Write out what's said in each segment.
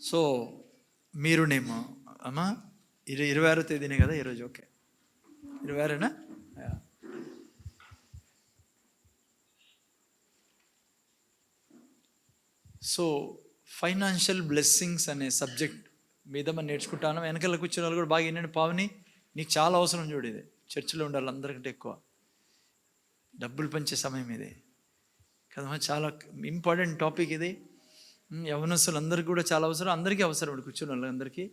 So మీరునేమో అమ్మా 26వ తేదీనే కదా ఈరోజు? ఓకే, 26రేనా? సో ఫైనాన్షియల్ బ్లెస్సింగ్స్ అనే సబ్జెక్ట్ మీద మనం నేర్చుకుంటాను. వెనకాల కూర్చున్న వాళ్ళు కూడా బాగా ఏంటంటే, పావని నీకు చాలా అవసరం చూడు, ఇది చర్చిలో ఉండాలి అందరికంటే ఎక్కువ, డబ్బులు పంచే సమయం ఇది కదా, చాలా ఇంపార్టెంట్ టాపిక్ ఇది. యవనస్తులు అందరికీ కూడా చాలా అవసరం, అందరికీ అవసరం ఇప్పుడు కూర్చున్న వాళ్ళందరికీ.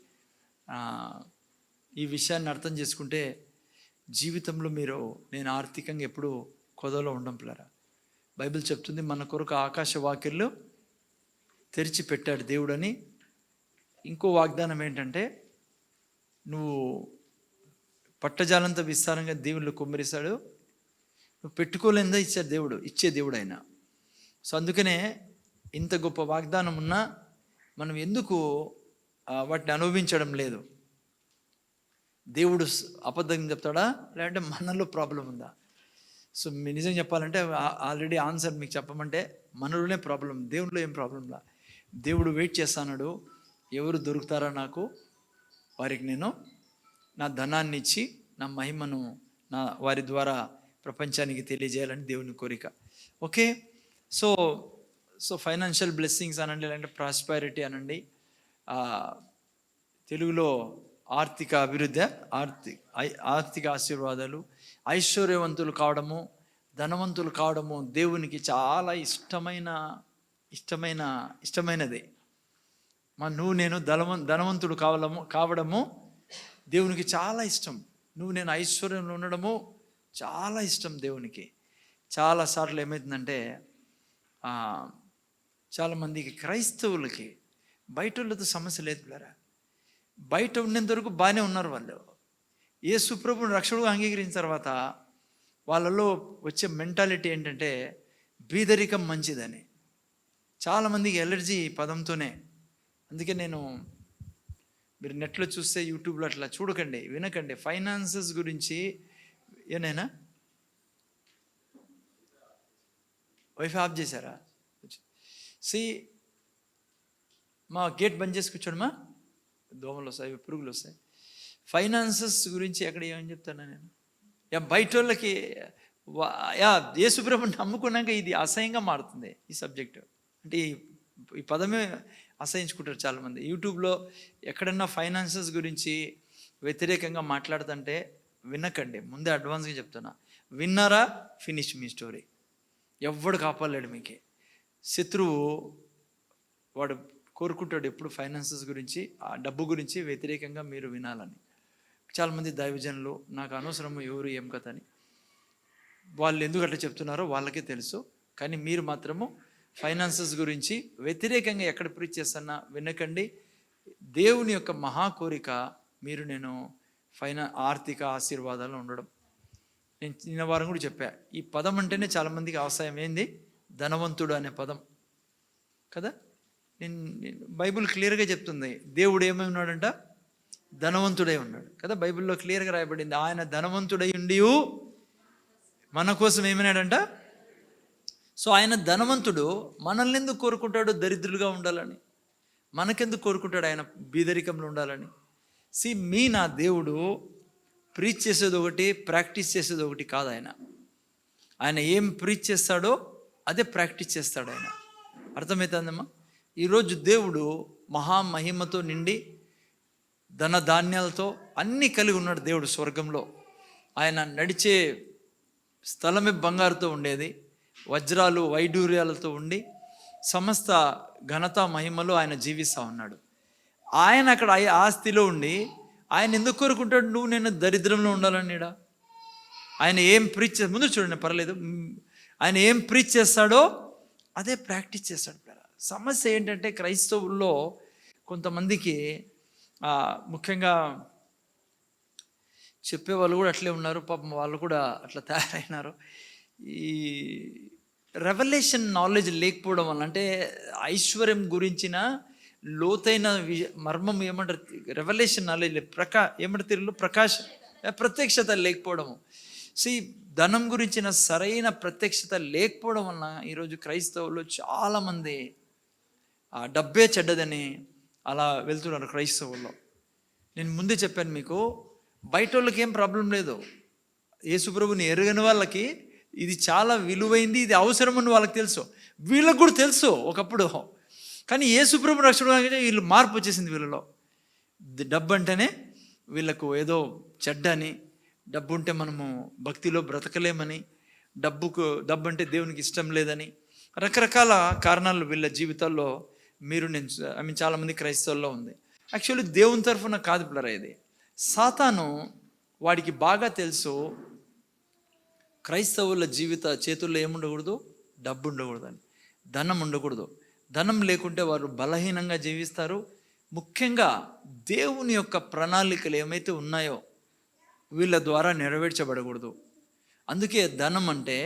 ఈ విషయాన్ని అర్థం చేసుకుంటే జీవితంలో నేను ఆర్థికంగా ఎప్పుడూ కొదవలో ఉండం పిల్లరా. బైబిల్ చెప్తుంది మన కొరకు ఆకాశ వాకిళ్ళు తెరిచి పెట్టాడు దేవుడని. ఇంకో వాగ్దానం ఏంటంటే, నువ్వు పట్టజాలంత విస్తారంగా దేవుళ్ళు కుమ్మరిస్తాడు, నువ్వు పెట్టుకోలేందా ఇచ్చాడు దేవుడు, ఇచ్చే దేవుడు ఆయన. సో అందుకనే ఇంత గొప్ప వాగ్దానం ఉన్నా మనం ఎందుకు వాటిని అనుభవించడం లేదు? దేవుడు అబద్ధం చెప్తాడా, లేదంటే మనలో ప్రాబ్లం ఉందా? సో మీ నిజం చెప్పాలంటే ఆల్రెడీ ఆన్సర్ మీకు చెప్పమంటే మనలోనే ప్రాబ్లం, దేవుడిలో ఏం ప్రాబ్లంలా. దేవుడు వెయిట్ చేస్తాడు, ఎవరు దొరుకుతారా నాకు, వారికి నేను నా ధనాన్ని ఇచ్చి నా మహిమను వారి ద్వారా ప్రపంచానికి తెలియజేయాలని దేవుని కోరిక. ఓకే, సో ఫైనాన్షియల్ బ్లెస్సింగ్స్ అనండి, లేదంటే ప్రాస్పారిటీ అనండి, తెలుగులో ఆర్థిక అభివృద్ధి, ఆర్థిక ఆశీర్వాదాలు, ఐశ్వర్యవంతులు కావడము, ధనవంతులు కావడము దేవునికి చాలా ఇష్టమైనది. నేను ధనవంతుడు కావడము దేవునికి చాలా ఇష్టం. నేను ఐశ్వర్యంలో ఉండడము చాలా ఇష్టం దేవునికి. చాలాసార్లు ఏమవుతుందంటే, చాలామందికి క్రైస్తవులకి బయట వాళ్ళతో సమస్య లేదు పిల్లరా. బయట ఉన్నంత వరకు బాగానే ఉన్నారు వాళ్ళు. యేసు ప్రభువుని రక్షకుడుగా అంగీకరించిన తర్వాత వాళ్ళలో వచ్చే మెంటాలిటీ ఏంటంటే బీదరికం మంచిదని. చాలామందికి ఎలర్జీ పదంతోనే. అందుకే మీరు నెట్లో చూస్తే, యూట్యూబ్లో అట్లా చూడకండి, వినకండి. ఫైనాన్సెస్ గురించి ఏనైనా వైఫై ఆఫ్ చేశారా? మా గేట్ బంద్ చేసి కూర్చోడమా, దోమలు వస్తాయి, పురుగులు వస్తాయి. ఫైనాన్సెస్ గురించి ఎక్కడ ఏమని చెప్తాను నేను? బయట వాళ్ళకి యేసుప్రభుని నమ్ముకున్నాక ఇది అసహ్యంగా మారుతుంది ఈ సబ్జెక్టు. అంటే ఈ పదమే అసహించుకుంటారు చాలామంది. యూట్యూబ్లో ఎక్కడన్నా ఫైనాన్సెస్ గురించి వ్యతిరేకంగా మాట్లాడుతుంటే వినకండి. ముందే అడ్వాన్స్గా చెప్తున్నా, విన్నారా ఫినిష్ మీ స్టోరీ. ఎవడు కాపాడలేడు మీకే. శత్రువు వాడు కోరుకుంటాడు ఎప్పుడు ఫైనాన్సెస్ గురించి, ఆ డబ్బు గురించి వ్యతిరేకంగా మీరు వినాలని. చాలామంది దైవజనులు నాకు అనవసరము ఎవరు ఏం కథ అని, వాళ్ళు ఎందుకు అట్లా చెప్తున్నారో వాళ్ళకే తెలుసు. కానీ మీరు మాత్రము ఫైనాన్సెస్ గురించి వ్యతిరేకంగా ఎక్కడ ప్రీచ్ చేస్తున్నా వినకండి. దేవుని యొక్క మహా కోరిక నేను ఆర్థిక ఆశీర్వాదాలు ఉండడం. నేను నిన్న వారం కూడా చెప్పా, ఈ పదం అంటేనే చాలామందికి అవసరం ఏంది, ధనవంతుడు అనే పదం కదా. నేను బైబిల్ క్లియర్గా చెప్తుంది, దేవుడు ఏమై ఉన్నాడంట, ధనవంతుడై ఉన్నాడు కదా. బైబిల్లో క్లియర్గా రాయబడింది, ఆయన ధనవంతుడై ఉండి మన కోసం ఏమైనాడంట. సో ఆయన ధనవంతుడు, మనల్ని ఎందుకు కోరుకుంటాడు దరిద్రులుగా ఉండాలని? మనకెందుకు కోరుకుంటాడు ఆయన బీదరికంలో ఉండాలని? నా దేవుడు ప్రీచ్ చేసేది ఒకటి, ప్రాక్టీస్ చేసేది ఒకటి కాదు. ఆయన ఏం ప్రీచ్ చేస్తాడో అదే ప్రాక్టీస్ చేస్తాడు ఆయన. అర్థమవుతుందమ్మా? ఈరోజు దేవుడు మహామహిమతో నిండి ధనధాన్యాలతో అన్నీ కలిగి ఉన్నాడు దేవుడు స్వర్గంలో. ఆయన నడిచే స్థలమే బంగారుతో ఉండేది, వజ్రాలు వైడూర్యాలతో ఉండి సమస్త ఘనత మహిమలో ఆయన జీవిస్తూ ఉన్నాడు. ఆయన అక్కడ ఆస్తిలో ఉండి ఆయన ఎందుకు కోరుకుంటాడు నేను దరిద్రంలో ఉండాలని? ఆయన ఏం ప్రీచ్ ముందు చూడండి, పర్లేదు, ఆయన ఏం ప్రీచ్ చేస్తాడో అదే ప్రాక్టీస్ చేస్తాడు. సమస్య ఏంటంటే క్రైస్తవుల్లో కొంతమందికి, ముఖ్యంగా చెప్పేవాళ్ళు కూడా అట్లే ఉన్నారు, పాపం వాళ్ళు కూడా అట్లా తయారైనారు. ఈ రెవల్యూషన్ నాలెడ్జ్ లేకపోవడం వల్ల, అంటే ఐశ్వర్యం గురించిన లోతైన మర్మం ఏమంటారు, రెవల్యూషన్ నాలెడ్జ్ ఏమంటారు, ప్రత్యక్షత లేకపోవడము. ధనం గురించిన సరైన ప్రత్యక్షత లేకపోవడం వలన ఈరోజు క్రైస్తవులు చాలామంది డబ్బే చెడ్డదని, అలా వెళ్తున్నారు క్రైస్తవుల్లో. నేను ముందే చెప్పాను మీకు, బయట వాళ్ళకి ఏం ప్రాబ్లం లేదు, యేసుప్రభుని ఎరగని వాళ్ళకి ఇది చాలా విలువైంది, ఇది అవసరమని వాళ్ళకి తెలుసు, వీళ్ళకి కూడా తెలుసు ఒకప్పుడు. కానీ యేసుప్రభు రక్షణ వీళ్ళు మార్పు వచ్చేసింది వీళ్ళలో. డబ్బు అంటేనే వీళ్ళకు ఏదో చెడ్డ అని, డబ్బు ఉంటే మనము భక్తిలో బ్రతకలేమని, డబ్బు అంటే దేవునికి ఇష్టం లేదని, రకరకాల కారణాలు వీళ్ళ జీవితాల్లో నేను చాలామంది క్రైస్తవుల్లో ఉంది. యాక్చువల్లీ దేవుని తరఫున కాదు పిల్లరా ఇది. సాతాను వాడికి బాగా తెలుసు క్రైస్తవుల జీవిత చేతుల్లో ఏముండకూడదు, డబ్బు ఉండకూడదు అని, ధనం ఉండకూడదు. ధనం లేకుంటే వారు బలహీనంగా జీవిస్తారు. ముఖ్యంగా దేవుని యొక్క ప్రణాళికలు ఏమైతే ఉన్నాయో వీళ్ళ ద్వారా నెరవేర్చబడకూడదు. అందుకే ధనం అంటే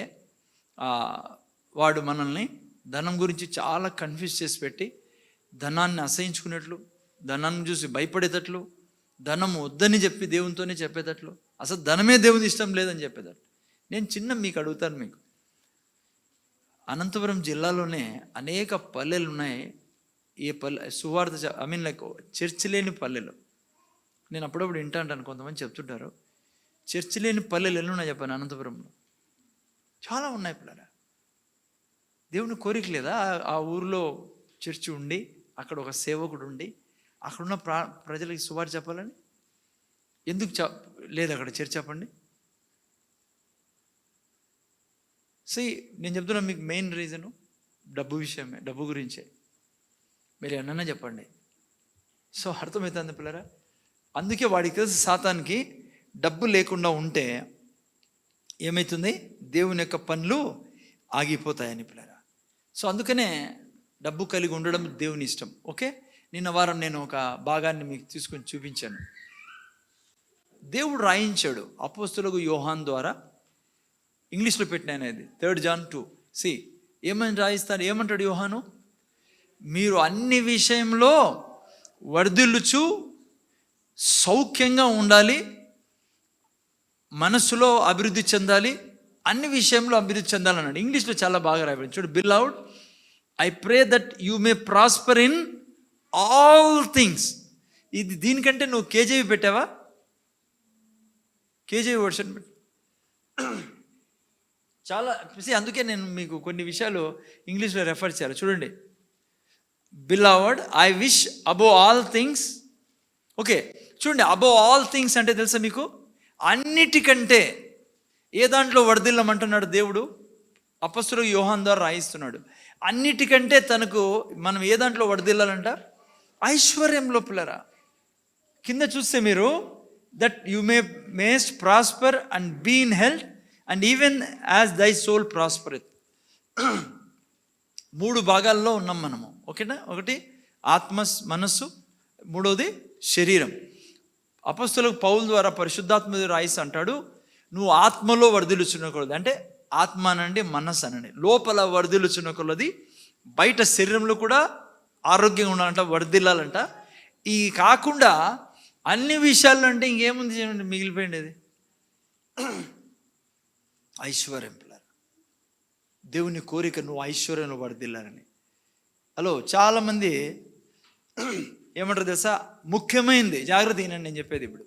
వాడు మనల్ని ధనం గురించి చాలా కన్ఫ్యూజ్ చేసి పెట్టి, ధనాన్ని అసహించుకునేట్లు, ధనాన్ని చూసి భయపడేటట్లు, ధనం వద్దని చెప్పి దేవునితోనే చెప్పేటట్లు, అసలు ధనమే దేవుని ఇష్టం లేదని చెప్పేటట్లు. నేను మీకు అడుగుతాను, మీకు అనంతపురం జిల్లాలోనే అనేక పల్లెలు ఉన్నాయి. ఏ పల్లె సువార్త లైక్ చర్చి లేని పల్లెలు. నేను అప్పుడప్పుడు వింటా అంటాను, కొంతమంది చెప్తుంటారు చర్చి లేని పల్లెలు ఎన్ని ఉన్నాయి చెప్పాను అనంతపురంలో. చాలా ఉన్నాయి పిల్లరా. దేవుని కోరిక లేదా ఆ ఊరిలో చర్చి ఉండి, అక్కడ ఒక సేవకుడు ఉండి, అక్కడున్న ప్రజలకి సువార్త చెప్పాలని? ఎందుకు లేదు అక్కడ చర్చ చెప్పండి. నేను చెప్తున్నా మీకు మెయిన్ రీజను డబ్బు విషయమే, డబ్బు గురించే. మీరు ఏమన్నా చెప్పండి. అర్థమవుతుంది పిల్లరా. అందుకే వాడికి తెలుసు సాతానికి డబ్బు లేకుండా ఉంటే ఏమవుతుంది, దేవుని యొక్క పనులు ఆగిపోతాయని పిల్లరా. అందుకనే డబ్బు కలిగి ఉండడం దేవుని ఇష్టం. ఓకే, నిన్న వారం నేను ఒక భాగాన్ని మీకు తీసుకొని చూపించాను. దేవుడు రాయించాడు అపోస్తలుగు యోహాన్ ద్వారా, ఇంగ్లీష్లో పెట్టిన ఇది 3 John 2. ఏమని రాయిస్తాడు, ఏమంటాడు యోహాను? మీరు అన్ని విషయంలో వర్ధిల్లుచు సౌఖ్యంగా ఉండాలి, మనస్సులో అభివృద్ధి చెందాలి, అన్ని విషయంలో అభివృద్ధి చెందాలన్నాడు. ఇంగ్లీష్లో చాలా బాగా రాయబడింది చూడు. Beloved, I pray that you may prosper in all things. ఇది దీనికంటే నువ్వు కేజీవి పెట్టావా? కేజీవి వర్షన్ పెట్టు. చాలా అందుకే నేను మీకు కొన్ని విషయాలు ఇంగ్లీష్లో రెఫర్ చేయాలి. చూడండి, beloved I wish above all things. Okay, చూడండి, అబోవ్ ఆల్ థింగ్స్ అంటే తెలుసా మీకు? అన్నిటికంటే. ఏ దాంట్లో వర్ధిల్లమంటున్నాడు దేవుడు? అపొస్తలుడు యోహాన్ ద్వారా రాయిస్తున్నాడు. అన్నిటికంటే మనం ఏ దాంట్లో వర్ధిల్లాలంట? ఐశ్వర్యంలో పిల్లరా. కింద చూస్తే మీరు, that you mayest prosper and be in health and even as thy soul prospereth. 3 భాగాల్లో ఉన్నాం మనము. ఓకేనా? ఒకటి ఆత్మ, మనస్సు, మూడోది శరీరం. అపొస్తలుడు పౌలు ద్వారా పరిశుద్ధాత్మ రాయిస్ అంటాడు, నువ్వు ఆత్మలో వర్ధిల్లుచున్నకొలది, అంటే ఆత్మ అనండి, మనస్సు అనండి, లోపల వర్ధిల్లుచున్నకొలది బయట శరీరంలో కూడా ఆరోగ్యంగా ఉండాలంట, వర్ధిల్లాలంట. ఈ కాకుండా అన్ని విషయాల్లో అంటే ఇంకేముంది చేయండి, మిగిలిపోయింది ఐశ్వర్యం పిల్లలు. దేవుని కోరిక నువ్వు ఐశ్వర్యంలో వర్ధిల్లాలని. హలో, చాలామంది ఏమంటారు తెలుసా? ముఖ్యమైనది, జాగ్రత్త వినండి నేను చెప్పేది. ఇప్పుడు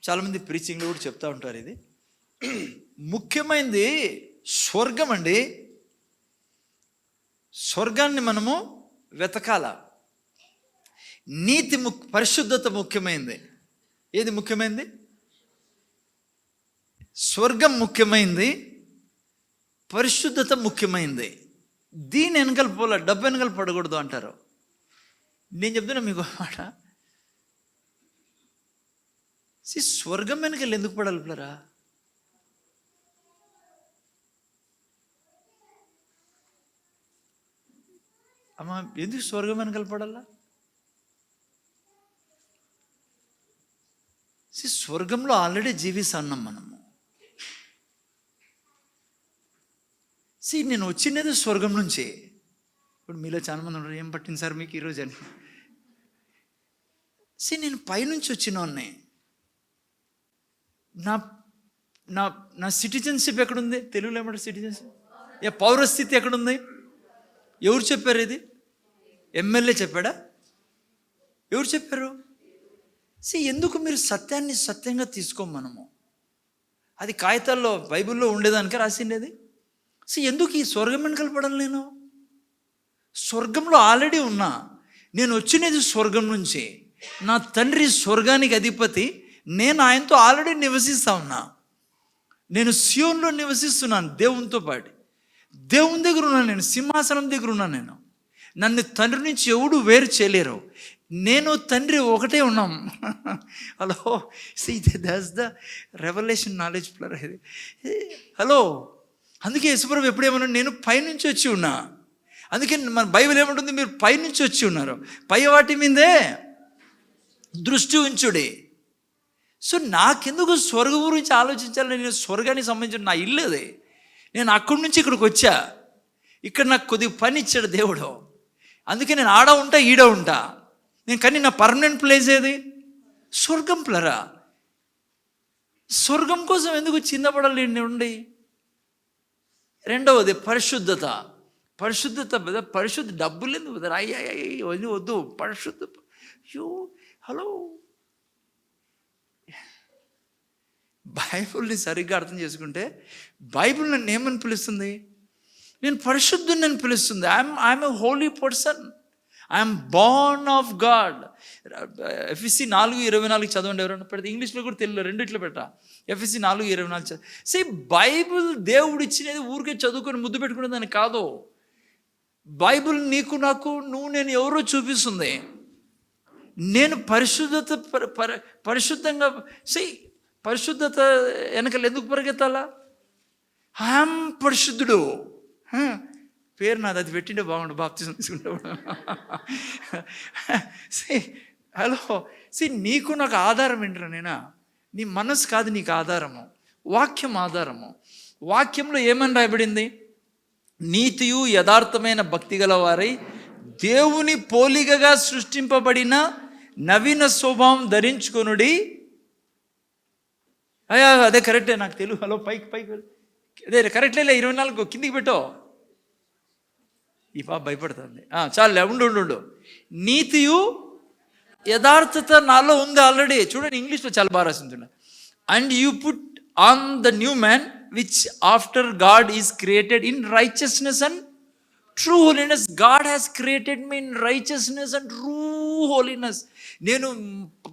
చాలామంది ప్రీచింగ్లో కూడా చెప్తా ఉంటారు, ఇది ముఖ్యమైనది స్వర్గం అండి. స్వర్గాన్ని మనము వెతకాల. నీతి పరిశుద్ధత ముఖ్యమైనది. ఏది ముఖ్యమైనది? స్వర్గం ముఖ్యమైనది, పరిశుద్ధత ముఖ్యమైనది. దీని వెనకాల పోల, డబ్బు వెనకాల పడకూడదు అంటారు. నేను చెప్తున్నా మీకు మాట, స్వర్గం వెనకాల ఎందుకు పడాలి పిల్లరా? అమ్మా, ఎందుకు స్వర్గం వెనకాల పడాలా? స్వర్గంలో ఆల్రెడీ జీవిస్తున్నాం మనము. నేను వచ్చినది స్వర్గం నుంచి. ఇప్పుడు మీలో చాలా మంది ఉన్నారు, ఏం పట్టింది సార్ మీకు ఈరోజు అని. నేను పైనుంచి వచ్చినోన్ని. నా నా నా సిటిజన్షిప్ ఎక్కడుంది? తెలుగులో ఏమంటారు సిటిజన్షిప్? పౌరస్థితి ఎక్కడుంది? ఎవరు చెప్పారు ఇది? ఎమ్మెల్యే చెప్పాడా? ఎవరు చెప్పారు? ఎందుకు మీరు సత్యాన్ని సత్యంగా తీసుకోమనము? అది కాగితాల్లో బైబిల్లో ఉండేదానికే రాసిండేది. ఎందుకు ఈ స్వర్గం వెనకాల పడాలి? నేను స్వర్గంలో ఆల్రెడీ ఉన్నా. నేను వచ్చినది స్వర్గం నుంచి. నా తండ్రి స్వర్గానికి అధిపతి. నేను ఆయనతో ఆల్రెడీ నివసిస్తా ఉన్నా. నేను సియోన్లో నివసిస్తున్నాను దేవునితో పాటు. దేవుని దగ్గర ఉన్నాను, నేను సింహాసనం దగ్గర ఉన్నాను. నేను నన్ను తండ్రి నుంచి ఎవడు వేరు చేయలేరు. నేను తండ్రి ఒకటే ఉన్నాం. Hello, that's the revolution knowledge ప్లర్. హలో, అందుకే యేసుప్రభు ఎప్పుడేమన్నా నేను పైనుంచి వచ్చి ఉన్నా. అందుకే మన బైబిల్ ఏమంటుంది? మీరు పైనుంచి వచ్చి ఉన్నారు, పై వాటి మీదే దృష్టి ఉంచుడి. నాకెందుకు స్వర్గం గురించి ఆలోచించాలి? నేను స్వర్గానికి సంబంధించిన నా ఇల్లు అది. నేను అక్కడి నుంచి ఇక్కడికి వచ్చా. ఇక్కడ నాకు కొద్దిగా పని ఇచ్చాడు దేవుడు. అందుకే నేను ఆడ ఉంటా, ఈడ ఉంటా నేను. కానీ నా పర్మనెంట్ ప్లేస్ ఏది? స్వర్గం ప్లరా. స్వర్గం కోసం ఎందుకు చిందపడాలి ఉండి? రెండవది పరిశుద్ధత. పరిశుద్ధ డబ్బులు ఎందుకు? వద్దు పరిశుద్ధ. హలో, బైబిల్ని సరిగ్గా అర్థం చేసుకుంటే బైబిల్ నన్ను ఏమని పిలుస్తుంది? నేను పరిశుద్ధుని అని పిలుస్తుంది. I'm a Holi person. I'm Born of God. FSC 4:24 చదవండి ఎవరైనా. పెడితే ఇంగ్లీష్లో కూడా తెలుగులో రెండిట్లో పెట్టా. ఎఫ్ఎస్సి 4:24 బైబిల్ దేవుడు ఇచ్చినది ఊరికే చదువుకొని ముద్దు పెట్టుకునే దాన్ని కాదు. బైబిల్ నీకు, నాకు, నేను ఎవరో చూపిస్తుంది. నేను పరిశుద్ధంగా పరిశుద్ధత వెనకలు ఎందుకు పరిగెత్తాలా? ఐఎమ్ పరిశుద్ధుడు. పేరు నాది, అది పెట్టిండే బాగుండు, బాప్తిజం తీసుకుంటే. హలో, నీకు నాకు ఆధారం ఏంట్రా? నేనా? నీ మనసు కాదు నీకు ఆధారము, వాక్యం ఆధారము. వాక్యంలో ఏమని రాయబడింది? నీతియు యథార్థమైన భక్తి గల వారై దేవుని పోలికగా సృష్టింపబడిన నవీన స్వభావం ధరించుకొనుడి. అదే కరెక్టే, నాకు తెలుగు. హలో, పైకి అదే కరెక్ట్లే. 24 కిందికి పెట్టో. ఈ పాప భయపడుతుంది. చాలు, ఉండు. నీతియు యథార్థత నాలో ఉంది ఆల్రెడీ. చూడండి, ఇంగ్లీష్లో చాలా బాగా రాసింది. And you put on the new man which after God is created in righteousness and true holiness. God has created me in righteousness and true holiness. నేను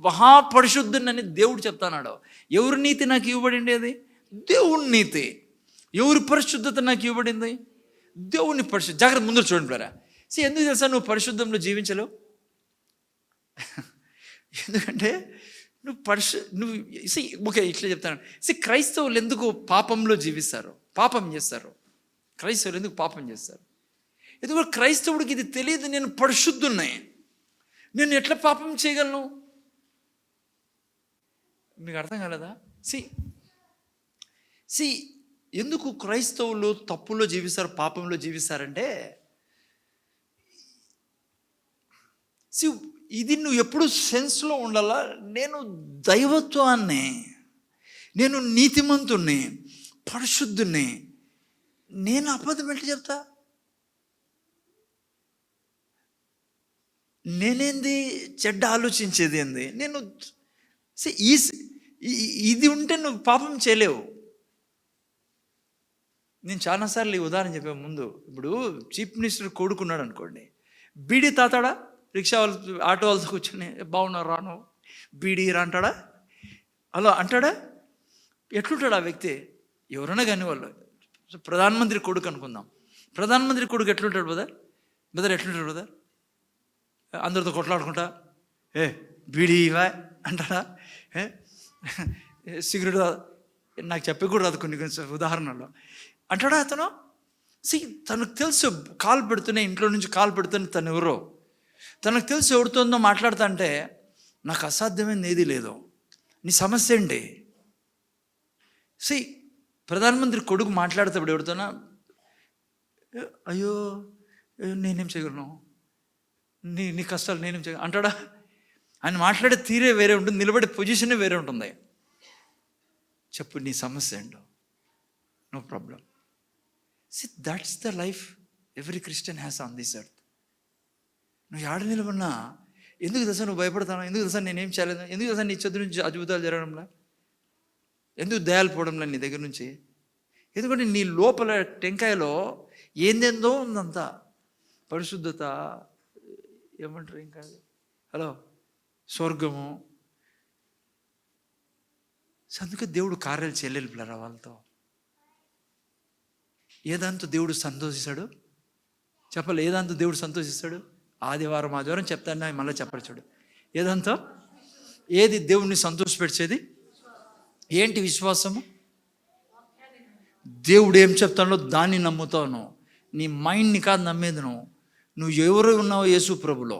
మహాపరిశుద్ధుని దేవుడు చెప్తాన్నాడు. ఎవరి నీతి నాకు ఇవ్వబడింది? అది దేవుని నీతి. ఎవరి పరిశుద్ధత నాకు ఇవ్వబడింది? దేవుని పరిశుద్ధ. జాగ్రత్త, ముందు చూడండి ప్లరా. ఎందుకు తెలుసా నువ్వు పరిశుద్ధంలో జీవించలేవు? ఎందుకంటే నువ్వు ఓకే, ఇట్లా చెప్తాను. క్రైస్తవులు ఎందుకు పాపంలో జీవిస్తారు, పాపం చేస్తారు? క్రైస్తవులు ఎందుకు పాపం చేస్తారు? ఎందుకంటే క్రైస్తవుడికి ఇది తెలియదు. నేను పరిశుద్ధున్నాయి, నేను ఎట్లా పాపం చేయగలను? మీకు అర్థం కాలేదా? ఎందుకు క్రైస్తవులు తప్పులో జీవిస్తారు, పాపంలో జీవిస్తారంటే, ఇది నువ్వు ఎప్పుడు సెన్స్లో ఉండాలా. నేను దైవత్వాన్ని, నేను నీతిమంతుణ్ణి, పరిశుద్ధుణ్ణి, నేను అబద్ధం ఎట్లా చెప్తా? నేనేంది చెడ్డ ఆలోచించేది ఏంది? నేను ఇది ఉంటే నువ్వు పాపం చేయలేవు. నేను చాలాసార్లు ఈ ఉదాహరణ చెప్పాను ముందు. ఇప్పుడు చీఫ్ మినిస్టర్ కొడుకున్నాడు అనుకోండి, బీడీ తాతాడా? రిక్షా వాళ్ళు, ఆటో వాళ్ళతో కూర్చొని బాగున్నారు రాను బీడీ రా అంటాడా? అలా అంటాడా? ఎట్లుంటాడు ఆ వ్యక్తి? ఎవరైనా కానీ వాళ్ళు. ప్రధానమంత్రి కొడుకు అనుకుందాం. ప్రధానమంత్రి కొడుకు ఎట్లుంటాడు బ్రదర్ ఎట్లుంటాడు బ్రదర్? అందరితో కొట్లాడుకుంటా బీడీ ఇవా అంటాడా? సిగరెట్ నాకు చెప్పకూడదు కొన్ని ఉదాహరణలో అంటాడా అతను? తనకు తెలుసు కాల్ పెడుతూనే, ఇంట్లో నుంచి కాల్ పెడుతూనే తను ఎవరో తనకు తెలుసు. ఎవరితోందో మాట్లాడుతా అంటే నాకు అసాధ్యమైనది ఏది లేదు. నీ సమస్య ఏంటి? ప్రధానమంత్రి కొడుకు మాట్లాడేటప్పుడు ఎవరితోనా అయ్యో నేనేం చేయగలను, నీ కష్టాలు నేనేం చేయగలను అంటాడా? ఆయన మాట్లాడే తీరే వేరే ఉంటుంది, నిలబడే పొజిషనే వేరే ఉంటుంది. చెప్పు నీ సమస్య ఏంటో, no problem. That's the life every Christian has on this earth. నువ్వు ఆడ నిలబడినా ఎందుకు తెలుసా నువ్వు భయపడతావు, ఎందుకు తెలుసా నేనేం చేయలేదు, ఎందుకు తెలుసా నీ చదువు నుంచి అద్భుతాలు జరగడంలా, ఎందుకు దయాలు పోవడంలా నీ దగ్గర నుంచి? ఎందుకంటే నీ లోపల టెంకాయలో ఏందేందో ఉందంతా, పరిశుద్ధత, ఏమంటారు ఇంకా, హలో, స్వర్గము. అందుకే దేవుడు కార్యాలు చేయలేరు పిల్లరా వాళ్ళతో. ఏదాంతో దేవుడు సంతోషిస్తాడు చెప్పాలి, ఏదాంతో దేవుడు సంతోషిస్తాడు? ఆదివారం చెప్తాను, మళ్ళీ చెప్పరు చూడు. ఏదంతో, ఏది దేవుడిని సంతోషపెట్టేది? ఏంటి విశ్వాసము? దేవుడు ఏం చెప్తాడో దాన్ని నమ్ముతాను. నీ మైండ్ని కాదు నమ్మేది. నువ్వు ఎవరు ఉన్నావు యేసు ప్రభులో.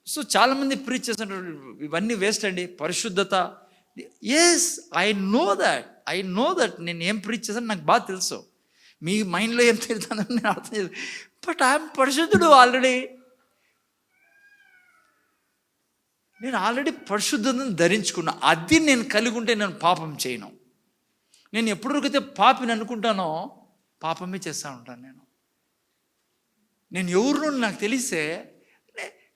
సో చాలామంది ప్రీచ్ చేస్తుంటారు, ఇవన్నీ వేస్ట్ అండి. పరిశుద్ధత, ఎస్ ఐ నో దట్ నేను ఏం ప్రీచ్ చేశాను నాకు బాగా తెలుసు. మీ మైండ్లో ఏం తిరుగుతానని నేను అర్థం చేస్తాను. బట్ ఐఎమ్ పరిశుద్ధుడు ఆల్రెడీ. నేను ఆల్రెడీ పరిశుద్ధతను ధరించుకున్నా. అది నేను కలిగి ఉంటే నేను పాపం చేయను. నేను ఎప్పటికైతే పాపిని అనుకుంటానో పాపమే చేస్తూ ఉంటాను. నేను ఎవరు నాకు తెలిస్తే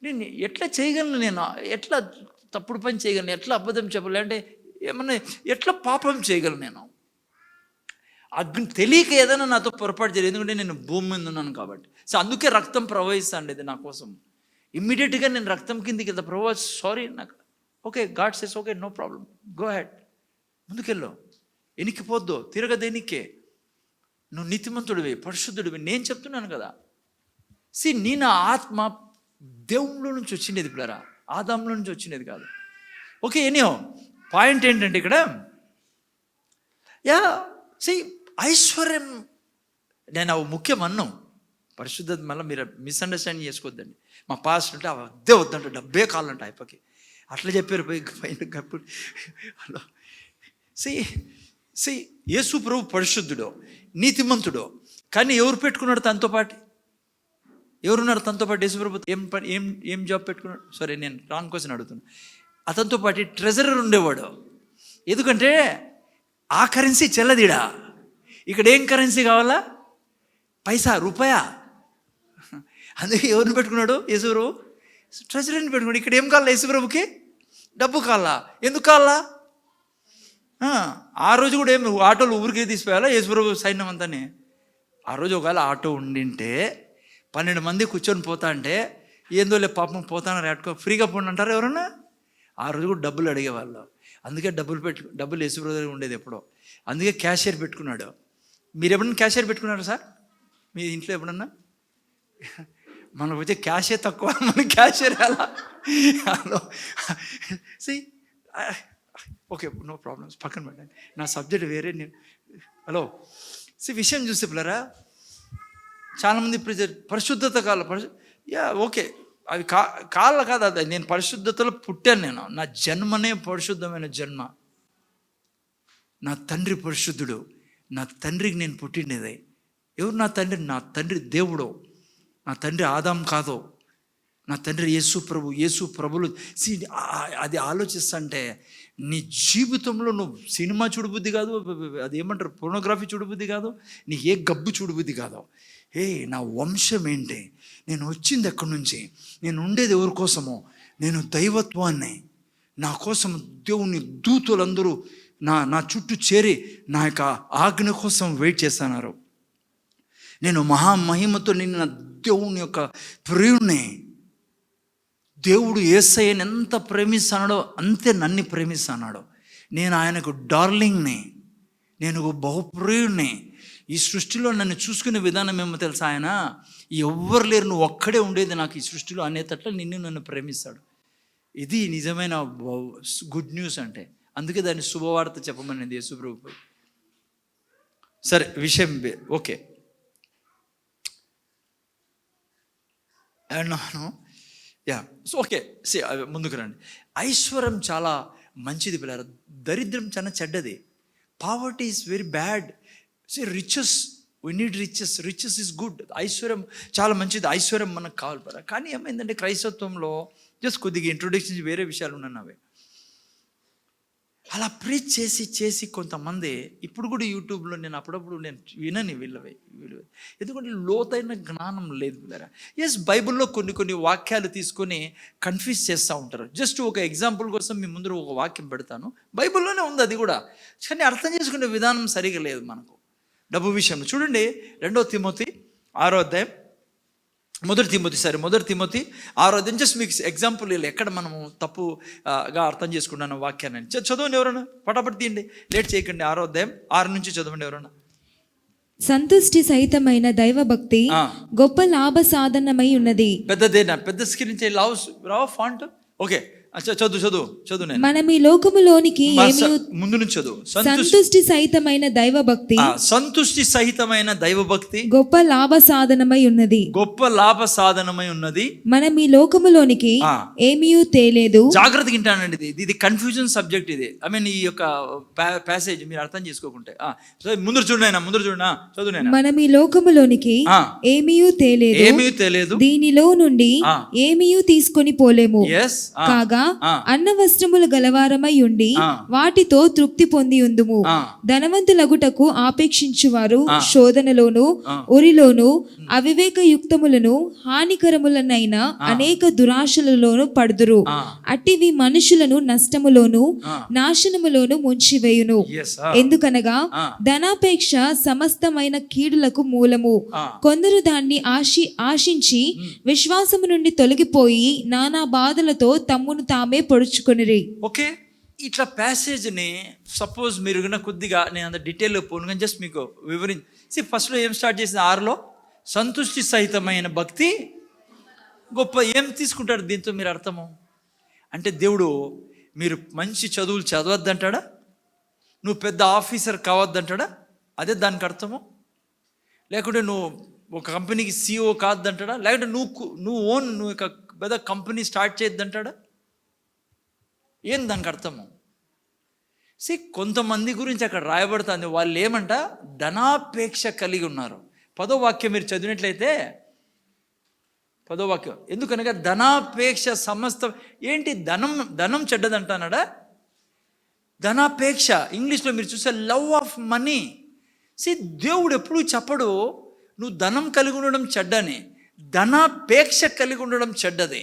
నేను ఎట్లా చేయగలను, నేను ఎట్లా తప్పుడు పని చేయగలను, ఎట్లా అబద్ధం చెప్పాలి అంటే ఏమన్నా ఎట్లా పాపం చేయగలను నేను? తెలియక ఏదైనా నాతో పొరపాటు చేయలేదు, ఎందుకంటే నేను భూమి మీద ఉన్నాను కాబట్టి. సో అందుకే రక్తం ప్రవహిస్తాండి ఇది నా కోసం. ఇమ్మీడియట్గా నేను రక్తం కిందికి సారీ నాకు okay, God says okay, no problem, go ahead, ముందుకెళ్ళు, ఎనికిపోద్దు, తిరగదేనికే. నువ్వు నీతిమంతుడివి, పరిశుద్ధుడివి, నేను చెప్తున్నాను కదా. నీ నా ఆత్మ దేవుళ్ళ నుంచి వచ్చినది పిల్లరా, ఆదాంలో నుంచి వచ్చినది కాదు. ఓకే, ఎనియో పాయింట్ ఏంటంటే ఇక్కడ ఐశ్వర్యం, నేను అవి ముఖ్యం అన్నాం. పరిశుద్ధత మళ్ళీ మీరు మిస్అండర్స్టాండింగ్ చేసుకోవద్దండి. మా పాస్ట్ అంటే అదే వద్దంట, డబ్బే కావాలంట అయిపోయి అట్లా చెప్పారు పైన కప్పుడు. హలో, యేసు ప్రభు పరిశుద్ధుడు, నీతిమంతుడు. కానీ ఎవరు పెట్టుకున్నాడు తనతో పాటు? ఎవరున్నారు తనతో పాటు? యేసు ప్రభు ఏం జాబ్ పెట్టుకున్నాడు? సారీ, నేను రాంగ్ క్వశ్చన్ అడుగుతున్నాను. అతనితో పాటు ట్రెజరర్ ఉండేవాడు. ఎందుకంటే ఆ కరెన్సీ చెల్లదిడా. ఇక్కడ ఏం కరెన్సీ కావాలా? పైసా, రూపాయా. అందుకే ఎవరిని పెట్టుకున్నాడు? యేసుప్రభు ట్రెజరీని పెట్టుకున్నాడు. ఇక్కడ ఏం కావాలా యేసుప్రభుకి? డబ్బు కావాలా? ఎందుకు కావాలా? ఆ రోజు కూడా ఏం ఆటోలు ఊరికి తీసిపోయాలా యేసుప్రభు సైన్యం అంతానే? ఆ రోజు ఒకవేళ ఆటో ఉండింటే 12 మంది కూర్చొని పోతా అంటే ఏందో లే పాపం పోతాను రేటుకో ఫ్రీగా పోండి అంటారు ఎవరన్నా? ఆ రోజు కూడా డబ్బులు అడిగేవాళ్ళు. అందుకే డబ్బులు యేసుప్రభు దగ్గర ఉండేది ఎప్పుడో. అందుకే క్యాషియర్ పెట్టుకున్నాడు. మీరు ఎప్పుడన్నా క్యాషియర్ పెట్టుకున్నారు సార్ మీ ఇంట్లో ఎప్పుడన్నా? మనకు వచ్చే క్యాషే తక్కువ, మన క్యాషియర్ ఎలా? ఓకే, నో ప్రాబ్లమ్స్, పక్కన పెట్టండి, నా సబ్జెక్ట్ వేరే. నేను హలో విషయం చూస్తే పిల్లరా, చాలామంది పరిశుద్ధత ఓకే, అవి కాళ్ళ కాదు, అది నేను పరిశుద్ధతలో పుట్టాను. నా జన్మనే పరిశుద్ధమైన జన్మ. నా తండ్రి పరిశుద్ధుడు, నా తండ్రికి నేను పుట్టినది. ఎవరు నా తండ్రి? నా తండ్రి దేవుడు. నా తండ్రి ఆదాం కాదు, నా తండ్రి యేసు ప్రభులు. అది ఆలోచిస్తుంటే నీ జీవితంలో నువ్వు సినిమా చూడబుద్ధి కాదు, అది ఏమంటారు పోర్నోగ్రఫీ చూడబుద్ధి కాదు, నీకు ఏ గబ్బు చూడబుద్ధి కాదు. నా వంశం ఏంటి, నేను వచ్చింది ఎక్కడి నుంచి, నేను ఉండేది ఎవరి కోసమో, నేను దైవత్వాన్ని, నా కోసం దేవుని దూతలందరూ నా చుట్టూ చేరి నా యొక్క ఆజ్ఞ కోసం వెయిట్ చేస్తున్నారు. నేను మహామహిమతో నిన్న దేవుని యొక్క ప్రియుణ్ణి. దేవుడు యేసయ్యని ఎంత ప్రేమిస్తున్నాడో అంతే నన్ను ప్రేమిస్తున్నాడు. నేను ఆయనకు డార్లింగ్ని, నేను బహుప్రియుణ్ణి. ఈ సృష్టిలో నన్ను చూసుకునే విధానం ఏమో తెలుసా? ఆయన ఎవ్వరు లేరు, నువ్వు ఒక్కడే ఉండేది నాకు ఈ సృష్టిలో అనేటట్ల నన్ను ప్రేమిస్తాడు. ఇది నిజమైన గుడ్ న్యూస్ అంటే. అందుకే దాన్ని శుభవార్త చెప్పమనేది యేసుప్రభు. సరే, విషయం ఓకే. సో ఓకే, ముందుకు రండి. ఐశ్వర్యం చాలా మంచిది పిల్లలు, దరిద్రం చాలా చెడ్డది. Poverty is very bad. Riches, we need riches is good. ఐశ్వర్యం చాలా మంచిది, ఐశ్వర్యం మనకు కావాలి. కానీ ఏమైందంటే క్రైస్తత్వంలో జస్ట్ కొద్దిగా ఇంట్రొడక్షన్ వేరే విషయాలు ఉన్నాయి. అలా ప్రీచ్ చేసి చేసి కొంతమంది ఇప్పుడు కూడా యూట్యూబ్లో నేను అప్పుడప్పుడు నేను వినని వీళ్ళవి ఎందుకంటే లోతైన జ్ఞానం లేదు కదా. ఎస్, బైబిల్లో కొన్ని వాక్యాలు తీసుకొని కన్ఫ్యూజ్ చేస్తూ ఉంటారు. జస్ట్ ఒక ఎగ్జాంపుల్ కోసం మీ ముందు ఒక వాక్యం పెడతాను, బైబిల్లోనే ఉంది అది కూడా, కానీ అర్థం చేసుకునే విధానం సరిగా లేదు మనకు. డబ్బు విషయంలో చూడండి, 2 తిమోతి 6వ అధ్యాయం, మొదటి తిమోతి 6వ అధ్యాయం. జస్ట్ మీకు ఎగ్జాంపుల్ ఎక్కడ మనము తప్పుగా అర్థం చేసుకున్నాను వాక్యాన్ని. చదవండి ఎవరైనా, పటాపటి తీయండి, లేట్ చేయకండి. 6వ అధ్యాయం 6 నుంచి చదవండి ఎవరైనా. సంతుష్టి సహితమైన దైవభక్తి గొప్ప లాభ సాధనమై ఉన్నది. పెద్దదేనా, పెద్ద స్క్రీన్ చేయి, రావు ఫాంట్. ఓకే, చదువు నేను. మనం ఈ లోకములోనికి ముందు నుంచి చదువు. సంతుష్టి సహితమైన దైవభక్తి, సంతుష్టి సహితమైన దైవభక్తి గొప్ప లాభ సాధనమై ఉన్నది. మనం ఈ లోకములోనికి ఏమీయూ తేలేదు. జాగ్రత్తగా వింటానండి, ఇది కన్ఫ్యూజన్ సబ్జెక్ట్. ఇది ఈ యొక్క ప్యాసేజ్ మీరు అర్థం చేసుకోకుంటే ముందు చూడనా చదువు. మనం ఈ లోకములోనికి ఏమీయూ తేలేదు, దీనిలో నుండి ఏమీయూ తీసుకొని పోలేము. కాగా అన్న వస్త్రములు గలవారమై ఉండి వాటితో తృప్తి పొంది ఉందుము. ధనవంతులగుటకు ఆపేక్షించువారు శోధనలోను ఉరిలోను అవివేక యుక్తములను హానికరములనైన అనేక దురాశలలోను పడుదురు. అట్టివి మనుషులను నష్టములోను నాశనములోను ముంచివేయును. ఎందుకనగా ధనాపేక్ష సమస్తమైన కీడులకు మూలము. కొందరు దాన్ని ఆశించి విశ్వాసము నుండి తొలగిపోయి నానా బాధలతో తమ్మును తామే పొడుచుకొనిరి. ఓకే, ఇట్లా ప్యాసేజ్ని సపోజ్ మీరు కొద్దిగా నేను అంత డీటెయిల్లో పోను కానీ జస్ట్ మీకు వివరించి. ఫస్ట్లో ఏం స్టార్ట్ చేసింది? 6లో సంతుష్టి సహితమైన భక్తి గొప్ప. ఏం తీసుకుంటాడు దీంతో మీరు అర్థము? అంటే దేవుడు మీరు మంచి చదువులు చదవద్దంటాడా, నువ్వు పెద్ద ఆఫీసర్ కావద్దంటాడా? అదే దానికి అర్థము. లేకుంటే నువ్వు ఒక కంపెనీకి CEO కావద్దంటాడా? లేకుంటే నువ్వు ఒక పెద్ద కంపెనీ స్టార్ట్ చేయొద్దంటాడా? ఏం దానికి అర్థము? కొంతమంది గురించి అక్కడ రాయబడుతుంది. వాళ్ళు ఏమంట, ధనాపేక్ష కలిగి ఉన్నారు. 10వ వాక్యం మీరు చదివినట్లయితే, 10వ వాక్యం, ఎందుకనగా ధనాపేక్ష సమస్త ఏంటి, ధనం చెడ్డదంటానడా? ధనాపేక్ష ఇంగ్లీష్లో మీరు చూస్తే లవ్ ఆఫ్ మనీ. దేవుడు ఎప్పుడు చెప్పడు నువ్వు ధనం కలిగి ఉండడం చెడ్డని, ధనాపేక్ష కలిగి ఉండడం చెడ్డది.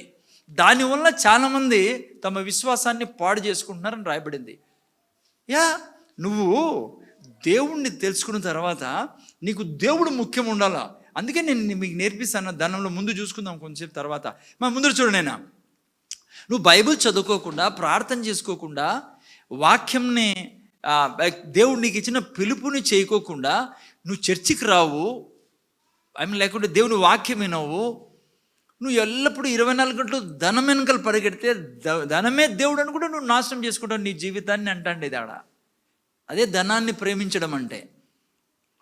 దానివల్ల చాలామంది తమ విశ్వాసాన్ని పాడు చేసుకుంటున్నారని రాయబడింది. నువ్వు దేవుణ్ణి తెలుసుకున్న తర్వాత నీకు దేవుడు ముఖ్యం ఉండాలా. అందుకే నేను మీకు నేర్పిస్తాను ధనంలో. ముందు చూసుకుందాం కొంచెంసేపు తర్వాత. ముందు చూడనైనా, నువ్వు బైబిల్ చదువుకోకుండా, ప్రార్థన చేసుకోకుండా, వాక్యంని దేవుడు నీకు ఇచ్చిన పిలుపుని చేయకోకుండా నువ్వు చర్చికి రావు, లేకుంటే దేవుని వాక్యం వినవు, నువ్వు ఎల్లప్పుడూ 24 గంటలు ధనం వెనకలు పరిగెడితే ధనమే దేవుడు అని కూడా నువ్వు నాశనం చేసుకుంటావు నీ జీవితాన్ని అంటాండి దాడ. అదే ధనాన్ని ప్రేమించడం అంటే.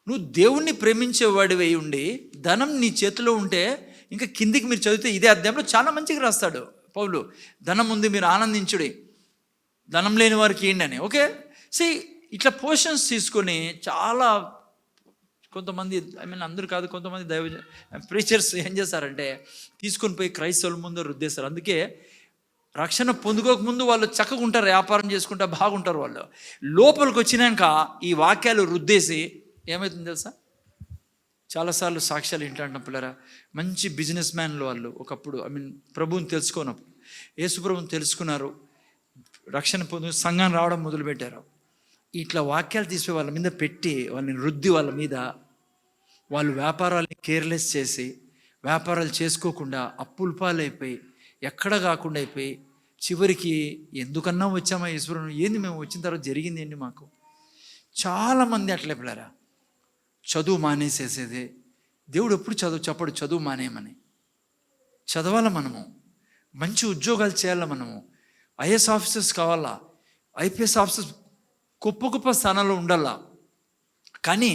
నువ్వు దేవుణ్ణి ప్రేమించేవాడివై ఉండి ధనం నీ చేతిలో ఉంటే, ఇంకా కిందికి మీరు చదివితే ఇదే అధ్యాయంలో చాలా మంచిగా రాస్తాడు పౌలు. ధనం ఉంది మీరు ఆనందించుడి, ధనం లేని వారికి ఏంటి అని. ఓకే, ఇట్లా పోర్షన్స్ తీసుకొని చాలా కొంతమంది, అందరూ కాదు, కొంతమంది ప్రీచర్స్ ఏం చేస్తారంటే తీసుకొని పోయి క్రైస్తవుల ముందు రుద్దేస్తారు. అందుకే రక్షణ పొందుకోకముందు వాళ్ళు చక్కగా ఉంటారు, వ్యాపారం చేసుకుంటా బాగుంటారు. వాళ్ళు లోపలికి వచ్చినాక ఈ వాక్యాలు రుద్దేసి ఏమవుతుంది తెలుసా? చాలాసార్లు సాక్ష్యాలు ఏంటంటే పిల్లరా, మంచి బిజినెస్ మ్యాన్లు వాళ్ళు ఒకప్పుడు ప్రభువుని తెలుసుకోనప్పుడు, యేసు ప్రభువుని తెలుసుకున్నారు, రక్షణ పొందు సంఘాన్ని రావడం మొదలుపెట్టారు. ఇట్లా వాక్యాలు తీసి వాళ్ళ మీద పెట్టి వాళ్ళని రుద్ది వాళ్ళ మీద వాళ్ళు వ్యాపారాలని కేర్లెస్ చేసి వ్యాపారాలు చేసుకోకుండా అప్పుల పాలైపోయి ఎక్కడ కాకుండా అయిపోయి చివరికి ఎందుకన్నా వచ్చామా ఈశ్వరుని, ఏంది మేము వచ్చిన తర్వాత జరిగింది ఏంటి మాకు? చాలామంది అట్లే పిల్లరా చదువు మానేసేసేది. దేవుడు ఎప్పుడు చెప్పడు చదువు మానేయమని. చదవాలా మనము, మంచి ఉద్యోగాలు చేయాలా మనము, IAS ఆఫీసర్స్ కావాలా, IPS ఆఫీసర్స్ గొప్ప స్థానాల్లో ఉండాలా. కానీ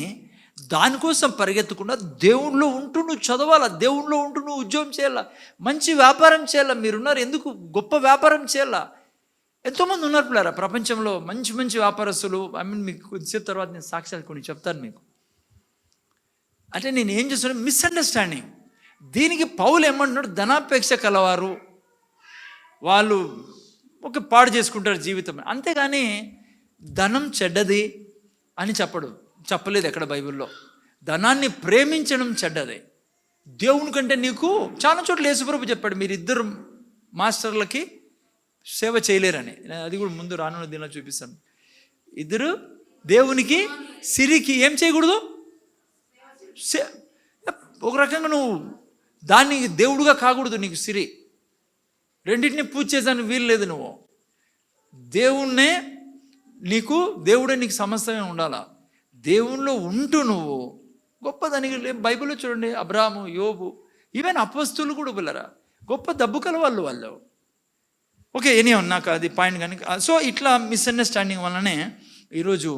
దానికోసం పరిగెత్తకుండా దేవుళ్ళో ఉంటూ నువ్వు చదవాలా, దేవుళ్ళో ఉంటూ నువ్వు ఉద్యోగం చేయాలా, మంచి వ్యాపారం చేయాలా. మీరున్నారు ఎందుకు గొప్ప వ్యాపారం చేయాలా. ఎంతోమంది ఉన్నారు పిల్లరా ప్రపంచంలో మంచి వ్యాపారస్తులు. మీకు కొద్దిసేపు తర్వాత నేను సాక్ష్యాలు కొన్ని చెప్తాను మీకు. అంటే నేను ఏం చేస్తున్నా, మిస్అండర్స్టాండింగ్. దీనికి పౌలు ఏమంటున్నాడు, ధనాపేక్ష కలవారు వాళ్ళు పాడు చేసుకుంటారు జీవితం. అంతేగాని ధనం చెడ్డది అని చెప్పలేదు ఎక్కడ బైబిల్లో. ధనాన్ని ప్రేమించడం చెడ్డది. దేవుని కంటే నీకు చాలా చోట్ల యేసుప్రభు చెప్పాడు, మీరు ఇద్దరు మాస్టర్లకి సేవ చేయలేరని. అది కూడా ముందు రానున్న దీనిలో చూపిస్తాను. ఇద్దరు దేవునికి సిరికి ఏం చేయకూడదు. ఒక రకంగా నువ్వు దాన్ని దేవుడుగా కాకూడదు. నీకు సిరి రెండింటిని పూజ చేసానికి వీలు లేదు. నువ్వు దేవుడే నీకు సమస్తమే ఉండాలా. దేవునిలో ఉంటూ నువ్వు గొప్పదానికి బైబిల్లో చూడండి, అబ్రాహాము, యోబు, ఈవెన్ అపొస్తలులు కూడా పిల్లరా గొప్ప డబ్బు కల వాళ్ళు. ఓకే, నాకు అది పాయింట్ కానీ. సో ఇట్లా మిస్అండర్స్టాండింగ్ వల్లనే ఈరోజు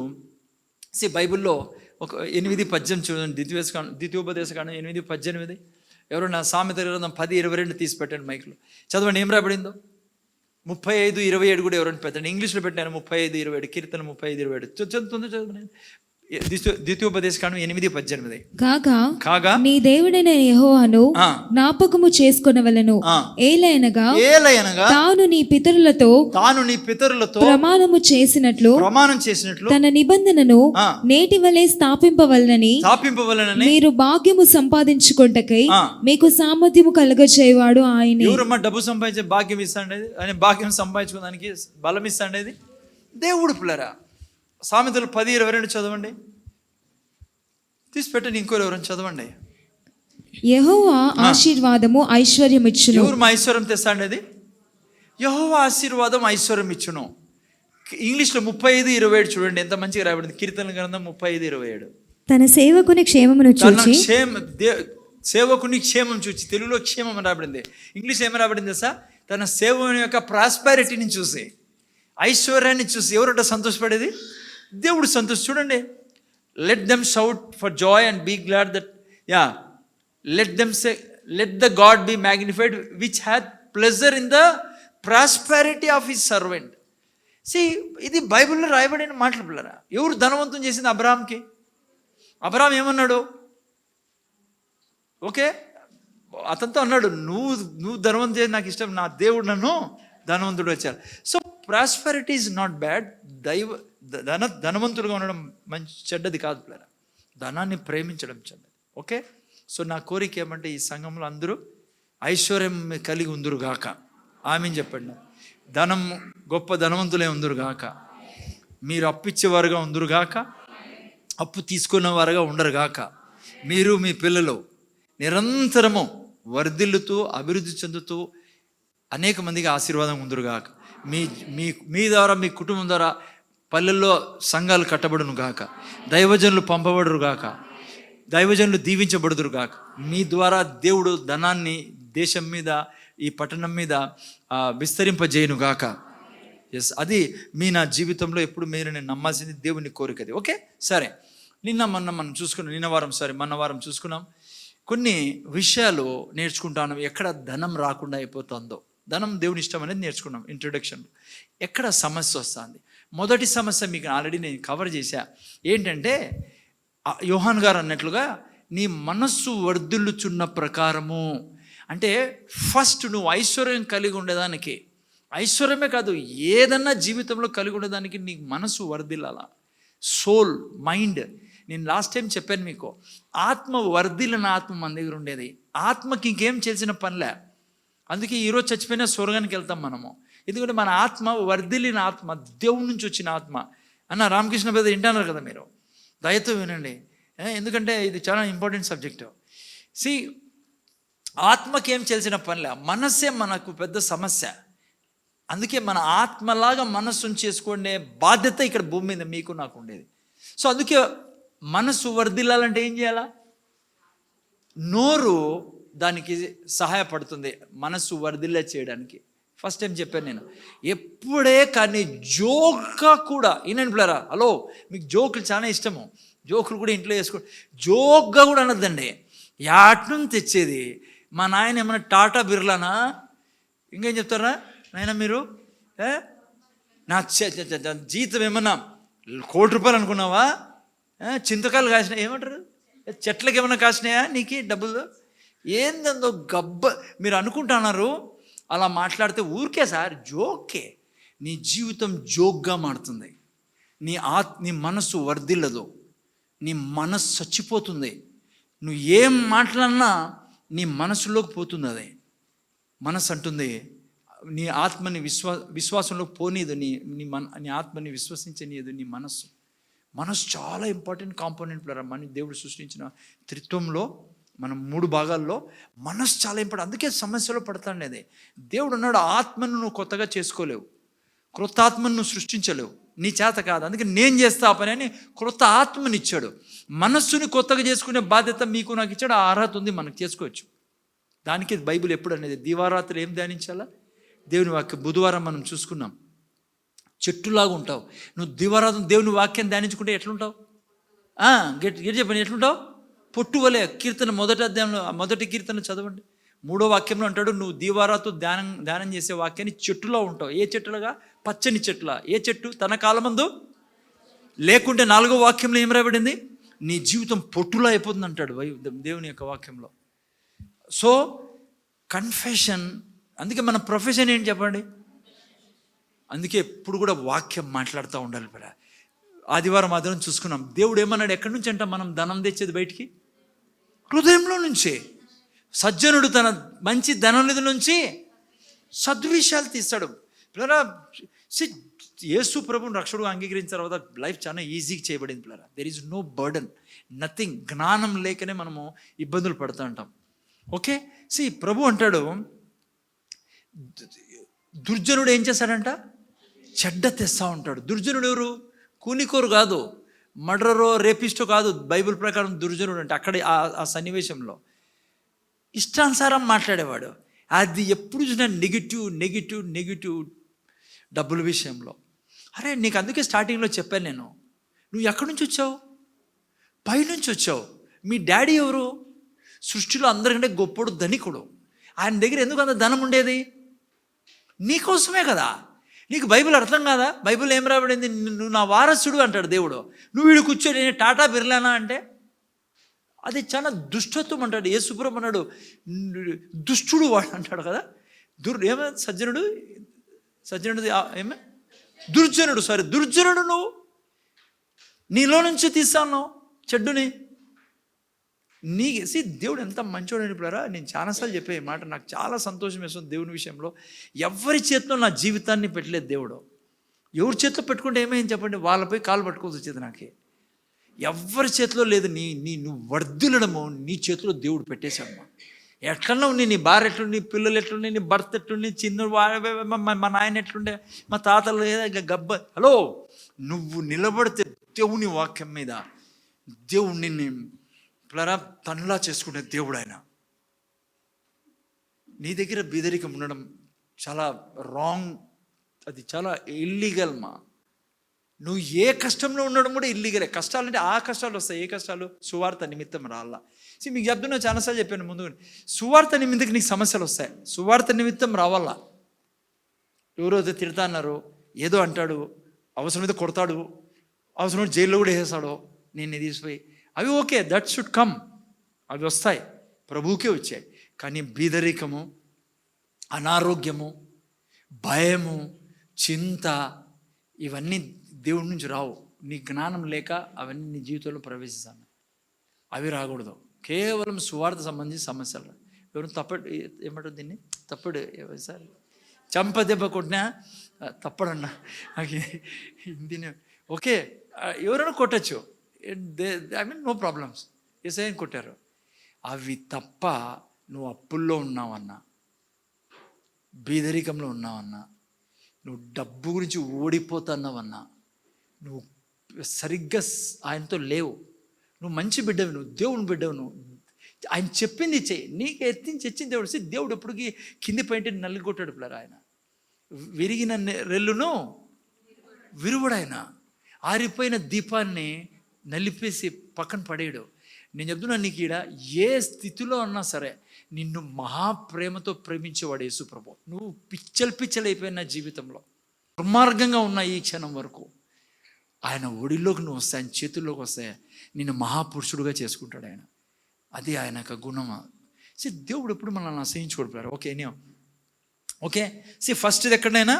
బైబిల్లో ఒక 8:18 చూడండి, ద్వితీయోపదేశకాండం 8:18. ఎవరన్నా సామెత గ్రంథం 10:22 తీసి పెట్టండి మైక్లో, చదవండి ఏం రాబడిందో. 35:27 కూడా ఎవరైనా పెట్టండి, ఇంగ్లీష్లో పెట్టాను. 35:27 కీర్తన 35:27 చదువుతుంది. ద్వితీయోపదేశకాండం 8:18. కాగా నీ దేవుడైన యెహోవాను జ్ఞాపకము చేసుకొనవలెను. ఏలయనగా తాను నీ పితరులతో ప్రమాణం చేసినట్లు తన నిబంధనను నేటి వలె స్థాపింపవలనని మీరు భాగ్యము సంపాదించుకొంటకై మీకు సామర్థ్యము కలుగచేయవాడు ఆయనే. ఎవరమ్మా డబ్బు సంపాదించే భాగ్యం ఇస్తాండేది, ఆయన భాగ్యం సంపాదించుకోవడానికి బలం ఇస్తాండేది దేవుడు. పిల్లరా సామెతలు 10:22 చదవండి, తీసి పెట్టండి. ఇంకో ఎవరైనా చదవండి. యెహోవా ఆశీర్వాదము ఐశ్వర్యం ఇచ్చును. ఎవరు మా ఐశ్వర్యం తెస్తాండేది? యెహోవా ఆశీర్వాదం ఐశ్వర్యం ఇచ్చును. ఇంగ్లీష్లో 35:27 చూడండి, ఎంత మంచిగా రాబడింది. కీర్తన గ్రంథం 35:27. తన సేవకుని క్షేమమును చూచి, సేవకుని క్షేమం చూచి, తెలుగులో క్షేమం రాబడింది. ఇంగ్లీష్ ఏమి రాబడింది సార్? తన సేవకుని యొక్క ప్రాస్పారిటీని చూసి, ఐశ్వర్యాన్ని చూసి ఎవరంట సంతోషపడేది? దేవుడు సంతోషం. చూడండి, let them shout for joy and be glad that let the God be magnified which had pleasure in the prosperity of his servant. ఇది బైబిల్లో రాయబడిన మాటలు పిల్లరా. ఎవరు ధనవంతం చేసింది? అబ్రాహాంకి. అబ్రాహాం ఏమన్నాడు? ఓకే, అతనితో అన్నాడు, నువ్వు ధనవంతం చేసి నాకు ఇష్టం, నా దేవుడు నన్ను ధనవంతుడు వచ్చారు. So prosperity is not bad. ధనవంతులుగా ఉండడం మంచి చెడ్డది కాదు పిల్లరా. ధనాన్ని ప్రేమించడం చెడ్డది. ఓకే, సో నా కోరిక ఏమంటే ఈ సంఘంలో అందరూ ఐశ్వర్యం కలిగి ఉందురుగాక. ఆమేన్ చెప్పండి. గొప్ప ధనవంతులే ఉందురుగాక. మీరు అప్పిచ్చేవారుగా ఉందురుగాక, అప్పు తీసుకునేవారుగా ఉండరుగాక. మీరు మీ పిల్లలు నిరంతరము వర్ధిల్లుతూ అభివృద్ధి చెందుతూ అనేక మందికి ఆశీర్వాదం ఉందురుగాక. మీ ద్వారా, మీ కుటుంబం ద్వారా పల్లెల్లో సంఘాలు కట్టబడును గాక, దైవజనులు పంపబడురు గాక, దైవజనులు దీవించబడుదురు గాక. మీ ద్వారా దేవుడు ధనాన్ని దేశం మీద, ఈ పట్టణం మీద విస్తరింపజేయును గాక. ఎస్, అది నా జీవితంలో ఎప్పుడు మీరు నేను నమ్మాల్సింది దేవుని కోరికది. ఓకే, సరే. మనం చూసుకున్నాం, మన వారం చూసుకున్నాం. కొన్ని విషయాలు నేర్చుకుంటాను. ఎక్కడ ధనం రాకుండా అయిపోతుందో, ధనం దేవుని ఇష్టం అనేది నేర్చుకున్నాం ఇంట్రొడక్షన్లో. ఎక్కడ సమస్య వస్తుంది? మొదటి సమస్య మీకు ఆల్రెడీ నేను కవర్ చేశా. ఏంటంటే యోహాన్ గారు అన్నట్లుగా నీ మనస్సు వర్ధిల్లుచున్న ప్రకారము. అంటే ఫస్ట్ నువ్వు ఐశ్వర్యం కలిగి ఉండేదానికి, ఐశ్వర్యమే కాదు ఏదన్నా జీవితంలో కలిగి ఉండేదానికి నీ మనసు వర్ధిల్లాల. Soul, mind. నేను లాస్ట్ టైం చెప్పాను మీకు, ఆత్మ వర్ధిల్లిన ఆత్మ మన దగ్గర ఉండేది. ఆత్మకి ఇంకేం చేసిన పనిలే. అందుకే ఈరోజు చచ్చిపోయినా స్వర్గానికి వెళ్తాం మనము. ఎందుకంటే మన ఆత్మ వర్ధిల్లిన ఆత్మ, దేవుడి నుంచి వచ్చిన ఆత్మ అన్న రామకృష్ణ పెద్ద వింటున్నారు కదా మీరు, దయతో వినండి, ఎందుకంటే ఇది చాలా ఇంపార్టెంట్ సబ్జెక్టు. ఆత్మకి ఏం చేసిన పనిలే, మనస్సే మనకు పెద్ద సమస్య. అందుకే మన ఆత్మలాగా మనస్సును చేసుకునే బాధ్యత ఇక్కడ భూమి మీద మీకు నాకు ఉండేది. సో అందుకే మనస్సు వర్ధిల్లాలంటే ఏం చేయాలా? నోరు దానికి సహాయపడుతుంది మనస్సు వర్ధిల్ల చేయడానికి. ఫస్ట్ టైం చెప్పాను నేను, ఎప్పుడే కానీ జోక్గా కూడా ఈయన పిల్లరా, హలో, మీకు జోకులు చాలా ఇష్టము, జోకులు కూడా ఇంట్లో వేసుకోండి. జోక్గా కూడా అనొద్దండి. యాట్ను తెచ్చేది మా నాయన ఏమన్నా టాటా బిర్లానా, ఇంకేం చెప్తారా నాయన మీరు, నా జీతం ఏమన్నా ₹1,00,00,000 అనుకున్నావా? చింతకాయలు కాసినాయి, ఏమంటారు, చెట్లకి ఏమన్నా కాసినాయా నీకు డబ్బులు? ఏందో గబ్బ మీరు అనుకుంటున్నారు. అలా మాట్లాడితే ఊరికే సార్, జోకే. నీ జీవితం జోక్గా మారుతుంది. నీ మనస్సు వర్ధిల్లదు, నీ మనస్సు చచ్చిపోతుంది. నువ్వు ఏం మాట్లాడినా నీ మనసులోకి పోతుంది. అదే మనస్సు అంటుంది నీ ఆత్మని విశ్వాసంలోకి పోనీదు, నీ ఆత్మని విశ్వసించనీయదు నీ మనస్సు. మనస్సు చాలా ఇంపార్టెంట్ కాంపోనెంట్ ప్లరా. మన దేవుడు సృష్టించిన త్రిత్వంలో మనం 3 భాగాల్లో మనస్సు చాలా ఇంపార్టెంట్. అందుకే సమస్యలో పడతాండేది. దేవుడు అన్నాడు, ఆత్మను నువ్వు కొత్తగా చేసుకోలేవు, క్రొత్త ఆత్మను నువ్వు సృష్టించలేవు, నీ చేత కాదు, అందుకే నేను చేస్తా పని అని క్రొత్త ఆత్మని ఇచ్చాడు. మనస్సుని కొత్తగా చేసుకునే బాధ్యత మీకు నాకు ఇచ్చాడు. ఆ అర్హత ఉంది, మనకు చేసుకోవచ్చు. దానికి బైబిల్ ఎప్పుడు అనేది దివారాత్రి ఏం ధ్యానించాలా? దేవుని వాక్యం. బుధవారం మనం చూసుకున్నాం, చెట్టులాగా ఉంటావు నువ్వు. దివారాత్రం దేవుని వాక్యం ధ్యానించుకుంటే ఎట్లుంటావు? గట్టి చెప్పండి, ఎట్లుంటావు? పొట్టు వలే. కీర్తన 1వ అధ్యాయంలో 1వ కీర్తన చదవండి, 3వ వాక్యంలో అంటాడు, నువ్వు దీవారాతు ధ్యానం చేసే వాక్యాన్ని చెట్టులో ఉంటావు. ఏ చెట్టులాగా? పచ్చని చెట్టులా. ఏ చెట్టు? తన కాలమందు లేకుంటే 4వ వాక్యంలో ఏం రాబడింది? నీ జీవితం పొట్టులా అయిపోతుంది అంటాడు దేవుని యొక్క వాక్యంలో. So confession. అందుకే మన ప్రొఫెషన్ ఏంటి చెప్పండి? అందుకే ఎప్పుడు కూడా వాక్యం మాట్లాడుతూ ఉండాలి. ఆదివారం చూసుకున్నాం, దేవుడు ఏమన్నాడు? ఎక్కడి నుంచి అంట మనం ధనం తెచ్చేది? బయటికి హృదయంలో నుంచే. సజ్జనుడు తన మంచి ధననిధి నుంచి సద్విషయాలు తీస్తాడు. పిల్లరా, యేసు ప్రభుని రక్షకుడుగా అంగీకరించిన తర్వాత లైఫ్ చాలా ఈజీగా చేయబడింది. పిల్లరా, there is no burden, nothing. జ్ఞానం లేకనే మనము ఇబ్బందులు పడుతూ ఉంటాం. ఓకే, ప్రభు అంటాడు, దుర్జనుడు ఏం చేస్తాడంట? చెడ్డ తెస్తా ఉంటాడు. దుర్జనుడు ఎవరు? కూనికోరు కాదు, మర్డరో రేపిస్టో కాదు. బైబిల్ ప్రకారం దుర్జనుడు అంటే అక్కడ ఆ సన్నివేశంలో ఇష్టానుసారం మాట్లాడేవాడు. అది ఎప్పుడు చూసినా నెగిటివ్ డబ్బుల విషయంలో. అరే నీకు అందుకే స్టార్టింగ్లో చెప్పాను నేను, నువ్వు ఎక్కడి నుంచి వచ్చావు? పైనుంచి వచ్చావు. మీ డాడీ ఎవరు? సృష్టిలో అందరికంటే గొప్పడు, ధనికుడు. ఆయన దగ్గర ఎందుకు అంత ధనం ఉండేది? నీకోసమే కదా. నీకు బైబిల్ అర్థం కాదా? బైబిల్ ఏం రాబడింది? నువ్వు నా వారసుడు అంటాడు దేవుడు. నువ్వు వీడు కూర్చొని టాటా బిర్లానా అంటే అది చాలా దుష్టత్వం అంటాడు. యేసుప్రభు అన్నాడు, దుష్టుడు వాడు అంటాడు కదా. ఏమే సజ్జనుడు ఏమే దుర్జనుడు నువ్వు. నీలో నుంచి తీస్తాను చెడ్డుని. దేవుడు ఎంత మంచోడు అనిపిడారా. నేను చాలాసార్లు చెప్పే మాట నాకు చాలా సంతోషం వేస్తుంది దేవుని విషయంలో. ఎవరి చేతిలో నా జీవితాన్ని పెట్టలేదు దేవుడు. ఎవరి చేతిలో పెట్టుకుంటే ఏమైంది చెప్పండి? వాళ్ళపై కాలు పట్టుకోవాల్సి వచ్చేది నాకే. ఎవరి చేతిలో లేదు. నువ్వు వర్ధిల్లడము నీ చేతిలో దేవుడు పెట్టేశాడు. ఎట్లన్నా ఉంది, నీ భార్య ఎట్లుండి, నీ పిల్లలు ఎట్లుండి, నీ భర్త ఎట్లుండి, చిన్న మా నాయన ఎట్లుండే, మా తాతలు హలో, నువ్వు నిలబడితే దేవుని వాక్యం మీద దేవుడు నిన్ను తనలా చేసుకునే దేవుడు ఆయన. నీ దగ్గర బీదరికం ఉండడం చాలా రాంగ్, అది చాలా ఇల్లీగల్. నువ్వు ఏ కష్టంలో ఉండడం కూడా ఇల్లీగలే. కష్టాలు అంటే ఆ కష్టాలు వస్తాయి. ఏ కష్టాలు? సువార్త నిమిత్తం రాళ్ళ. మీకు చెప్తున్నా, చాలాసార్లు చెప్పాను ముందు, సువార్త నిమిత్తం నీకు సమస్యలు వస్తాయి. సువార్త నిమిత్తం రావాలా. ఎవరో తిడతా అన్నారు, ఏదో అంటాడు, అవసరమైతే కొడతాడు, అవసరమైతే జైల్లో కూడా వేసేస్తాడు నేను తీసిపోయి. అవి ఓకే, దట్ షుడ్ కమ్, అవి వస్తాయి, ప్రభువుకే వచ్చాయి. కానీ బీదరికము, అనారోగ్యము, భయము, చింత, ఇవన్నీ దేవుడి నుంచి రావు. నీ జ్ఞానం లేక అవన్నీ నీ జీవితంలో ప్రవేశిస్తాను. అవి రాకూడదు. కేవలం సువార్త సంబంధించి సమస్యలు. ఎవరు ఏమంటారు దీన్ని? తప్పుడు సార్, చంప దెబ్బ కొట్టినా తప్పడన్నా దీన్ని. ఓకే, ఎవరైనా కొట్టచ్చు, నో ప్రాబ్లమ్స్. ఏసైనా కొట్టారు. అవి తప్ప నువ్వు అప్పుల్లో ఉన్నావన్నా, బీదరికంలో ఉన్నావన్నా, నువ్వు డబ్బు గురించి ఓడిపోతున్నావన్నా, నువ్వు సరిగ్గా ఆయనతో లేవు, నువ్వు మంచి బిడ్డవి, నువ్వు దేవుని బిడ్డవు, నువ్వు ఆయన చెప్పింది చెయ్యి. నీకు ఎత్తించి ఇచ్చింది దేవుడు. దేవుడు ఎప్పటికీ కింది పైంటి నల్లిగొట్టాడు. పిల్లరా, ఆయన విరిగిన రెల్లును విరువుడాయన, ఆరిపోయిన దీపాన్ని నలిపేసి పక్కన పడేయడు. నేను చెప్తున్నా, నీకు ఈడ ఏ స్థితిలో ఉన్నా సరే నిన్ను మహాప్రేమతో ప్రేమించేవాడు యేసుప్రభు. నువ్వు పిచ్చలైపోయిన జీవితంలో దుర్మార్గంగా ఉన్న ఈ క్షణం వరకు ఆయన ఒడిలోకి నువ్వు వస్తే, ఆయన చేతుల్లోకి వస్తే నిన్ను మహాపురుషుడుగా చేసుకుంటాడు ఆయన. అది ఆయన యొక్క గుణమా. దేవుడు ఎప్పుడు మనల్ని అసహించుకోడు. ఓకే ఫస్ట్ ఇది ఎక్కడైనా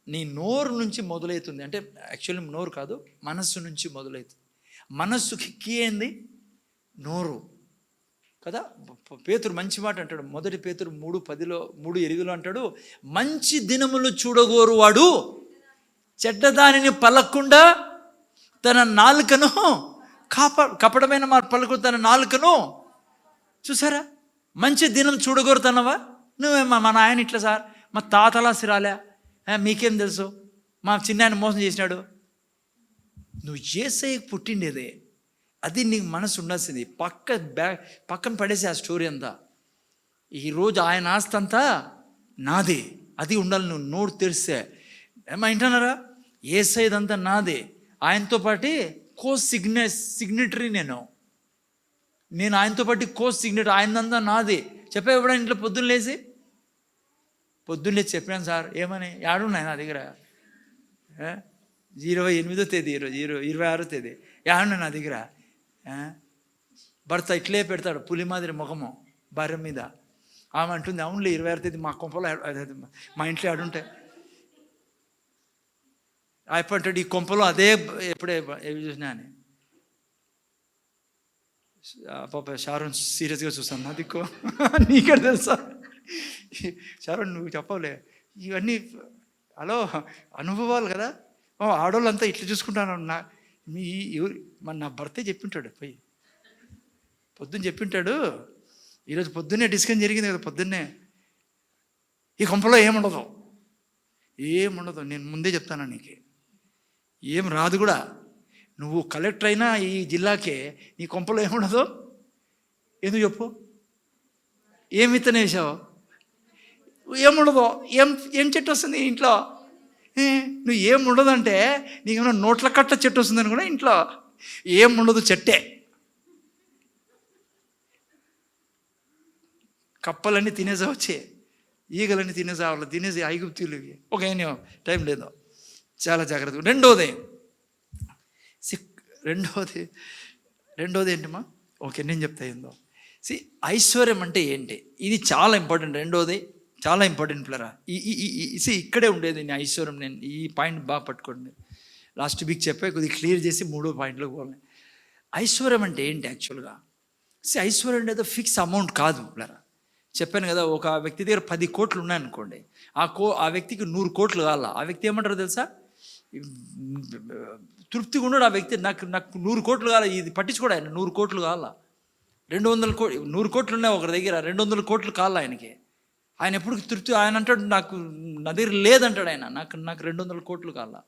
నీ నోరు నుంచి మొదలవుతుంది. అంటే యాక్చువల్లీ నోరు కాదు, మనస్సు నుంచి మొదలవుతుంది. మనస్సుకి కీ ఏంది? నోరు కదా. పేతురు మంచి మాట అంటాడు, 1 పేతురు 3:8 అంటాడు, మంచి దినములు చూడగోరు వాడు చెడ్డదానిని పలక్కుండా తన నాలుకను కపటమైన పలుకు తన నాలుకను. చూసారా, మంచి దినం చూడగోరుతున్నావా? నువ్వేమో మా నాయన ఇట్లా సార్, మా తాతలా సిరాలే, మీకేం తెలుసు, మా చిన్నాయన మోసం చేసినాడు. నువ్వు యేసయ్యకు పుట్టిండేదే, అది నీకు మనసు ఉండాల్సింది. పక్కన పడేసి ఆ స్టోరీ అంతా. ఈరోజు ఆయన ఆస్తి అంతా నాదే, అది ఉండాలి. నువ్వు నోరు తెరిస్తే ఏమో వింటున్నారా, యేసయ్యదంతా నాదే, ఆయనతో పాటు సిగ్నేటరీ నేను ఆయనతో పాటు సిగ్నేటరీ, ఆయనంతా నాదే. చెప్పా ఎప్పుడైనా ఇంట్లో పొద్దున్న లేచి చెప్పాను సార్, ఏమని, ఏడున్నాయి నా దగ్గర 28వ తేదీ, ఈరోజు 26వ తేదీ, ఏడున్నాయి నా దగ్గర. భర్త ఇట్లే పెడతాడు పులి మాదిరి ముఖము భార్య మీద. ఆమె అంటుంది, అవునులే 26వ తేదీ మా కొంపలో మా ఇంట్లో ఆడుంటే. అయిపోతాడు ఈ కొంపలో అదే ఎప్పుడే చూసినా అని. పాప షారోన్ సీరియస్గా చూస్తాను, నా దిక్కు నీకే తెలుసా షారోన్, నువ్వు చెప్పవులే ఇవన్నీ. హలో, అనుభవాలు కదా. ఆడవాళ్ళంతా ఇట్లా చూసుకుంటాను. నా భర్తే చెప్పింటాడు, పోయి పొద్దున్న చెప్పింటాడు. ఈరోజు పొద్దున్నే డిస్కషన్ జరిగింది కదా, పొద్దున్నే ఈ కొంపలో ఏముండదు. నేను ముందే చెప్తాను, నీకు ఏం రాదు కూడా. నువ్వు కలెక్టర్ అయినా ఈ జిల్లాకే, నీ కొంపలో ఏముండదు. ఎందుకు చెప్పు, ఏం విత్తనం వేసావు, ఏముండదు. ఏం చెట్టు వస్తుంది ఇంట్లో? నువ్వు ఏముండదంటే నీకేమన్నా నోట్ల కట్ట చెట్టు వస్తుందని కూడా ఇంట్లో ఏముండదు, చెట్టే. కప్పలన్నీ తినేసావచ్చే, ఈగలన్నీ తినేసి ఐగుప్తీలు. ఒక టైం లేదు, చాలా జాగ్రత్తగా. రెండోది ఏంటమ్మా? ఓకే, నేను చెప్తా ఏందో. ఐశ్వర్యం అంటే ఏంటి, ఇది చాలా ఇంపార్టెంట్. రెండోది చాలా ఇంపార్టెంట్ పిల్లరా. ఇక్కడే ఉండేది నేను ఐశ్వర్యం. నేను ఈ పాయింట్ బాగా పట్టుకోండి. లాస్ట్ వీక్ చెప్పే కొద్దిగా క్లియర్ చేసి 3వ పాయింట్లోకి పోవాలి. ఐశ్వర్యం అంటే ఏంటి యాక్చువల్గా? ఐశ్వర్యం అంటే ఫిక్స్ అమౌంట్ కాదు పిల్లరా. చెప్పాను కదా, ఒక వ్యక్తి దగ్గర 10 కోట్లు ఉన్నాయనుకోండి, ఆ వ్యక్తికి 100 కోట్లు కావాలా. ఆ వ్యక్తి ఏమంటారు తెలుసా? తృప్తిగా ఉన్నాడు ఆ వ్యక్తి. నాకు 100 కోట్లు కావాలి, ఇది పట్టించుకోడు ఆయన. 100 కోట్లు కావాలా, 200 కోట్లు, 100 కోట్లు ఉన్నాయి ఒకరి దగ్గర, 200 కోట్లు కావాలా ఆయనకి. ఆయన ఎప్పుడు తృప్తి, ఆయన అంటాడు నాకు నా దగ్గర లేదంటాడు ఆయన, నాకు 200 కోట్లు కావాలా.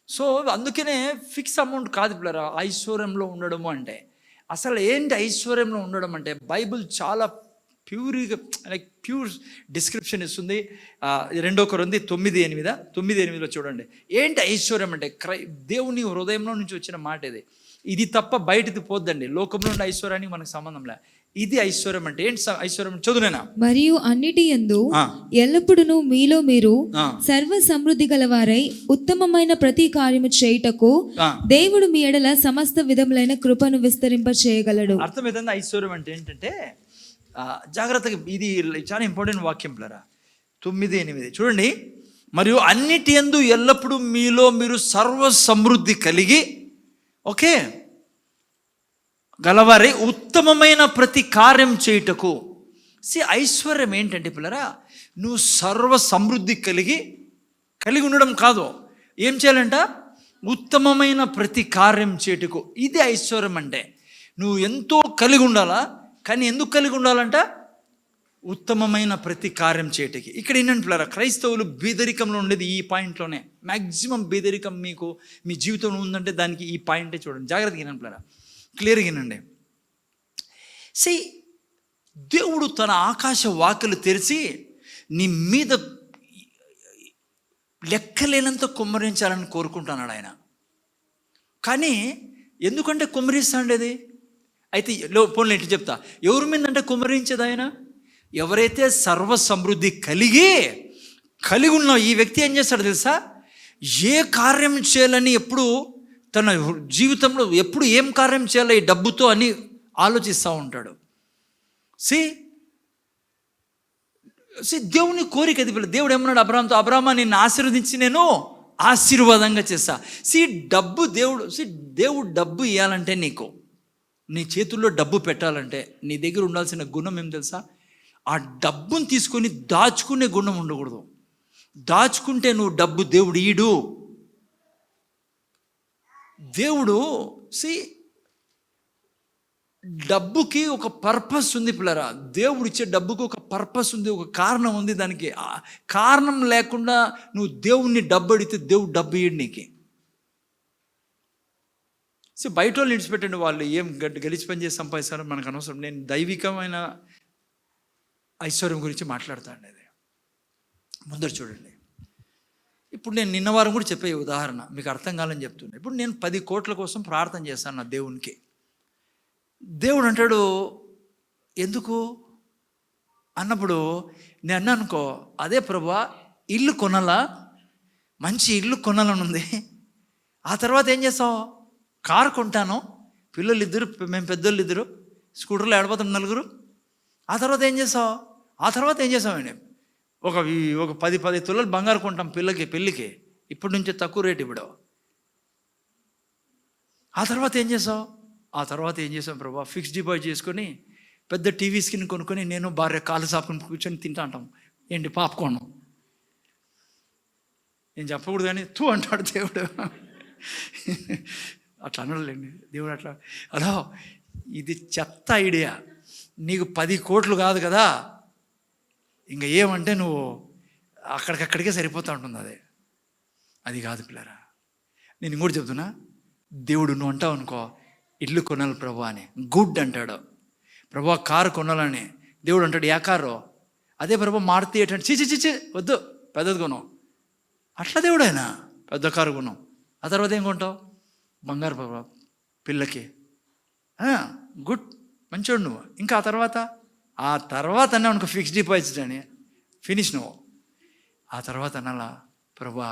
సో అందుకనే ఫిక్స్ అమౌంట్ కాదు పిల్లరా ఐశ్వర్యంలో ఉండడము అంటే. అసలు ఏంటి ఐశ్వర్యంలో ఉండడం అంటే? బైబిల్ చాలా ప్యూర్ డిస్క్రిప్షన్ ఇస్తుంది. 2 కొరింథీ 9:8 చూడండి. ఏంటి ఐశ్వర్యం అంటే? దేవుని హృదయంలో నుంచి వచ్చిన మాట ఇది తప్ప బయటిది పోద్దండి. లోకంలో ఉండే ఐశ్వర్యానికి మనకు సంబంధం లే. ఇది ఐశ్వర్యం అంటే ఏంటి? ఐశ్వర్యం చదువునేనా? మరియు అన్నిటి యందు ఎల్లప్పుడూ మీలో మీరు సర్వ సమృద్ధి గలవారై ఉత్తమమైన ప్రతి కార్యము చేయుటకు దేవుడు మీ ఎడల సమస్త విధములైన కృపను విస్తరింప చేయగలడు. అర్థమైంది. ఐశ్వర్యం అంటే ఏంటంటే జాగ్రత్తగా, ఇది చాలా ఇంపార్టెంట్ వాక్యం పిల్లరా. 9:8 చూడండి. మరియు అన్నిటి యందు ఎల్లప్పుడూ మీలో మీరు సర్వ సమృద్ధి కలిగి, ఓకే, గలవారై ఉత్తమమైన ప్రతి కార్యం చేయుటకు. ఐశ్వర్యం ఏంటంటే పిల్లరా, నువ్వు సర్వ సమృద్ధి కలిగి ఉండడం కాదు, ఏం చేయాలంట? ఉత్తమమైన ప్రతి కార్యం చేయుటకు. ఇది ఐశ్వర్యం అంటే. నువ్వు ఎంతో కలిగి ఉండాలా, కానీ ఎందుకు కలిగి ఉండాలంట? ఉత్తమమైన ప్రతి కార్యం చేయటకి. ఇక్కడ ఏంటంటే పిల్లరా, క్రైస్తవులు బీదరికంలో ఉండేది ఈ పాయింట్లోనే. మ్యాక్సిమం బీదరికం మీకు మీ జీవితంలో ఉందంటే దానికి ఈ పాయింటే చూడండి. జాగ్రత్తగా వినండి పిల్లరా, క్లియర్గా వినండి. దేవుడు తన ఆకాశ వాకులు తెరిచి నీ మీద లెక్కలేనంత కుమ్మరించాలని కోరుకుంటున్నాడు ఆయన. కానీ ఎందుకంటే కుమ్మరిస్తాండేది అయితే పోన్లు ఎట్లా చెప్తా, ఎవరి మీద అంటే కుమ్మరించేది ఆయన? ఎవరైతే సర్వ సమృద్ధి కలిగి ఉన్న ఈ వ్యక్తి ఏం చేస్తాడు తెలుసా? ఏ కార్యం చేయాలని ఎప్పుడు తన జీవితంలో ఎప్పుడు ఏం కార్యం చేయాలి ఈ డబ్బుతో అని ఆలోచిస్తూ ఉంటాడు. దేవుని కోరిక అది. దేవుడు ఏమన్నాడు అబ్రాహాంతో, అబ్రాహ్మా నిన్ను ఆశీర్వదించి నేను ఆశీర్వాదంగా చేస్తా. డబ్బు దేవుడు డబ్బు ఇవ్వాలంటే, నీ చేతుల్లో డబ్బు పెట్టాలంటే నీ దగ్గర ఉండాల్సిన గుణం ఏం తెలుసా? ఆ డబ్బుని తీసుకొని దాచుకునే గుణం ఉండకూడదు. దాచుకుంటే నువ్వు డబ్బు దేవుడు ఈడు. దేవుడు డబ్బుకి ఒక పర్పస్ ఉంది పిల్లరా. దేవుడు ఇచ్చే డబ్బుకి ఒక పర్పస్ ఉంది, ఒక కారణం ఉంది. దానికి కారణం లేకుండా నువ్వు దేవుణ్ణి డబ్బు అడిగితే దేవుడు డబ్బు ఇయ్యడు నీకు. బయట వాళ్ళు విడిచిపెట్టండి, వాళ్ళు ఏం గెలిచి పని చేసి సంపాదిస్తారో మనకు అనవసరం. నేను దైవికమైన ఐశ్వర్యం గురించి మాట్లాడతాను. అది ముందర చూడండి. ఇప్పుడు నేను నిన్న వారం కూడా చెప్పే ఉదాహరణ మీకు అర్థం కావాలని చెప్తున్నా. ఇప్పుడు నేను 10 కోట్ల కోసం ప్రార్థన చేస్తాను నా దేవునికి. దేవుడు అంటాడు ఎందుకు అన్నప్పుడు నేను అన్నా అనుకో, అదే ప్రభువా ఇల్లు కొనాలా, మంచి ఇల్లు కొనాలని ఉంది. ఆ తర్వాత ఏం చేస్తావు? కారు కొంటాను, పిల్లలు 2, మేము పెద్దోళ్ళు 2, స్కూటర్లో ఏడపోతాం 4. ఆ తర్వాత ఏం చేస్తావు? అండి ఒక 10 తులాలు బంగారు కొంటాం పెళ్ళికి, ఇప్పటి నుంచే తక్కువ రేటు ఇవ్వడం. ఆ తర్వాత ఏం చేసాం ప్రభా? ఫిక్స్డ్ డిపాజిట్ చేసుకొని పెద్ద టీవీ స్క్రీన్ కొనుక్కొని నేను భార్య కాలు సాపుకొని కూర్చొని తింటా అంటాం. ఏంటి పాప్కార్న్? నేను చెప్పకూడదు కానీ తూ అంటాడు దేవుడు. అట్లా అనలేండి దేవుడు. అలా ఇది చెత్త ఐడియా. నీకు 10 కోట్లు కాదు కదా, ఇంకా ఏమంటే నువ్వు అక్కడికక్కడికే సరిపోతూ ఉంటుంది. అది కాదు పిల్లరా. నేను ఇంకోటి చెప్తున్నా. దేవుడు నువ్వు అంటావు అనుకో, ఇల్లు కొనాలి ప్రభు అని, గుడ్ అంటాడు. ప్రభు కారు కొనాలని దేవుడు అంటాడు, ఏ కారు? అదే ప్రభు మారుతి ఏంటంటే చిచి వద్దు పెద్దది కొనం. అట్లా దేవుడు అయినా పెద్ద కారు కొనం. ఆ తర్వాత ఏం కొంటావు? బంగారు ప్రభు పిల్లకి. గుడ్, మంచోడు నువ్వు. ఇంకా ఆ తర్వాత అన్నావు అనుకో ఫిక్స్డ్ డిపాజిట్ అని, ఫినిష్ నువ్వు. ఆ తర్వాత అనాలా, ప్రభా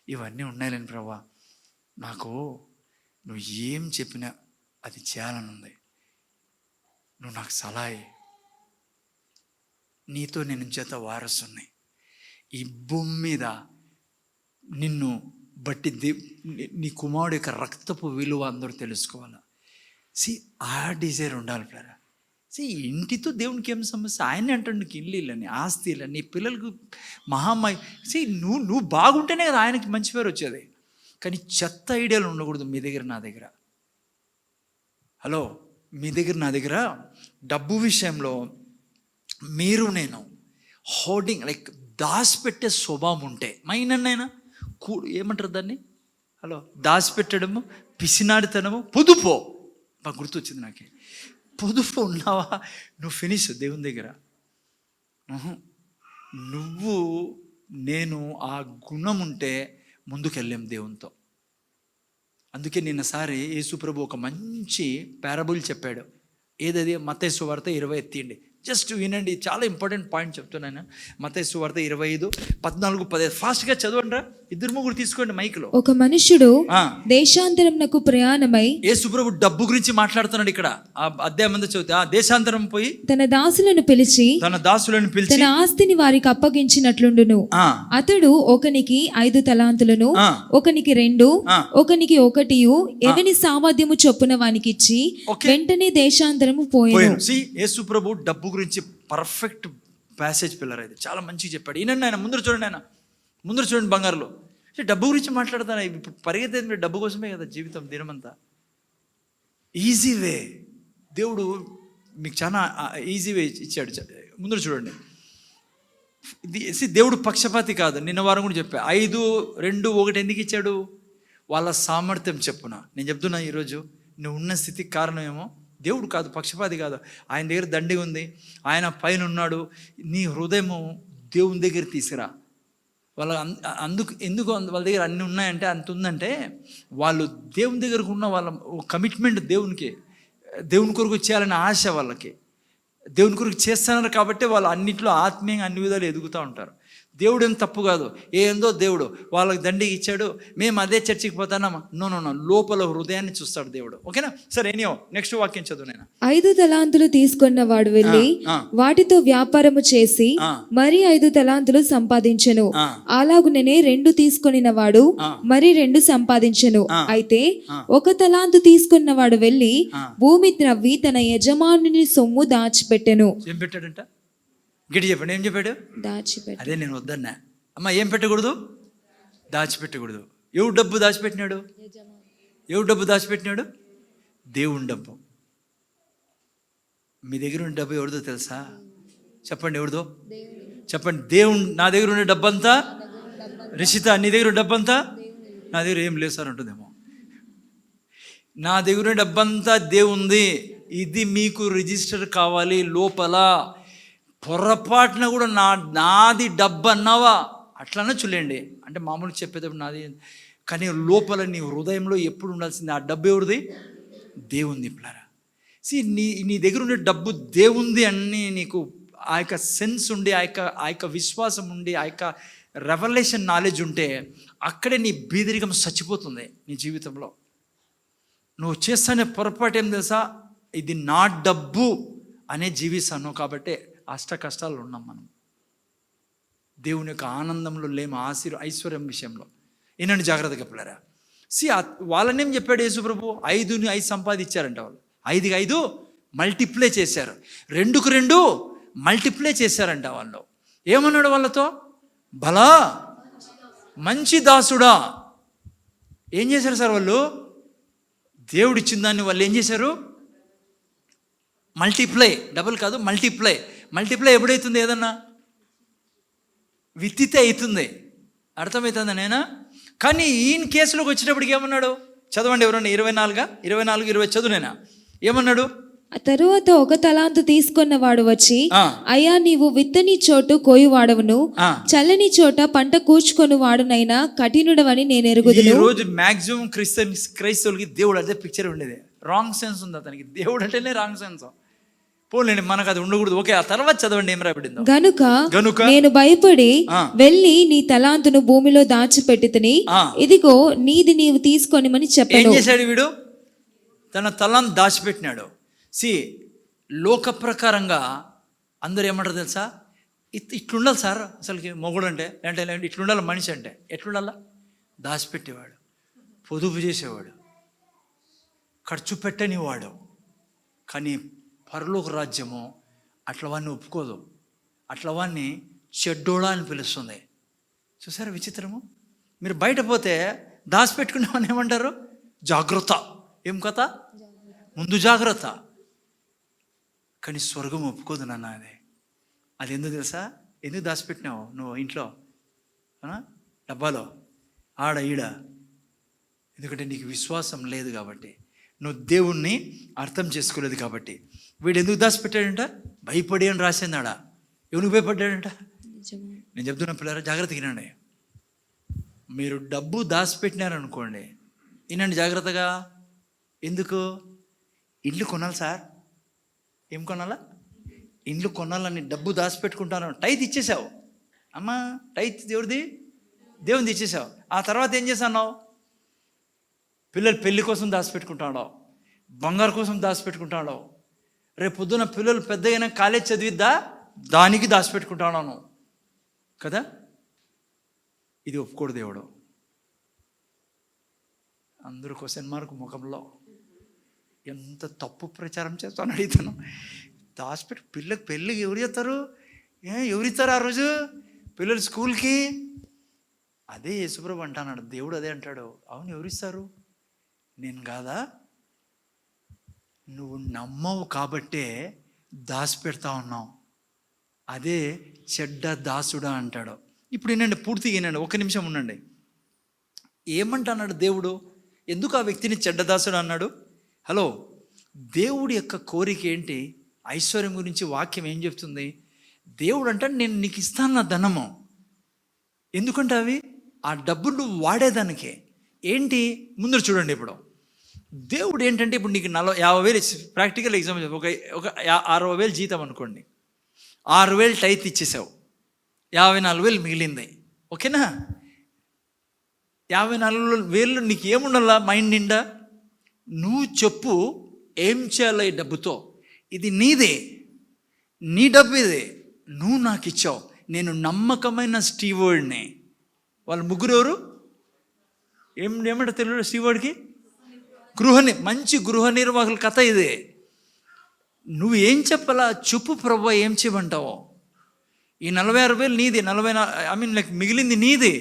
ఇవన్నీ ఉన్నాయిలేని ప్రభా, నాకు నువ్వు ఏం చెప్పినా అది చేయాలని ఉంది, నువ్వు నాకు సలహా, నీతో నేను చేత వారసుని. ఈ భూమి మీద నిన్ను బట్టి నీ కుమారుడు యొక్క రక్తపు విలువ అందరూ తెలుసుకోవాలి. ఆ డిజైర్ ఉండాలి పిల్లరా. ఇంటితో దేవునికి ఏం సమస్య? ఆయనే అంటాడు నీకు ఇల్లుని, ఆస్తిలని, నీ పిల్లలకు మహామ్మాయి. నువ్వు బాగుంటేనే కదా ఆయనకి మంచి పేరు వచ్చేది. కానీ చెత్త ఐడియాలు ఉండకూడదు మీ దగ్గర, నా దగ్గర. హలో, మీ దగ్గర నా దగ్గర డబ్బు విషయంలో మీరు నేను హోర్డింగ్ లైక్ దాచిపెట్టే స్వభావం ఉంటే, మైనన్నైనా ఏమంటారు దాన్ని? హలో, దాచిపెట్టడము, పిసినాడితనము, పొదుపు. బాగా గుర్తొచ్చింది నాకే. పొదుపు ఉన్నావా నువ్వు ఫినిష్ దేవుని దగ్గర. నేను ఆ గుణం ఉంటే ముందుకెళ్ళాం దేవునితో. అందుకే నిన్నసారి యేసుప్రభు ఒక మంచి పారబుల్ చెప్పాడు. ఏదది? మత్తయి సువార్త 20 ఎత్తిండి, జస్ట్ వినండి. చాలా ఇంపార్టెంట్ పాయింట్ చెప్తున్నాను. మత్తయి సువార్త 25:14-15 ఫాస్ట్గా చదవండి. 2-3 తీసుకోండి మైక్లో. ఒక మనుష్యుడు దేశాంతరమునకు ప్రయాణమై, యేసుప్రభు డబ్బు గురించి మాట్లాడుతున్నాడు ఇక్కడ. ఆ అధ్యాయం అంతా చదివితే దేశాంతరం పోయి తన దాసులను పిలిచి తన ఆస్తిని వారికి అప్పగించినట్లుండును. అతడు ఒకనికి 5 తలాంతులను, ఒకనికి 2, ఒకనికి 1, ఎవని సామర్థ్యము చొప్పున వానికి ఇచ్చి వెంటనే దేశాంతరము పోయాను. యేసుప్రభు డబ్బు గురించి పర్ఫెక్ట్ ప్యాసేజ్ పిల్లర్. ఇది చాలా మంచిగా చెప్పాడు. ఈయన ఆయన ముందర చూడండి బంగారులో. డబ్బు గురించి మాట్లాడతాను. ఇప్పుడు పరిగెత్తేది మీరు డబ్బు కోసమే కదా జీవితం, దినమంతా. ఈజీ వే దేవుడు మీకు చాలా ఈజీ వే ఇచ్చాడు. ముందర చూడండి. దేవుడు పక్షపాతి కాదు. నిన్న వారం కూడా చెప్పా. 5, 2, 1 ఎందుకు ఇచ్చాడు? వాళ్ళ సామర్థ్యం చెప్పున. నేను చెప్తున్నా ఈరోజు నువ్వు ఉన్న స్థితికి కారణం ఏమో దేవుడు కాదు, పక్షపాతి కాదు. ఆయన దగ్గర దండి ఉంది, ఆయన పైన ఉన్నాడు. నీ హృదయము దేవుని దగ్గర తీసుకురా. ఎందుకు వాళ్ళ దగ్గర అన్నీ ఉన్నాయంటే, అంత ఉందంటే వాళ్ళు దేవుని దగ్గరకు ఉన్న వాళ్ళ కమిట్మెంట్ దేవుని కొరకు చేయాలనే ఆశ వాళ్ళకి. దేవుని కొరకు చేస్తున్నారు కాబట్టి వాళ్ళు అన్నింటిలో ఆత్మీయంగా అన్ని విధాలు ఎదుగుతూ ఉంటారు. దేవుడు ఏం తప్పు కాదు, ఏందో దేవుడు వాళ్ళకి దండికి ఇచ్చాడు, మేము అదే చర్చికి పోతానమ్మా. నో, లోపల హృదయాన్ని చూస్తాడు దేవుడు. ఓకేనా? సరే, ఎనియో నెక్స్ట్ వాక్యం చదువు నేను. 5 తలాంతులు తీసుకున్న వాడు వెళ్ళి వాటితో వ్యాపారము చేసి మరి 5 తలాంతులు సంపాదించెను. అలాగుననే 2 తీసుకొనిన వాడు మరి 2 సంపాదించెను. అయితే 1 తలాంతు తీసుకున్న వాడు వెళ్ళి భూమి త్రవ్వి తన యజమానుని సొమ్ము దాచిపెట్టెను. ఏం పెట్టాడంట? గిడి చెప్పండి, ఏం చెప్పాడు? దాచిపెట్టు. అదే నేను వద్దన్నా. అమ్మ, ఏం పెట్టకూడదు? దాచిపెట్టకూడదు. ఎవడు డబ్బు దాచిపెట్టినాడు? ఎవడు డబ్బు దాచిపెట్టినాడు? దేవుని డబ్బు. మీ దగ్గర ఉన్న డబ్బు ఎవరిదో తెలుసా? చెప్పండి, ఎవరిదో చెప్పండి. దేవుని. నా దగ్గర ఉన్న డబ్బంతా, రిషిత నీ దగ్గర ఉన్న డబ్బంతా, నా దగ్గర ఏం లేదు సార్ అంటుందేమో. నా దగ్గర ఉన్న డబ్బంతా దేవుంది. ఇది మీకు రిజిస్టర్ కావాలి లోపల. పొరపాటున కూడా నాది డబ్బు అన్నావా అట్లనే చూడండి. అంటే మామూలు చెప్పేటప్పుడు నాది, కానీ లోపల నీ హృదయంలో ఎప్పుడు ఉండాల్సింది ఆ డబ్బు ఎవరిది? దేవుంది. పిల్లరా, నీ దగ్గర ఉండే డబ్బు దేవుంది అని నీకు ఆ యొక్క సెన్స్ ఉండి, ఆ యొక్క విశ్వాసం ఉండి, ఆ యొక్క రెవల్యూషన్ నాలెడ్జ్ ఉంటే అక్కడే నీ బీదరికం చచ్చిపోతుంది నీ జీవితంలో. నువ్వు చేస్తానే పొరపాటు ఏం తెలుసా? ఇది నా డబ్బు అనే జీవిస్తాను కాబట్టి అష్ట కష్టాలు ఉన్నాం మనం. దేవుని యొక్క ఆనందంలో లేము, ఐశ్వర్యం విషయంలో. ఈయనని జాగ్రత్తగా పిల్లరా. వాళ్ళనేం చెప్పాడు యేసు ప్రభు? 5ని 5 సంపాదించారంట. వాళ్ళు 5కి 5 మల్టిప్లై చేశారు, 2కు 2 మల్టిప్లై చేశారంట. వాళ్ళు ఏమన్నాడు వాళ్ళతో? బలా మంచి దాసుడా. ఏం చేశారు సార్ వాళ్ళు? దేవుడు ఇచ్చిన దాన్ని వాళ్ళు ఏం చేశారు? మల్టిప్లై. డబుల్ కాదు, మల్టిప్లై. మల్టిప్లై ఎప్పుడైతుంది? ఏదన్నా విత్తితే అవుతుంది. అర్థమవుతుందా నేనా? కానీ ఈయన కేసులోకి వచ్చేటప్పటికి ఏమన్నాడు? చదవండి ఎవరన్నా. 24, 20 చదువు నేనా. ఏమన్నాడు? ఆ తరువాత 1 తలాంతు తీసుకున్న వాడు వచ్చి, అయ్యా నీవు విత్తని చోటు కోయువాడవును, చల్లని చోట పంట కూర్చుకొని వాడునైనా కఠినుడవని నేను ఎరుగుదును. ఈ రోజు మాక్సిమం క్రైస్తవులకి దేవుడు అదే పిక్చర్ ఉండేది. రాంగ్ సెన్స్ ఉంది అతనికి. దేవుడు అంటేనే రాంగ్ సెన్స్. పోలేండి, మనకు అది ఉండకూడదు. ఓకే, ఆ తర్వాత చదవండి ఏం రాబడిందో. గనుక నేను భయపడి వెళ్ళి నీ తలాంతును భూమిలో దాచిపెట్టితిని, ఇదిగో నీది నీవు తీసుకొనిమని చెప్పాను. ఏం చేశాడు వీడు? తన తలాంతు దాచిపెట్టినాడు. లోక ప్రకారంగా అందరూ ఏమంటారు తెలుసా? ఇట్లుండాలి సార్ అసలుకి మొగుడు అంటే ఇట్లుండాలి. మనిషి అంటే ఎట్లుండాలా? దాచిపెట్టేవాడు, పొదుపు చేసేవాడు, ఖర్చు పెట్టనివాడు. కానీ పరలోక రాజ్యము అట్లవాన్ని ఒప్పుకోదు. అట్లవాన్ని చెడ్డోడా అని పిలుస్తుంది. చూసారా విచిత్రము? మీరు బయట పోతే దాచిపెట్టుకునేవాడిని ఏమంటారు? జాగ్రత్త. ఏం కథ? ముందు జాగ్రత్త. కానీ స్వర్గం ఒప్పుకోదు నాన్న. అది ఎందుకు తెలుసా? ఎందుకు దాచిపెట్టినావు నువ్వు ఇంట్లో, డబ్బాలో, ఆడ ఈడ? ఎందుకంటే నీకు విశ్వాసం లేదు కాబట్టి, నువ్వు దేవుణ్ణి అర్థం చేసుకోలేదు కాబట్టి. వీడు ఎందుకు దాచిపెట్టాడంట? భయపడి అని రాసింది ఆడ. ఎవరికి భయపడ్డాడంట? నేను చెప్తున్నా పిల్లరా, జాగ్రత్తగా వినండి. మీరు డబ్బు దాచిపెట్టినారనుకోండి, వినండి జాగ్రత్తగా. ఎందుకు? ఇల్లు కొనాలి సార్. ఏం కొనాలా? ఇల్లు కొనాలని డబ్బు దాచిపెట్టుకుంటాను. టైత్ ఇచ్చేసావు అమ్మా. టైత్ దేవుడిది, దేవుని ఇచ్చేసావు. ఆ తర్వాత ఏం చేశాను? పిల్లలు పెళ్లి కోసం దాచిపెట్టుకుంటాడు, బంగారు కోసం దాచిపెట్టుకుంటాడు. రేపు పొద్దున పిల్లలు పెద్దగైనా కాలేజ్ చదివిద్దా, దానికి దాచిపెట్టుకుంటాను కదా. ఇది ఒప్పుకోడు దేవుడు. అందరూ క్వశ్చన్ మార్క్ ముఖంలో. ఎంత తప్పు ప్రచారం చేస్తాను అడుగుతాను. దాచిపెట్టి పిల్లకి పెళ్ళికి ఎవరు చేస్తారు? ఎవరిస్తారు ఆ రోజు పిల్లలు స్కూల్కి? అదే యేసుప్రభు అంటున్నాడు. దేవుడు అదే అంటాడు. అవును, ఎవరిస్తారు? నేను కాదా? నువ్వు నమ్మవు కాబట్టే దాచిపెడతా ఉన్నావు. అదే చెడ్డ దాసుడా అంటాడు. ఇప్పుడు వినండి, పూర్తిగా వినండి, 1 నిమిషం ఉండండి. ఏమంటున్నాడు దేవుడు? ఎందుకు ఆ వ్యక్తిని చెడ్డ దాసుడు అన్నాడు? హలో, దేవుడి యొక్క కోరిక ఏంటి? ఐశ్వర్యం గురించి వాక్యం ఏం చెప్తుంది? దేవుడు అంటే నేను నీకు ఇస్తాను నా ధనము. ఎందుకంటే అవి ఆ డబ్బు నువ్వు వాడేదానికే. ఏంటి? ముందు చూడండి. ఇప్పుడు దేవుడు ఏంటంటే, ఇప్పుడు నీకు 50,000 ప్రాక్టికల్ ఎగ్జాంపుల్, ఒక 60,000 జీతం అనుకోండి, 6,000 టైత్ ఇచ్చేసావు. 54,000 మిగిలింది. ఓకేనా? 54,000 నీకు ఏముండాలా మైండ్ నిండా? నువ్వు చెప్పు ఏం చేయాలి ఈ డబ్బుతో. ఇది నీదే, నీ డబ్బు ఇదే, నువ్వు నాకు ఇచ్చావు, నేను నమ్మకమైన స్టీవర్డ్ని. వాళ్ళ ముగ్గురు ఎవరు? ఏమంటారు తెలుగులో స్టీవర్డ్కి? మంచి గృహ నిర్వాహకుల కథ ఇదే. నువ్వు ఏం చెప్పాలా? చెప్పు ప్రభువా, ఏం చేయమంటావో. ఈ 46,000 నీది, లైక్ మిగిలింది నీది.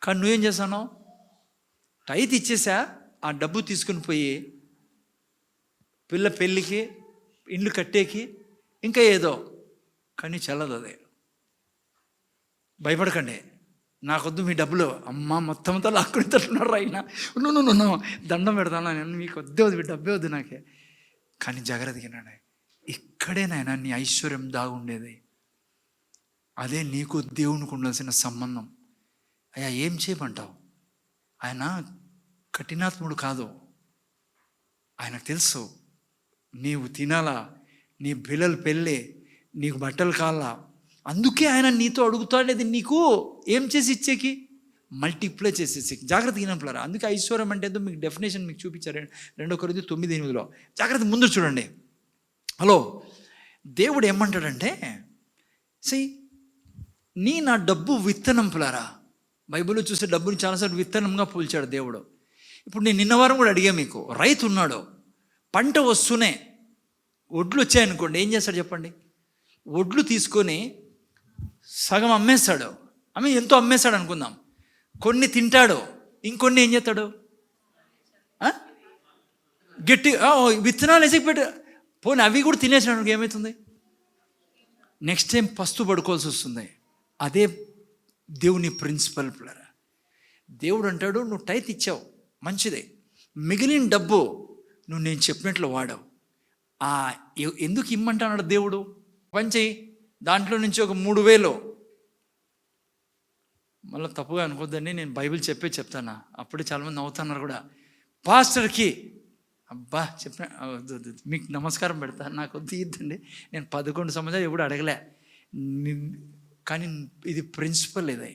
కానీ నువ్వేం చేస్తాను? టైత్ ఇచ్చేసా, ఆ డబ్బు తీసుకుని పోయి పిల్ల పెళ్ళికి, ఇండ్లు కట్టేకి, ఇంకా ఏదో. కానీ చల్లదు అదే. భయపడకండి, నాకొద్దు మీ డబ్బులు. అమ్మ మొత్తంతో లాక్కుని తట్టున్నారు ఆయన. నువ్వు దండం పెడతాను, నేను మీకు వద్దే వద్దు, మీ డబ్బే వద్దు నాకే. కానీ జాగ్రత్తగా, ఇక్కడే నాయన నీ ఐశ్వర్యం దాగుండేది. అదే నీకు దేవునికి ఉండాల్సిన సంబంధం. అయ్యా ఏం చేయమంటావు? ఆయన కఠినాత్ముడు కాదు. ఆయనకు తెలుసు నీవు తినాలా, నీ పిల్లలు పెళ్ళి, నీకు బట్టలు కావాలా. అందుకే ఆయన నీతో అడుగుతాడేది నీకు ఏం చేసి ఇచ్చేకి, మల్టిప్లై చేసేసి. జాగ్రత్తగా వినప్పులారా. అందుకే ఐశ్వర్యం అంటే ఏదో మీకు డెఫినేషన్ మీకు చూపించారు 2 కొరింథీ 9:8. జాగ్రత్త ముందు చూడండి. హలో, దేవుడు ఏమంటాడంటే, నా డబ్బు విత్తనం పిల్లారా. బైబిల్లో చూస్తే డబ్బుని చాలాసార్లు విత్తనంగా పోల్చాడు దేవుడు. ఇప్పుడు నేను నిన్న వారం కూడా అడిగా మీకు, రైతు ఉన్నాడు, పంట వస్తూనే ఒడ్లు వచ్చాయనుకోండి, ఏం చేస్తాడు చెప్పండి? ఒడ్లు తీసుకొని సగం అమ్మేస్తాడు. ఎంతో అమ్మేస్తాడు అనుకుందాం. కొన్ని తింటాడు, ఇంకొన్ని ఏం చేస్తాడు? గట్టి విత్తనాలు వేసి పెట్టు, పోనీ అవి కూడా తినేసినాడు, ఏమవుతుంది? నెక్స్ట్ టైం పస్తు పడుకోవాల్సి వస్తుంది. అదే దేవుని ప్రిన్సిపల్ పిల్లరా. దేవుడు అంటాడు, నువ్వు టైత్ ఇచ్చావు మంచిదే, మిగిలిన డబ్బు నువ్వు నేను చెప్పినట్లు వాడావు. ఎందుకు ఇమ్మంటాడు దేవుడు? పంచేయి, దాంట్లో నుంచి ఒక 3,000. మళ్ళీ తప్పుగా అనుకోద్దండి, నేను బైబిల్ చెప్తాను. అప్పుడే చాలామంది నవ్వుతున్నారు కూడా. పాస్టర్కి అబ్బా చెప్పిన మీకు నమస్కారం పెడతాను, నాకు వద్దు ఇద్దండి, నేను 11 సంవత్సరాలు ఎప్పుడు అడగలే. కానీ ఇది ప్రిన్సిపల్. ఇదే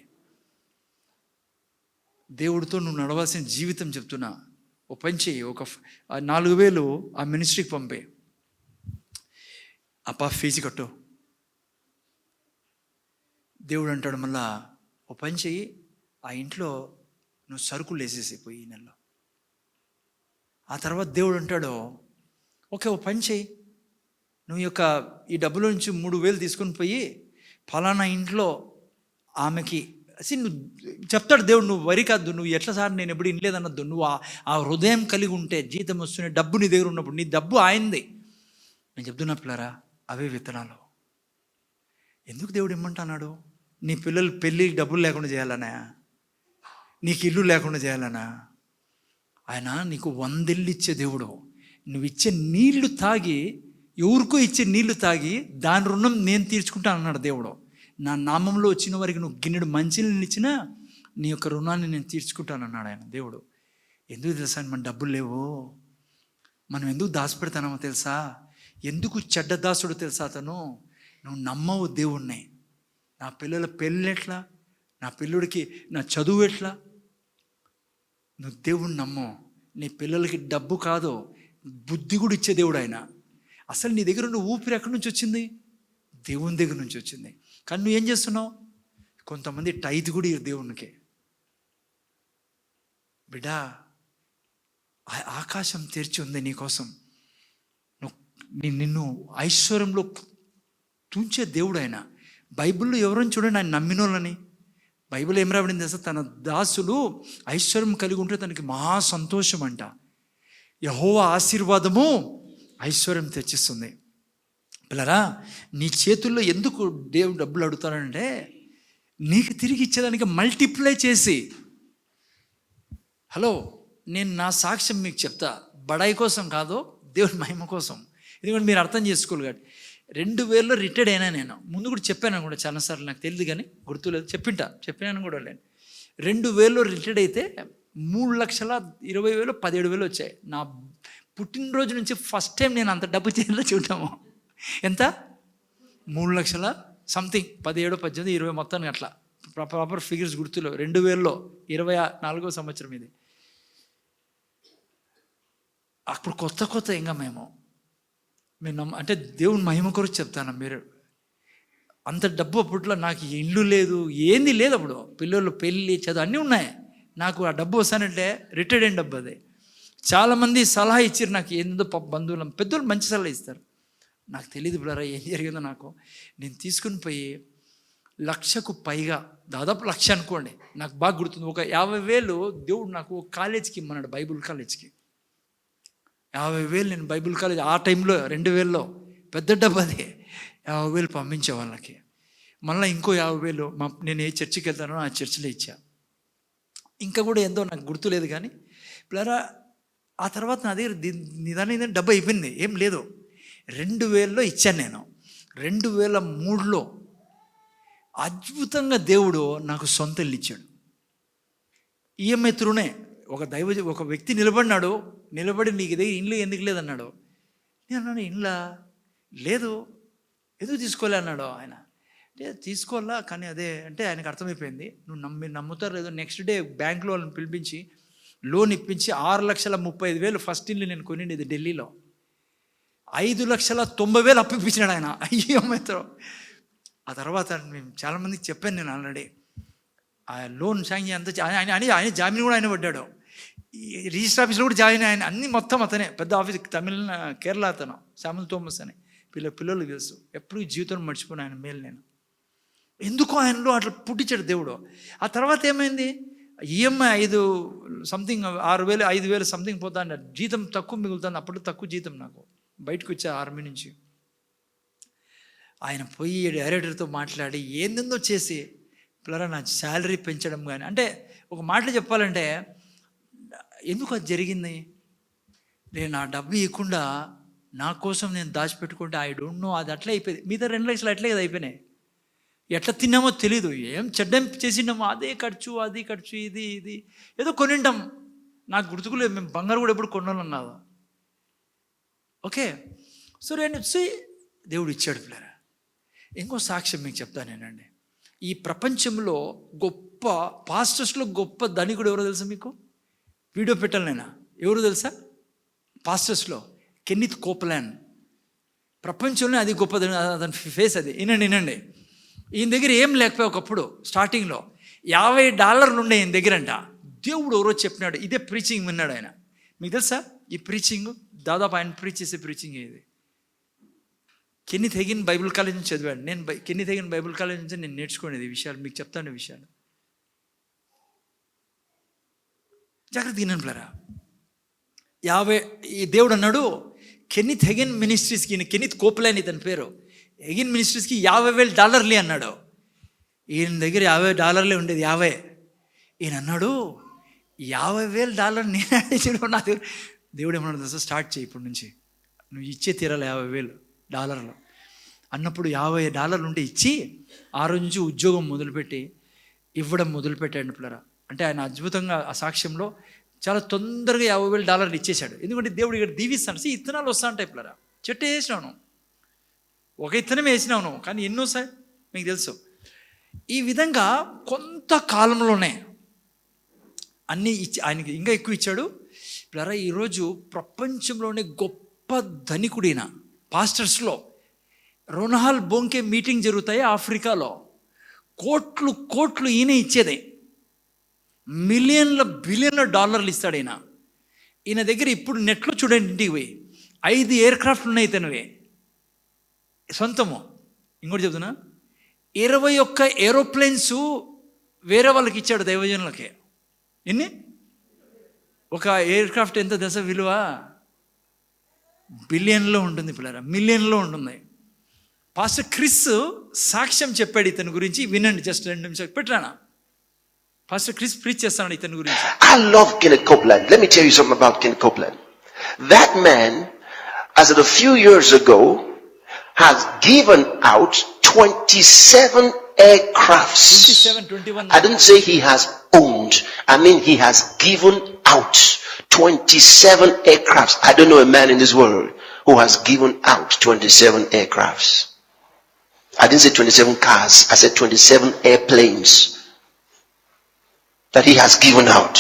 దేవుడితో నువ్వు నడవాల్సిన జీవితం చెప్తున్నా. ఓ పని చెయ్యి, ఒక 4,000 ఆ మినిస్ట్రీకి పంపే, అప్పా ఫీజు కట్టు. దేవుడు అంటాడు మళ్ళా, ఓ పని చెయ్యి, ఆ ఇంట్లో నువ్వు సరుకులు వేసేసిపోయి ఈ నెలలో. ఆ తర్వాత దేవుడు అంటాడు, ఓకే ఓ పని చెయ్యి, నువ్వు ఈ డబ్బుల నుంచి 3,000 తీసుకొని పోయి ఫలానా ఇంట్లో ఆమెకి నువ్వు చెప్తాడు దేవుడు. నువ్వు వరి కాదు, నువ్వు ఎట్లా సార్ నేను ఎప్పుడు ఇనలేదన్నద్దు. నువ్వు ఆ హృదయం కలిగి ఉంటే, జీతం వస్తున్న డబ్బు నీ దగ్గర ఉన్నప్పుడు, నీ డబ్బు ఆయనది. నేను చెప్తున్నా పిల్లరా, అవే విత్తనాలు. ఎందుకు దేవుడు ఇమ్మంటున్నాడు? నీ పిల్లలు పెళ్ళి డబ్బులు లేకుండా చేయాలనా? నీకు ఇల్లు లేకుండా చేయాలనా? ఆయన నీకు 100 ఇళ్ళు ఇచ్చే దేవుడు. నువ్వు ఇచ్చే నీళ్లు తాగి, ఎవరికో ఇచ్చే నీళ్లు తాగి దాని రుణం నేను తీర్చుకుంటాను అన్నాడు దేవుడు. నా నామంలో వచ్చిన వారికి నువ్వు గిన్నెడు మంచినీళ్ళు ఇచ్చినా నీ యొక్క రుణాన్ని నేను తీర్చుకుంటాను అన్నాడు ఆయన దేవుడు. ఎందుకు తెలుసా? మన డబ్బులు లేవు, మనం ఎందుకు దాచిపెడతానో తెలుసా? ఎందుకు చెడ్డ దాసుడు తెలుసా అతను? నువ్వు నమ్మవు దేవుణ్ణి. నా పిల్లల పెళ్ళి ఎట్లా, నా పిల్లుడికి నా చదువు ఎట్లా? నువ్వు దేవుణ్ణి నమ్మవు. నీ పిల్లలకి డబ్బు కాదు, బుద్ధి కూడా ఇచ్చే దేవుడు ఆయన. అసలు నీ దగ్గర ఉన్న ఊపిరి ఎక్కడి నుంచి వచ్చింది? దేవుని దగ్గర నుంచి వచ్చింది. కానీ నువ్వు ఏం చేస్తున్నావు? కొంతమంది టైత్ కూడా దేవునికి. బిడ్డా, ఆకాశం తెరిచి ఉంది నీకోసం. నిన్ను ఐశ్వర్యంలో తుంచే దేవుడు ఆయన. బైబిల్లో ఎవరైనా చూడండి, ఆయన నమ్మినోళ్ళని. బైబిల్ ఏం రాబడింది అసలు? తన దాసులు ఐశ్వర్యం కలిగి ఉంటే తనకి మహా సంతోషం అంట. యెహోవా ఆశీర్వాదము ఐశ్వర్యం తెచ్చిస్తుంది. పిల్లరా, నీ చేతుల్లో ఎందుకు దేవుడు డబ్బులు అడుగుతాడంటే, నీకు తిరిగి ఇచ్చేదానికి మల్టిప్లై చేసి. హలో, నేను నా సాక్ష్యం మీకు చెప్తా, బడాయి కోసం కాదు, దేవుని మహిమ కోసం. ఎందుకంటే మీరు అర్థం చేసుకోవాలి కాబట్టి. 2000లో రిటైర్డ్ అయినా నేను. ముందు కూడా చెప్పాను కూడా చాలాసార్లు, నాకు తెలియదు కానీ గుర్తులేదు, చెప్పినాను కూడా లేను. 2000లో రిటైర్డ్ అయితే 3,20,000 17,000 వచ్చాయి. నా పుట్టినరోజు నుంచి ఫస్ట్ టైం నేను అంత డబ్బు చేయాలో చూడటము. ఎంత? 3,00,000 సంథింగ్ 17, 18, 20 మొత్తానికి అట్లా ప్రాపర్ ఫిగర్స్ గుర్తులో 2000లో 24వ సంవత్సరం ఇది. అప్పుడు కొత్త ఇంకా మేము అంటే దేవుని మహిమ కొరకు చెప్తాను. మీరు అంత డబ్బు అప్పట్లో నాకు ఇల్లు లేదు, ఏంది లేదు. అప్పుడు పిల్లలు పెళ్ళి చదువు అన్నీ ఉన్నాయి. నాకు ఆ డబ్బు వస్తానంటే రిటైర్డ్ అయిన డబ్బు అది. చాలామంది సలహా ఇచ్చారు నాకు, ఏందో బంధువులు పెద్దోళ్ళు మంచి సలహా ఇస్తారు. నాకు తెలియదు బ్రదర్ ఏం జరిగిందో. నేను తీసుకుని పోయి 1,00,000కు పైగా, దాదాపు 1,00,000 అనుకోండి, నాకు బాగా గుర్తుంది. ఒక 50,000 దేవుడు నాకు కాలేజీకి ఇమ్మన్నాడు, బైబుల్ కాలేజ్కి. 50,000 నేను బైబుల్ కాలేజ్ ఆ టైంలో 2000లో పెద్ద డబ్బు అది. 50,000 పంపించే వాళ్ళకి. మళ్ళీ ఇంకో 50,000 నేను ఏ చర్చికి వెళ్తానో ఆ చర్చిలో ఇచ్చా. ఇంకా కూడా ఏందో నాకు గుర్తులేదు. కానీ పిల్లరా ఆ తర్వాత నా దగ్గర నిదానంగా డబ్బు అయిపోయింది, ఏం లేదు. 2000లో ఇచ్చాను నేను. 2003లో అద్భుతంగా దేవుడు నాకు సొంత ఇల్లు ఇచ్చాడు. ఈఎంఐ త్రూనే. ఒక వ్యక్తి నిలబడి నీకు దగ్గర ఇల్లు ఎందుకు లేదన్నాడు. నేను అన్నాను, ఇల్లా లేదు, ఎందుకు తీసుకోలే అన్నాడు ఆయన. అంటే తీసుకోవాలా, కానీ అదే అంటే ఆయనకు అర్థమైపోయింది. మీరు నమ్ముతారు లేదో, నెక్స్ట్ డే బ్యాంకులో వాళ్ళని పిలిపించి లోన్ ఇప్పించి 6,35,000 ఫస్ట్ ఇల్లు నేను కొనిండేది ఢిల్లీలో. 5,90,000 అప్పు ఇప్పించినాడు ఆయన ఈఎంఐతో. ఆ తర్వాత మేము చాలామందికి చెప్పాను నేను ఆల్రెడీ. ఆ లోన్ శాంక్షన్ అంతా ఆయన జామీన్ కూడా ఆయన పడ్డాడు. రిజిస్టర్ ఆఫీస్లో కూడా జాయిన్ ఆయన, అన్ని మొత్తం అతనే. పెద్ద ఆఫీస్ కేరళ అతను, శాముల్ థోమస్ అని. పిల్లలు తెలుసు. ఎప్పుడు జీవితం మర్చిపోయిన ఆయన మేలు నేను. ఎందుకో ఆయనలో అట్లా పుట్టించాడు దేవుడు. ఆ తర్వాత ఏమైంది, ఈఎంఐ 6,000 5,000 సంథింగ్ పోతా అన్నాడు. జీతం తక్కువ మిగులుతుంది. అప్పుడు తక్కువ జీతం నాకు. బయటకు వచ్చా ఆర్మీ నుంచి. ఆయన పోయి డైరెక్టర్తో మాట్లాడి ఏందో చేసి పిల్లరా నా శాలరీ పెంచడం కానీ, అంటే ఒక మాటలు చెప్పాలంటే ఎందుకు అది జరిగింది. నేను ఆ డబ్బు ఇవ్వకుండా నా కోసం నేను దాచిపెట్టుకుంటే ఐ డోంట్ నో, అది అట్లే అయిపోయింది. మిగతా 2 లక్షలు అట్లే కదా అయిపోయినాయి. ఎట్లా తిన్నామో తెలీదు, ఏం చెడ్డం చేసినామో, అదే ఖర్చు, అది ఖర్చు, ఇది ఏదో కొనింటాం. నాకు గుర్తుకులేదు, మేము బంగారు కూడా ఎప్పుడు కొన్నాళ్ళం కాదు. ఓకే, సో నేను వచ్చి దేవుడు ఇచ్చాడు పిల్లరా. ఇంకో సాక్ష్యం మీకు చెప్తానేనండి. ఈ ప్రపంచంలో గొప్ప పాస్టర్స్లో గొప్ప ధనికుడు ఎవరో తెలుసా మీకు? వీడియో పెట్టాలి నేను. ఎవరు తెలుసా పాస్టర్స్లో? కెన్నిత్ కోప్లాండ్. ప్రపంచంలో అది గొప్ప అతని ఫేస్ అది. వినండి. ఈయన దగ్గర ఏం లేకపోయా ఒకప్పుడు స్టార్టింగ్లో $50 ఉండే ఈయన దగ్గరంట. దేవుడు ఎవరో చెప్పినాడు, ఇదే ప్రీచింగ్ విన్నాడు ఆయన. మీకు తెలుసా ఈ ప్రీచింగ్? దాదాపు ఆయన ప్రీచ్ చేసే ప్రీచింగ్ ఇది. కెన్నిత్ హేగిన్ బైబుల్ కాలేజ్ నుంచి చదివాడు. నేను కెన్నిత్ హేగిన్ బైబుల్ కాలేజ్ నుంచి నేను నేర్చుకునేది ఈ విషయాలు, మీకు చెప్తాను విషయాలు. జాగ్రత్త తిన్నాను పిల్లరా. ఈ దేవుడు అన్నాడు కెన్నిత్ హేగిన్ మినిస్ట్రీస్కి, కెన్నిత్ కోప్లాండ్ ఇతని పేరు, హేగిన్ మినిస్ట్రీస్కి $50,000 అన్నాడు. ఈయన దగ్గర $50 ఉండేది 50. ఈయన అన్నాడు $50,000 నేను అడిచాడు. నా దగ్గర దేవుడు ఏమన్నాడు తెలుసా, స్టార్ట్ చేయి ఇప్పుడు నుంచి, నువ్వు ఇచ్చే తీరాలి $50,000 అన్నప్పుడు $50 ఉంటే ఇచ్చి ఆ రోజు నుంచి ఉద్యోగం మొదలుపెట్టి ఇవ్వడం మొదలుపెట్టాడు పిల్లరా. అంటే ఆయన అద్భుతంగా ఆ సాక్ష్యంలో చాలా తొందరగా $50,000 ఇచ్చేశాడు. ఎందుకంటే దేవుడు ఇక్కడ దీవిస్తాను. ఇత్తనాలు వస్తా ఉంటాయి పిల్లరా. చెట్టు వేసినాను, ఒక ఇత్తనమే వేసినాను, కానీ ఎన్నో సార్ మీకు తెలుసు. ఈ విధంగా కొంతకాలంలోనే అన్నీ ఇచ్చి ఆయనకి ఇంకా ఎక్కువ ఇచ్చాడు పిల్లరా. ఈరోజు ప్రపంచంలోనే గొప్ప ధనికుడైన పాస్టర్స్లో రొనాల్డ్ బోంకే మీటింగ్ జరుగుతాయి ఆఫ్రికాలో. కోట్లు ఈయన ఇచ్చేదే. $1,000,000,000 ఇస్తాడు ఈయన. ఈయన దగ్గర ఇప్పుడు నెట్లో చూడండి, ఇంటికి పోయి 5 ఎయిర్క్రాఫ్ట్ ఉన్నాయి ఇతనివి సొంతము. ఇంకోటి చెప్తున్నా, 21 ఏరోప్లేన్స్ వేరే వాళ్ళకి ఇచ్చాడు దైవజనులకి. ఎన్ని? ఒక ఎయిర్క్రాఫ్ట్ ఎంత దశ విలువ? బిలియన్లో ఉంటుంది పిల్లరా, మిలియన్లో ఉంటుంది. పాస్టర్ క్రిస్ సాక్ష్యం చెప్పాడు ఇతని గురించి, వినండి. జస్ట్ 2 నిమిషాలు పెట్టరానా. పాస్టర్ క్రిస్ ప్రీచ్ చేస్తాడు ఇతని గురించి. I love Kenneth Copeland. Let me tell you something about Kenneth Copeland. That man, as of a few years ago, has given out 27 aircrafts. 21. I didn't say he has owned. I mean he has given out 27 aircrafts. I don't know a man in this world who has given out 27 aircrafts. I didn't say 27 cars. I said 27 airplanes that he has given out.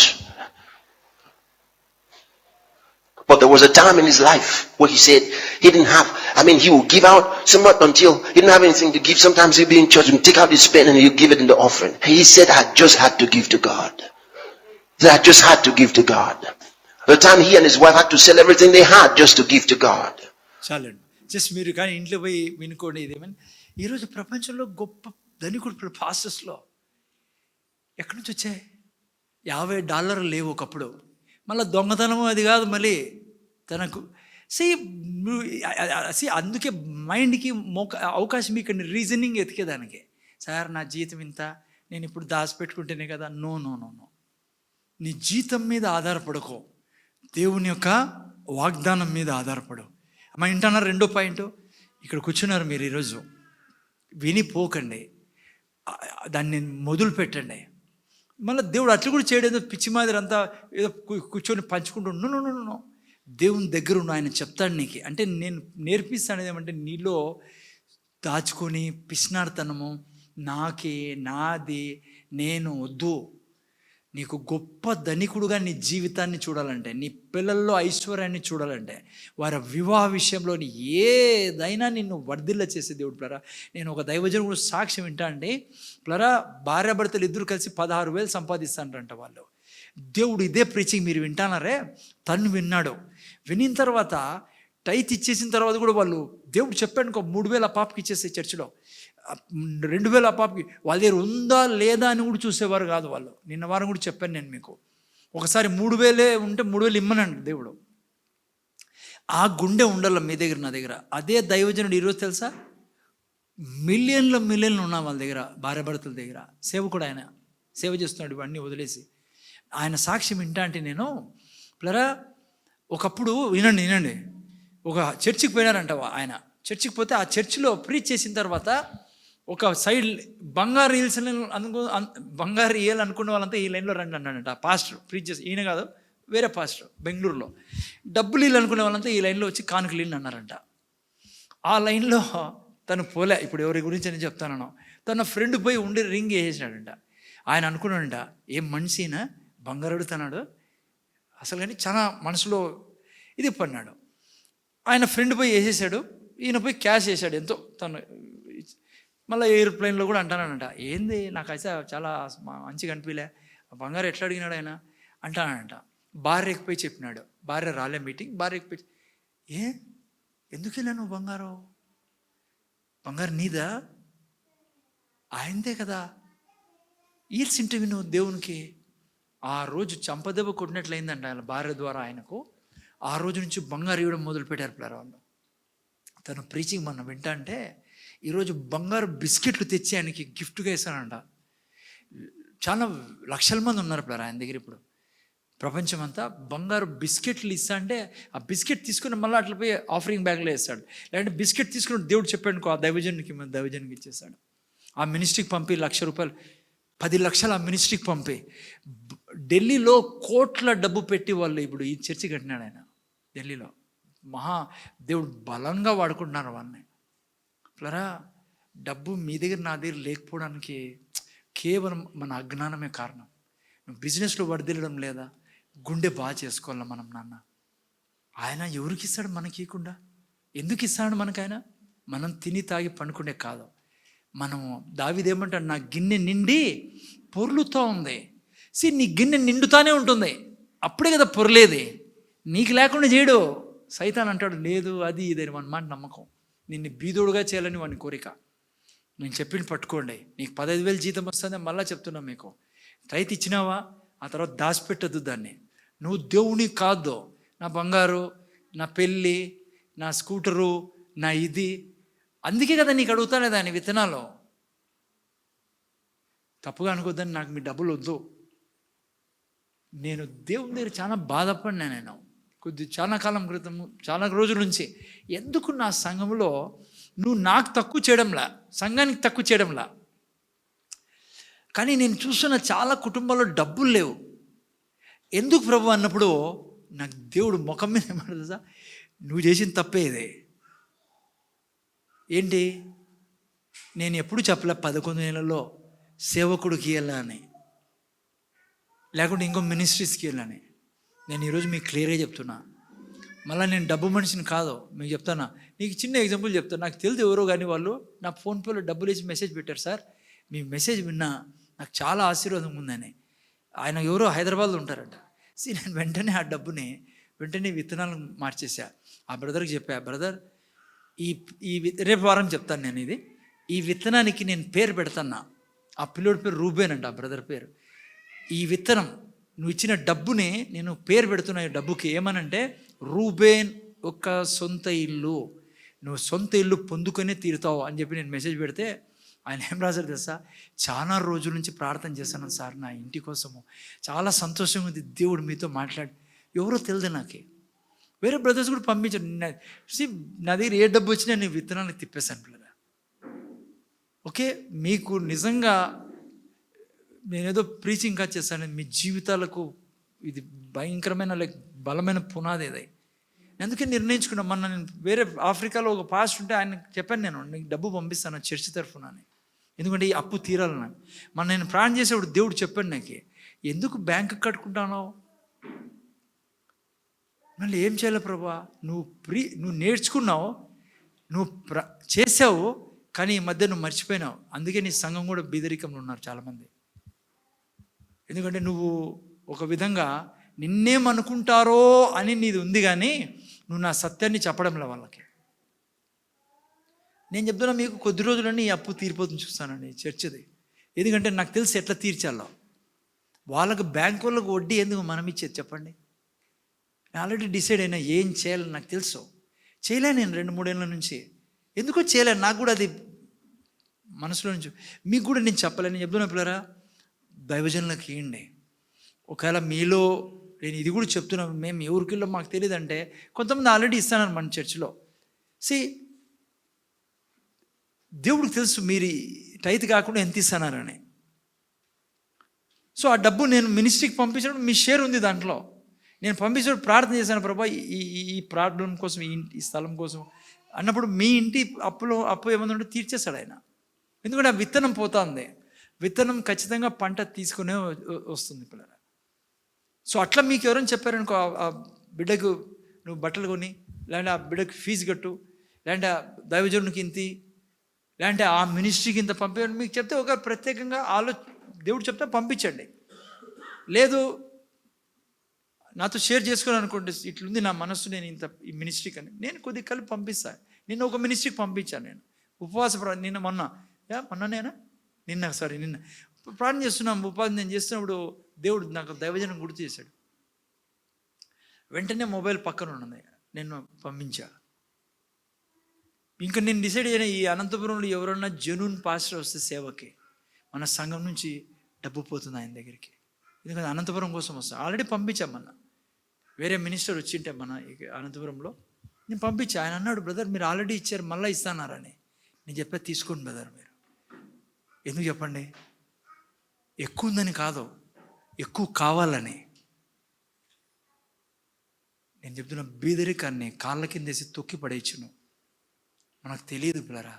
But there was a time in his life where he said he didn't have, he would give out somewhat until he didn't have anything to give. Sometimes he'd be in church and take out his pen and he'd give it in the offering. He said, I just had to give to God. I just had to give to God. The time he and his wife had to sell everything they had just to give to God. చాలండి. Just మీరు కానీ ఇంట్లో పోయి వినుకోండి. ఇదేమని ఈరోజు ప్రపంచంలో గొప్ప ధనికుడు పాస్టర్స్లో ఎక్కడి నుంచి వచ్చాయి? $50 లేవు ఒకప్పుడు. మళ్ళీ దొంగతనము అది కాదు, మళ్ళీ తనకు అందుకే మైండ్కి అవకాశం ఇక్కడ రీజనింగ్ ఎతికేదానికి. సార్ నా జీతం ఇంత, నేను ఇప్పుడు దాచిపెట్టుకుంటేనే కదా. నో నో నో నో, నీ జీతం మీద ఆధారపడుకో, దేవుని యొక్క వాగ్దానం మీద ఆధారపడు. మా ఇంటన్నారు. రెండో పాయింట్, ఇక్కడ కూర్చున్నారు మీరు ఈరోజు, వినిపోకండి, దాన్ని మొదలు పెట్టండి. మళ్ళీ దేవుడు అట్లా కూడా చేయడం పిచ్చి మాదిరి అంతా ఏదో కూర్చొని పంచుకుంటూ నో. దేవుని దగ్గర ఉన్న ఆయన చెప్తాడు నీకు. అంటే నేను నేర్పిస్తాను ఏమంటే, నీలో దాచుకొని పిసినార్తనము, నాకే, నాది, నేను వద్దు. నీకు గొప్ప ధనికుడుగా నీ జీవితాన్ని చూడాలంటే, నీ పిల్లల్లో ఐశ్వర్యాన్ని చూడాలంటే, వారి వివాహ విషయంలో ఏదైనా నిన్ను వర్ధిల్ల చేసే దేవుడు ప్లరా. నేను ఒక దైవజనుడు సాక్ష్యం వింటా అండి ప్లరా, భార్యాభర్తలు ఇద్దరు కలిసి 16,000 సంపాదిస్తానంట వాళ్ళు. దేవుడు ఇదే ప్రీచింగ్ మీరు వింటానారే, తను విన్నాడు. వినిన తర్వాత టైత్ ఇచ్చేసిన తర్వాత కూడా వాళ్ళు, దేవుడు చెప్పాడు 3,000 ఆ పాపకి ఇచ్చేసే చర్చిలో, 2,000 ఆ పాపకి. వాళ్ళ దగ్గర ఉందా లేదా అని కూడా చూసేవారు కాదు వాళ్ళు. నిన్న వారం కూడా చెప్పాను నేను మీకు. ఒకసారి 3,000 ఉంటే 3,000 ఇమ్మనండి దేవుడు. ఆ గుండె ఉండాలి మీ దగ్గర, నా దగ్గర. అదే దైవజనుడు ఈరోజు తెలుసా, మిలియన్లు ఉన్న వాళ్ళ దగ్గర, భార్యాభర్తల దగ్గర సేవకుడు. ఆయన సేవ చేస్తున్నాడు ఇవన్నీ వదిలేసి. ఆయన సాక్ష్యం వింటా అంటే నేను ప్లరా, ఒకప్పుడు వినండి, ఒక చర్చికి పోయినారంట ఆయన. చర్చికి పోతే ఆ చర్చిలో ప్రీచ్ చేసిన తర్వాత ఒక సైడ్ బంగారు ఇయ్యాలి అనుకున్న వాళ్ళంతా ఈ లైన్లో రండి అన్నాడంట. పాస్టర్ ప్రీచ్ చేసి, ఈయన కాదు వేరే పాస్టర్ బెంగళూరులో. డబ్బులు ఇల్లు అనుకునే వాళ్ళంతా ఈ లైన్లో వచ్చి కానుకలు ఇల్లు అన్నారంట. ఆ లైన్లో తను పోలే. ఇప్పుడు ఎవరి గురించి అని చెప్తానో, తన ఫ్రెండ్ పోయి ఉండి రింగ్ వేసేసినాడంట. ఆయన అనుకున్నాడంట, ఏం మనిషినా బంగారు అడుగుతున్నాడు అసలు, కానీ చాలా మనసులో ఇది పడినాడు. ఆయన ఫ్రెండ్ పోయి వేసేసాడు, ఈయన పోయి క్యాష్ వేసాడు ఎంతో. తను మళ్ళీ ఎయిర్ప్లైన్లో కూడా అంటానంట, ఏంది నాకు అయితే చాలా మంచిగా అనిపించలే, బంగారు ఎట్లా అడిగినాడు ఆయన అంటానంట. భార్యకి పోయి చెప్పినాడు. భార్య రాలే మీటింగ్. భార్యకి పోయి, ఎందుకు వెళ్ళా నువ్వు బంగారు నీదా? ఆయనదే కదా. ఈడ్చింటివి నువ్వు దేవునికి. ఆ రోజు చంపదెబ్బ కొట్టినట్లయిందంట ఆయన భార్య ద్వారా ఆయనకు. ఆ రోజు నుంచి బంగారు ఇవ్వడం మొదలుపెట్టారు పిల్లలు వాళ్ళు. తను ప్రీచింగ్ మనం వింటా అంటే, ఈరోజు బంగారు బిస్కెట్లు తెచ్చి ఆయనకి గిఫ్ట్గా ఇస్తానంట. చాలా లక్షల మంది ఉన్నారు పిల్లలు ఆయన దగ్గర ఇప్పుడు. ప్రపంచం అంతా బంగారు బిస్కెట్లు ఇస్తా అంటే, ఆ బిస్కెట్ తీసుకుని మళ్ళీ అట్లా పోయి ఆఫరింగ్ బ్యాగ్లో వేస్తాడు. లేదంటే బిస్కెట్ తీసుకుని దేవుడు చెప్పాడు ఆ దైవజనునికి ఇచ్చేస్తాడు. ఆ మినిస్ట్రీకి పంపి ₹1,00,000, 10 లక్షలు ఆ మినిస్ట్రీకి పంపి, ఢిల్లీలో కోట్ల డబ్బు పెట్టి వాళ్ళు ఇప్పుడు ఈ చర్చి కట్టినాడు ఆయన. ఢిల్లీలో దేవుడు బలంగా వాడుకుంటున్నారు వాళ్ళని. ప్లరా, డబ్బు మీ దగ్గర నా దగ్గర లేకపోవడానికి కేవలం మన అజ్ఞానమే కారణం. నువ్వు బిజినెస్లో వర్దిల్లడం లేదా, గుండె బాగా చేసుకోవాలా మనం. నాన్న ఆయన ఎవరికి ఇస్తాడు మనకి ఇవ్వకుండా? ఎందుకు ఇస్తాడు మనకు ఆయన? మనం తిని తాగి పండుకునే కాదు. మనము దావీదేమంటాడు, నా గిన్నె నిండి పొర్లుతూ ఉంది. నీ గిన్నె నిండుతానే ఉంటుంది, అప్పుడే కదా పొరలేది. నీకు లేకుండా చేయడు. సైతాన్ అంటాడు, లేదు అది ఇదని. మన మాట నమ్మకం. నిన్ను బీదోడుగా చేయాలని వాని కోరిక. నేను చెప్పింది పట్టుకోండి. నీకు 15,000 జీతం వస్తుంది. మళ్ళీ చెప్తున్నా మీకు, రైతు ఇచ్చినావా, ఆ తర్వాత దాచిపెట్టద్దు దాన్ని. నువ్వు దేవుని కాదు. నా బంగారు, నా పెళ్ళి, నా స్కూటరు, నా ఇది, అందుకే కదా నీకు అడుగుతానే దాని విత్తనాలు. తప్పుగా అనుకోద్దని, నాకు మీ డబ్బులు వద్దు. నేను దేవుని దగ్గర చాలా బాధపడినా. నేను చాలా కాలం క్రితం, చాలా రోజుల నుంచి, ఎందుకు నా సంఘంలో నువ్వు నాకు తక్కువ చేయడంలా, సంఘానికి తక్కువ చేయడంలా. కానీ నేను చూస్తున్న చాలా కుటుంబాల్లో డబ్బులు లేవు. ఎందుకు ప్రభు అన్నప్పుడు నాకు దేవుడు ముఖం మీద ఏమంటుందా, నువ్వు చేసిన తప్పే ఇదే. ఏంటి? నేను ఎప్పుడు చెప్పలే 11 నెలల్లో సేవకుడికి వెళ్ళాలని, లేకుంటే ఇంకో మినిస్ట్రీస్కి వెళ్ళాలని. నేను ఈరోజు మీకు క్లియర్గా చెప్తున్నా. మళ్ళీ నేను డబ్బు మనిషిని కాదు, మీకు చెప్తాను. నీకు చిన్న ఎగ్జాంపుల్ చెప్తాను. నాకు తెలియదు ఎవరో కానీ వాళ్ళు నా ఫోన్పేలో డబ్బులు వేసి మెసేజ్ పెట్టారు, సార్ మీ మెసేజ్ విన్నా నాకు చాలా ఆశీర్వాదం ఉందని. ఆయన ఎవరో హైదరాబాద్లో ఉంటారంట. నేను వెంటనే ఆ డబ్బుని విత్తనాలు మార్చేసా. ఆ బ్రదర్కి చెప్పా, బ్రదర్ రేపు వారం చెప్తాను నేను ఇది, ఈ విత్తనానికి నేను పేరు పెడతాను. ఆ పిల్లోడి పేరు రూబేన్ అంట, ఆ బ్రదర్ పేరు. ఈ విత్తనం నువ్వు ఇచ్చిన డబ్బుని నేను పేరు పెడుతున్నా. ఈ డబ్బుకి ఏమనంటే రూబేన్ ఒక సొంత ఇల్లు, నువ్వు సొంత ఇల్లు పొందుకొనే తీరుతావు అని చెప్పి నేను మెసేజ్ పెడితే ఆయన ఏం రాశారు తెలుసా, చాలా రోజుల నుంచి ప్రార్థన చేశాను సార్ నా ఇంటి కోసము, చాలా సంతోషంగా ఉంది, దేవుడు మీతో మాట్లాడి. ఎవరో తెలియదు నాకే. వేరే బ్రదర్స్ కూడా పంపించారు. నా దగ్గర ఏ డబ్బు వచ్చినా నేను విత్తనాన్ని తిప్పేశాను పిల్లలు. ఓకే, మీకు నిజంగా నేనేదో ప్రీచింగ్ కాదు చేస్తాను, మీ జీవితాలకు ఇది భయంకరమైన బలమైన పునాది ఇది. అందుకే నిర్ణయించుకున్నా. మొన్న నేను వేరే ఆఫ్రికాలో ఒక పాస్ట్ ఉంటే ఆయన చెప్పాను, నేను నీకు డబ్బు పంపిస్తాను చర్చ్ తరఫున అని, ఎందుకంటే ఈ అప్పు తీరాలని. మన నేను ప్రార్థన చేసేప్పుడు దేవుడు చెప్పాడు నాకు, ఎందుకు బ్యాంకు కట్టుకుంటానో, మళ్ళీ ఏం చేయాలి ప్రభా, నువ్వు నేర్చుకున్నావు, నువ్వు చేసావు, కానీ ఈ మధ్య నువ్వు మర్చిపోయినావు. అందుకే నీ సంఘం కూడా బీదరికంలో ఉన్నారు చాలామంది. ఎందుకంటే నువ్వు ఒక విధంగా నిన్నేమనుకుంటారో అని నీది ఉంది, కానీ నువ్వు నా సత్యాన్ని చెప్పడంలే వాళ్ళకి. నేను చెప్తున్నా మీకు కొద్ది రోజులన్నీ ఈ అప్పు తీరిపోతుంది చూస్తానండి చర్చది. ఎందుకంటే నాకు తెలిసి ఎట్లా తీర్చాలో. వాళ్ళకు బ్యాంకు వాళ్ళకు వడ్డీ ఎందుకు మనం ఇచ్చేది చెప్పండి. నేను ఆల్రెడీ డిసైడ్ అయినా ఏం చేయాలని నాకు తెలుసు. చేయలే నేను 2-3 ఏళ్ళ నుంచి, ఎందుకో చేయలేను. నాకు కూడా అది మనసులో నుంచి. మీకు కూడా నేను చెప్పలేను. నేను చెప్తున్నా పిల్లరా, దైవజనులకు ఇవ్వండి. ఒకవేళ మీలో నేను ఇది కూడా చెప్తున్నాను, మేము ఎవరికిల్లో మాకు తెలియదంటే కొంతమంది ఆల్రెడీ ఇస్తున్నారు మన చర్చిలో. దేవుడికి తెలుసు మీరు టైత్ కాకుండా ఎంత ఇస్తున్నారని. సో ఆ డబ్బు నేను మినిస్ట్రీకి పంపించినప్పుడు మీ షేర్ ఉంది దాంట్లో. నేను పంపించినప్పుడు ప్రార్థన చేశాను, ప్రభా ఈ ప్రాబ్లం కోసం, ఈ స్థలం కోసం అన్నప్పుడు మీ ఇంటి అప్పు ఏమన్నా ఉంటే తీర్చేస్తాడు ఆయన. ఎందుకంటే ఆ విత్తనం పోతుంది. విత్తనం ఖచ్చితంగా పంట తీసుకునే వస్తుంది పిల్లలు. సో అట్లా మీకు ఎవరైనా చెప్పారనుకో, ఆ బిడ్డకు నువ్వు బట్టలు కొని, లేదంటే ఆ బిడ్డకు ఫీజు కట్టు, లేదంటే ఆ దైవజనునికి ఇంత, లేదంటే ఆ మినిస్ట్రీకి ఇంత పంపేయండి మీకు చెప్తే, ఒక ప్రత్యేకంగా దేవుడు చెప్తే పంపించండి. లేదు నాతో షేర్ చేసుకోవాలి అనుకోండి, ఇట్లుంది నా మనస్సు, నేను ఇంత ఈ మినిస్ట్రీకి అని నేను కొద్దిగా కలిపి పంపిస్తాను. నిన్న ఒక మినిస్ట్రీకి పంపించాను నేను ఉపవాస నిన్న మొన్ననేనా నిన్న ప్రార్థన చేస్తున్నాం. ఉపాధి నేను చేస్తున్నప్పుడు దేవుడు నాకు దైవజనం గుర్తు చేశాడు. వెంటనే మొబైల్ పక్కన ఉన్నది, నేను పంపించా. ఇంకా నేను డిసైడ్ అయినా, ఈ అనంతపురంలో ఎవరన్నా జెన్యూన్ పాస్టర్ వస్తే సేవకి మన సంఘం నుంచి డబ్బు పోతుంది ఆయన దగ్గరికి. ఎందుకంటే అనంతపురం కోసం వస్తాను. ఆల్రెడీ పంపించామన్నా, వేరే మినిస్టర్ వచ్చింటే మన అనంతపురంలో నేను పంపించా. ఆయన అన్నాడు, బ్రదర్ మీరు ఆల్రెడీ ఇచ్చారు, మళ్ళీ ఇస్తానారని. నేను చెప్పా, తీసుకోండి బ్రదర్ మీరు. ఎందుకు చెప్పండి, ఎక్కువ ఉందని కాదు, ఎక్కువ కావాలని. నేను చెప్తున్నా, బీదరికాన్ని కాళ్ళ కిందేసి తొక్కి పడేయచ్చును. మనకు తెలియదు పిల్లరా,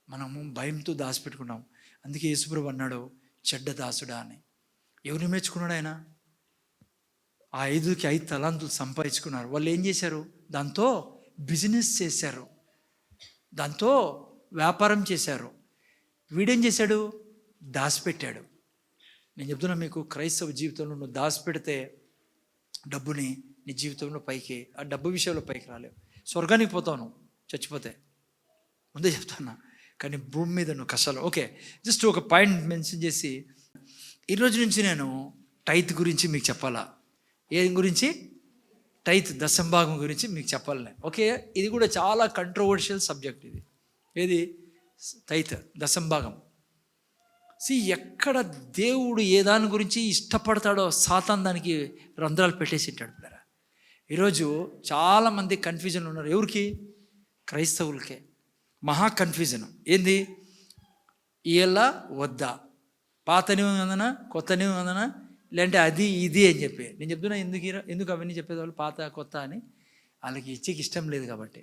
మనము భయంతో దాచిపెట్టుకున్నాం. అందుకే యేసుప్రభు అన్నాడు, చెడ్డ దాసుడా అని. ఎవరిని మెచ్చుకున్నాడు ఆయన? ఆ 5కి 5 తలాంతులు సంపాదించుకున్నారు. వాళ్ళు ఏం చేశారు? దాంతో బిజినెస్ చేశారు, దాంతో వ్యాపారం చేశారు. వీడేం చేశాడు? దాచిపెట్టాడు. నేను చెప్తున్నా మీకు, క్రైస్తవ జీవితంలో నువ్వు దాచిపెడితే డబ్బుని నీ జీవితంలో పైకి, ఆ డబ్బు విషయంలో పైకి రాలేవు. స్వర్గానికి పోతావు నువ్వు చచ్చిపోతే, ముందే చెప్తున్నా. కానీ భూమి మీద నువ్వు కష్టాలు. ఓకే, జస్ట్ ఒక పాయింట్ మెన్షన్ చేసి, ఈరోజు నుంచి నేను టైత్ గురించి మీకు చెప్పాలా. ఏం గురించి? టైత్, దశంభాగం గురించి మీకు చెప్పాలి. ఓకే, ఇది కూడా చాలా కంట్రోవర్షియల్ సబ్జెక్ట్ ఇది. ఏది? టైత్, దశంభాగం. ఎక్కడ దేవుడు ఏ దాని గురించి ఇష్టపడతాడో సాతాను దానికి రంధ్రాలు పెట్టేసి ఉంటాడు పిల్లరా. ఈరోజు చాలామంది కన్ఫ్యూజన్లు ఉన్నారు. ఎవరికి? క్రైస్తవులకే మహా కన్ఫ్యూజన్. ఏంది? ఇలా వద్దా, పాత నిబంధన కొత్త నిబంధన, లేదంటే అది ఇది అని చెప్పి. నేను చెప్తున్నా, ఎందుకు అవన్నీ చెప్పేవాళ్ళు పాత కొత్త అని? వాళ్ళకి ఇచ్చేకి ఇష్టం లేదు కాబట్టి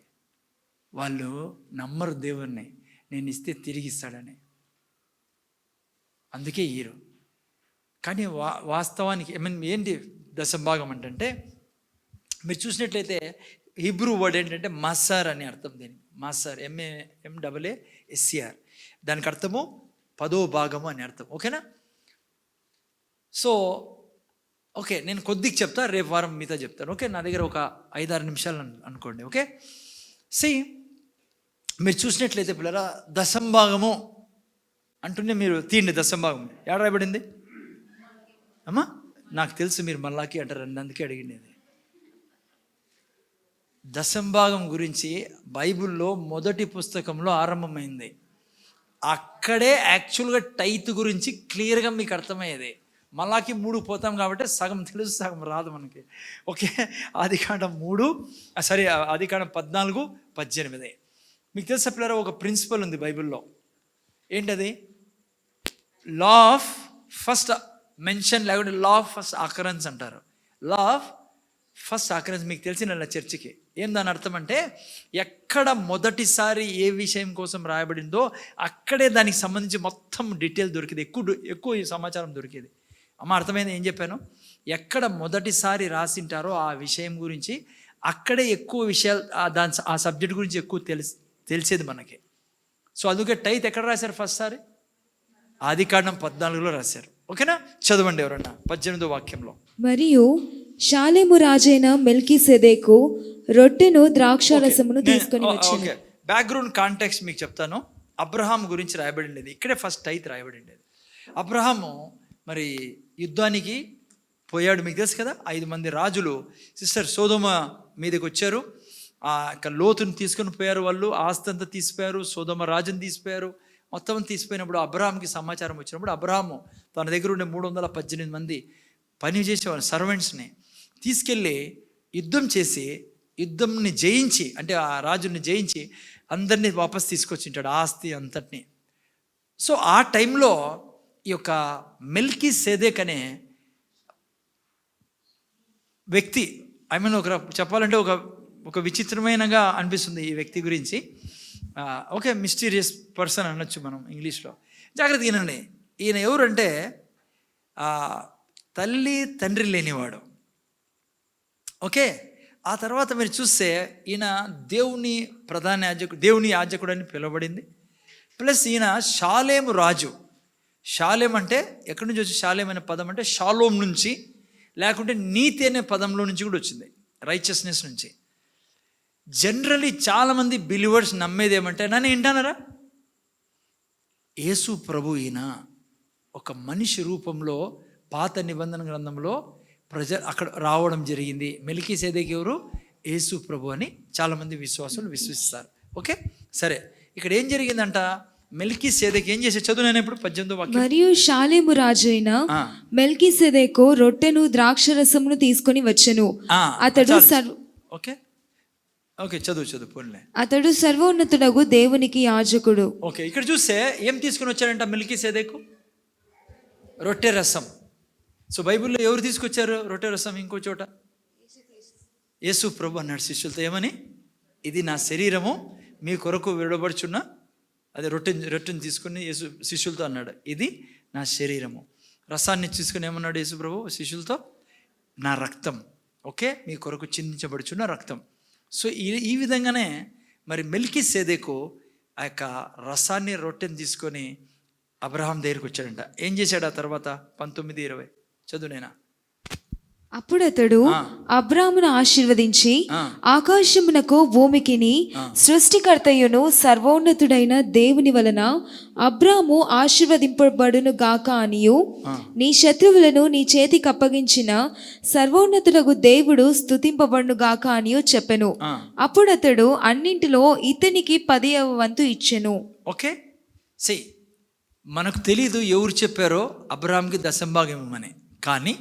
వాళ్ళు నమ్మరు దేవుణ్ణి. నేను ఇస్తే తిరిగి ఇస్తాడని. అందుకే ఈరు. కానీ వాస్తవానికి ఏంటి దశంభాగం అంటే మీరు చూసినట్లయితే హీబ్రూ వర్డ్ ఏంటంటే మసర్ అని అర్థం. దీనికి మసర్, MASR, దానికి అర్థము 10వ భాగము అని అర్థం. ఓకేనా? సో ఓకే, నేను కొద్దిగా చెప్తా, రేపు వారం మీతో చెప్తాను. ఓకే, నా దగ్గర ఒక 5-6 నిమిషాలు అనుకోండి. ఓకే, మీరు చూసినట్లయితే పిల్లరా, దశంభాగము అంటూనే మీరు తీయండి. దశంభాగం ఎక్కడ రాయబడింది అమ్మా? నాకు తెలుసు మీరు మల్లాకి అంటారు, అందుకే అడిగింది. దశంభాగం గురించి బైబిల్లో మొదటి పుస్తకంలో ఆరంభమైంది. అక్కడే యాక్చువల్గా టైత్ గురించి క్లియర్గా మీకు అర్థమయ్యేది. మల్లాకి 3 పోతాం కాబట్టి సగం తెలుసు, సగం రాదు మనకి. ఓకే, ఆదికాండం 14:18. మీకు తెలుసా పిల్లరా, ఒక ప్రిన్సిపల్ ఉంది బైబిల్లో. ఏంటది? లా ఆఫ్ ఫస్ట్ మెన్షన్, లేకుంటే లా ఆఫ్ ఫస్ట్ అకరెన్స్ అంటారు. లా ఆఫ్ ఫస్ట్ అకరెన్స్ మీకు తెలిసిన చర్చికి ఏం దాని అర్థం అంటే, ఎక్కడ మొదటిసారి ఏ విషయం కోసం రాయబడిందో అక్కడే దానికి సంబంధించి మొత్తం డీటెయిల్ దొరికింది, ఎక్కువ సమాచారం దొరికేది. అమ్మ అర్థమైంది ఏం చెప్పాను? ఎక్కడ మొదటిసారి రాసింటారో ఆ విషయం గురించి అక్కడే ఎక్కువ విషయాలు, ఆ సబ్జెక్ట్ గురించి ఎక్కువ తెలిసేది మనకి. సో అందుకే టైత్ ఎక్కడ రాశారు? ఫస్ట్ సారి ఆదికాండం 14లో రాశారు. ఓకేనా? చదవండి ఎవరన్నా 18వ వాక్యంలో. మరియు షాలేము రాజైన మెల్కీసెదెకు రొట్టెను ద్రాక్షారసమును తీసుకొని వచ్చాను. ఓకే, బ్యాక్గ్రౌండ్ కాంటెక్స్ట్ మీకు చెప్తాను. అబ్రహాం గురించి రాయబడింది, ఇక్కడే ఫస్ట్ టైత్ రాయబడింది. అబ్రహాము మరి యుద్ధానికి పోయాడు, మీకు తెలుసు కదా. 5 మంది రాజులు సోదొమ మీదకి వచ్చారు. లోతుని తీసుకొని పోయారు వాళ్ళు, ఆస్తి అంతా తీసిపోయారు, సోదొమ రాజుని తీసిపోయారు. మొత్తం తీసిపోయినప్పుడు అబ్రహాంకి సమాచారం వచ్చినప్పుడు అబ్రహాము తన దగ్గర ఉండే 318 మంది పని చేసేవాళ్ళు సర్వెంట్స్ని తీసుకెళ్ళి యుద్ధంని జయించి, అంటే ఆ రాజుని జయించి అందరినీ వాపస్ తీసుకొచ్చింటాడు, ఆస్తి అంతటిని. సో ఆ టైంలో ఈ యొక్క మెల్కీసెదెక్ అనే వ్యక్తి, చెప్పాలంటే ఒక విచిత్రమైనగా అనిపిస్తుంది ఈ వ్యక్తి గురించి. ఓకే, మిస్టీరియస్ పర్సన్ అనొచ్చు మనం ఇంగ్లీష్లో. జాగ్రత్తగా వినండి. ఈయన ఎవరంటే తల్లి తండ్రి లేనివాడు. ఓకే, ఆ తర్వాత మీరు చూస్తే ఈయన దేవుని యాజకుడు అని పిలువబడింది. ప్లస్ ఈయన షాలేము రాజు. షాలేం అంటే ఎక్కడి నుంచి వచ్చి షాలేం అనే పదం అంటే షాలోం నుంచి, లేకుంటే నీతి అనే పదంలో నుంచి కూడా వచ్చింది, రైచియస్నెస్ నుంచి. జనరలీ చాలామంది బిలీవర్స్ నమ్మేది ఏమంటే, నన్ను ఏంటన్నారా, యేసు ప్రభు ఈయన ఒక మనిషి రూపంలో పాత నిబంధన గ్రంథంలో అక్కడ రావడం జరిగింది. మెల్కీసెదెక్ ఎవరు? యేసు ప్రభు అని చాలామంది విశ్వాసులు విశ్వసిస్తారు. ఓకే, సరే, ఇక్కడ ఏం జరిగిందంట, మెల్కీసెదెక్ ఏం చేసే, చదువు నేను ఇప్పుడు 18వ వాక్యం. మరియు షాలేము రాజైన మెల్కీసెదెకు రొట్టెను ద్రాక్షరసమును తీసుకొని వచ్చెను. చదువు పోన్లే. అతడు సర్వోన్నతుడగు దేవునికి యాజకుడు. ఓకే, ఇక్కడ చూస్తే ఏం తీసుకొని వచ్చాడంట మెల్కీసెదెకు? రొట్టె రసం. సో బైబిల్లో ఎవరు తీసుకొచ్చారు రొట్టె రసం? ఇంకో చోట యేసు ప్రభు అన్నాడు శిష్యులతో, ఏమని? ఇది నా శరీరము మీ కొరకు విడబడుచున్న, అదే రొట్టెని తీసుకుని యేసు శిష్యులతో అన్నాడు, ఇది నా శరీరము. రసాన్ని తీసుకుని ఏమన్నాడు యేసు ప్రభు శిష్యులతో? నా రక్తం. ఓకే, మీ కొరకు చిందించబడుచున్న రక్తం. సో ఈ విధంగానే మరి మెల్కీసెదెకు ఆ యొక్క రసాన్ని, రొట్టెని తీసుకొని అబ్రహాం దగ్గరికి వచ్చాడంట. ఏం చేశాడు ఆ తర్వాత? 19:20 చదువు నేనా. అప్పుడు అతడు అబ్రామును ఆశీర్వదించి ఆకాశమునకు భూమికిని సృష్టికర్తయును సర్వోన్నతుడైన దేవుని వలన అబ్రాము ఆశీర్వదింపబడును గాక అనియు, నీ శత్రువులను నీ చేతికి అప్పగించిన సర్వోన్నతుడగు దేవుడు స్తుతింపబడును గాక అనియు చెప్పెను. అప్పుడు అతడు అన్నింటిలో ఇతనికి 10వ వంతు ఇచ్చెను. ఓకే, మనకు తెలీదు ఎవరు చెప్పారో అబ్రాహాంకి దశంభాగం ఇవ్వమని. కానీ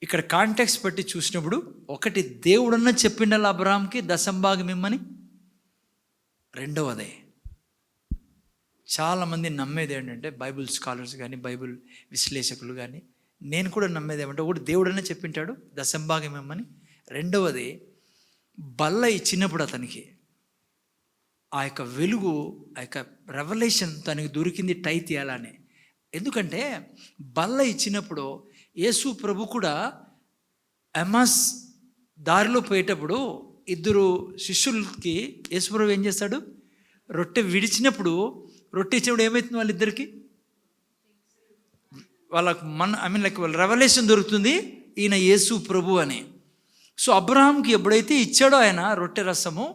ఇక్కడ కాంటెక్స్ట్ బట్టి చూసినప్పుడు ఒకటి, దేవుడన్నా చెప్పిండాలి అబ్రహాంకి దశంభాగం ఇమ్మని. రెండవదే, చాలామంది నమ్మేది ఏంటంటే, బైబిల్ స్కాలర్స్ కానీ బైబిల్ విశ్లేషకులు కానీ నేను కూడా నమ్మేది ఏమంటే, ఒకటి దేవుడన్నా చెప్పింటాడు దశంభాగం ఇమ్మని. రెండవది, బల్ల ఇచ్చినప్పుడు అతనికి ఆ యొక్క వెలుగు, ఆ యొక్క రెవల్యూషన్ తనకి దొరికింది టై తీయాలని. ఎందుకంటే బల్ల ఇచ్చినప్పుడు యేసు ప్రభు కూడా ఎమాస్ దారిలో పోయేటప్పుడు ఇద్దరు శిష్యులకి యేసు ప్రభు ఏం చేస్తాడు, రొట్టె విడిచినప్పుడు, రొట్టె ఇచ్చినప్పుడు ఏమవుతుంది వాళ్ళిద్దరికి, వాళ్ళకు వాళ్ళ రెవల్యూషన్ దొరుకుతుంది, ఈయన యేసు ప్రభు అని. సో అబ్రహాంకి ఎప్పుడైతే ఇచ్చాడో ఆయన రొట్టె రసము,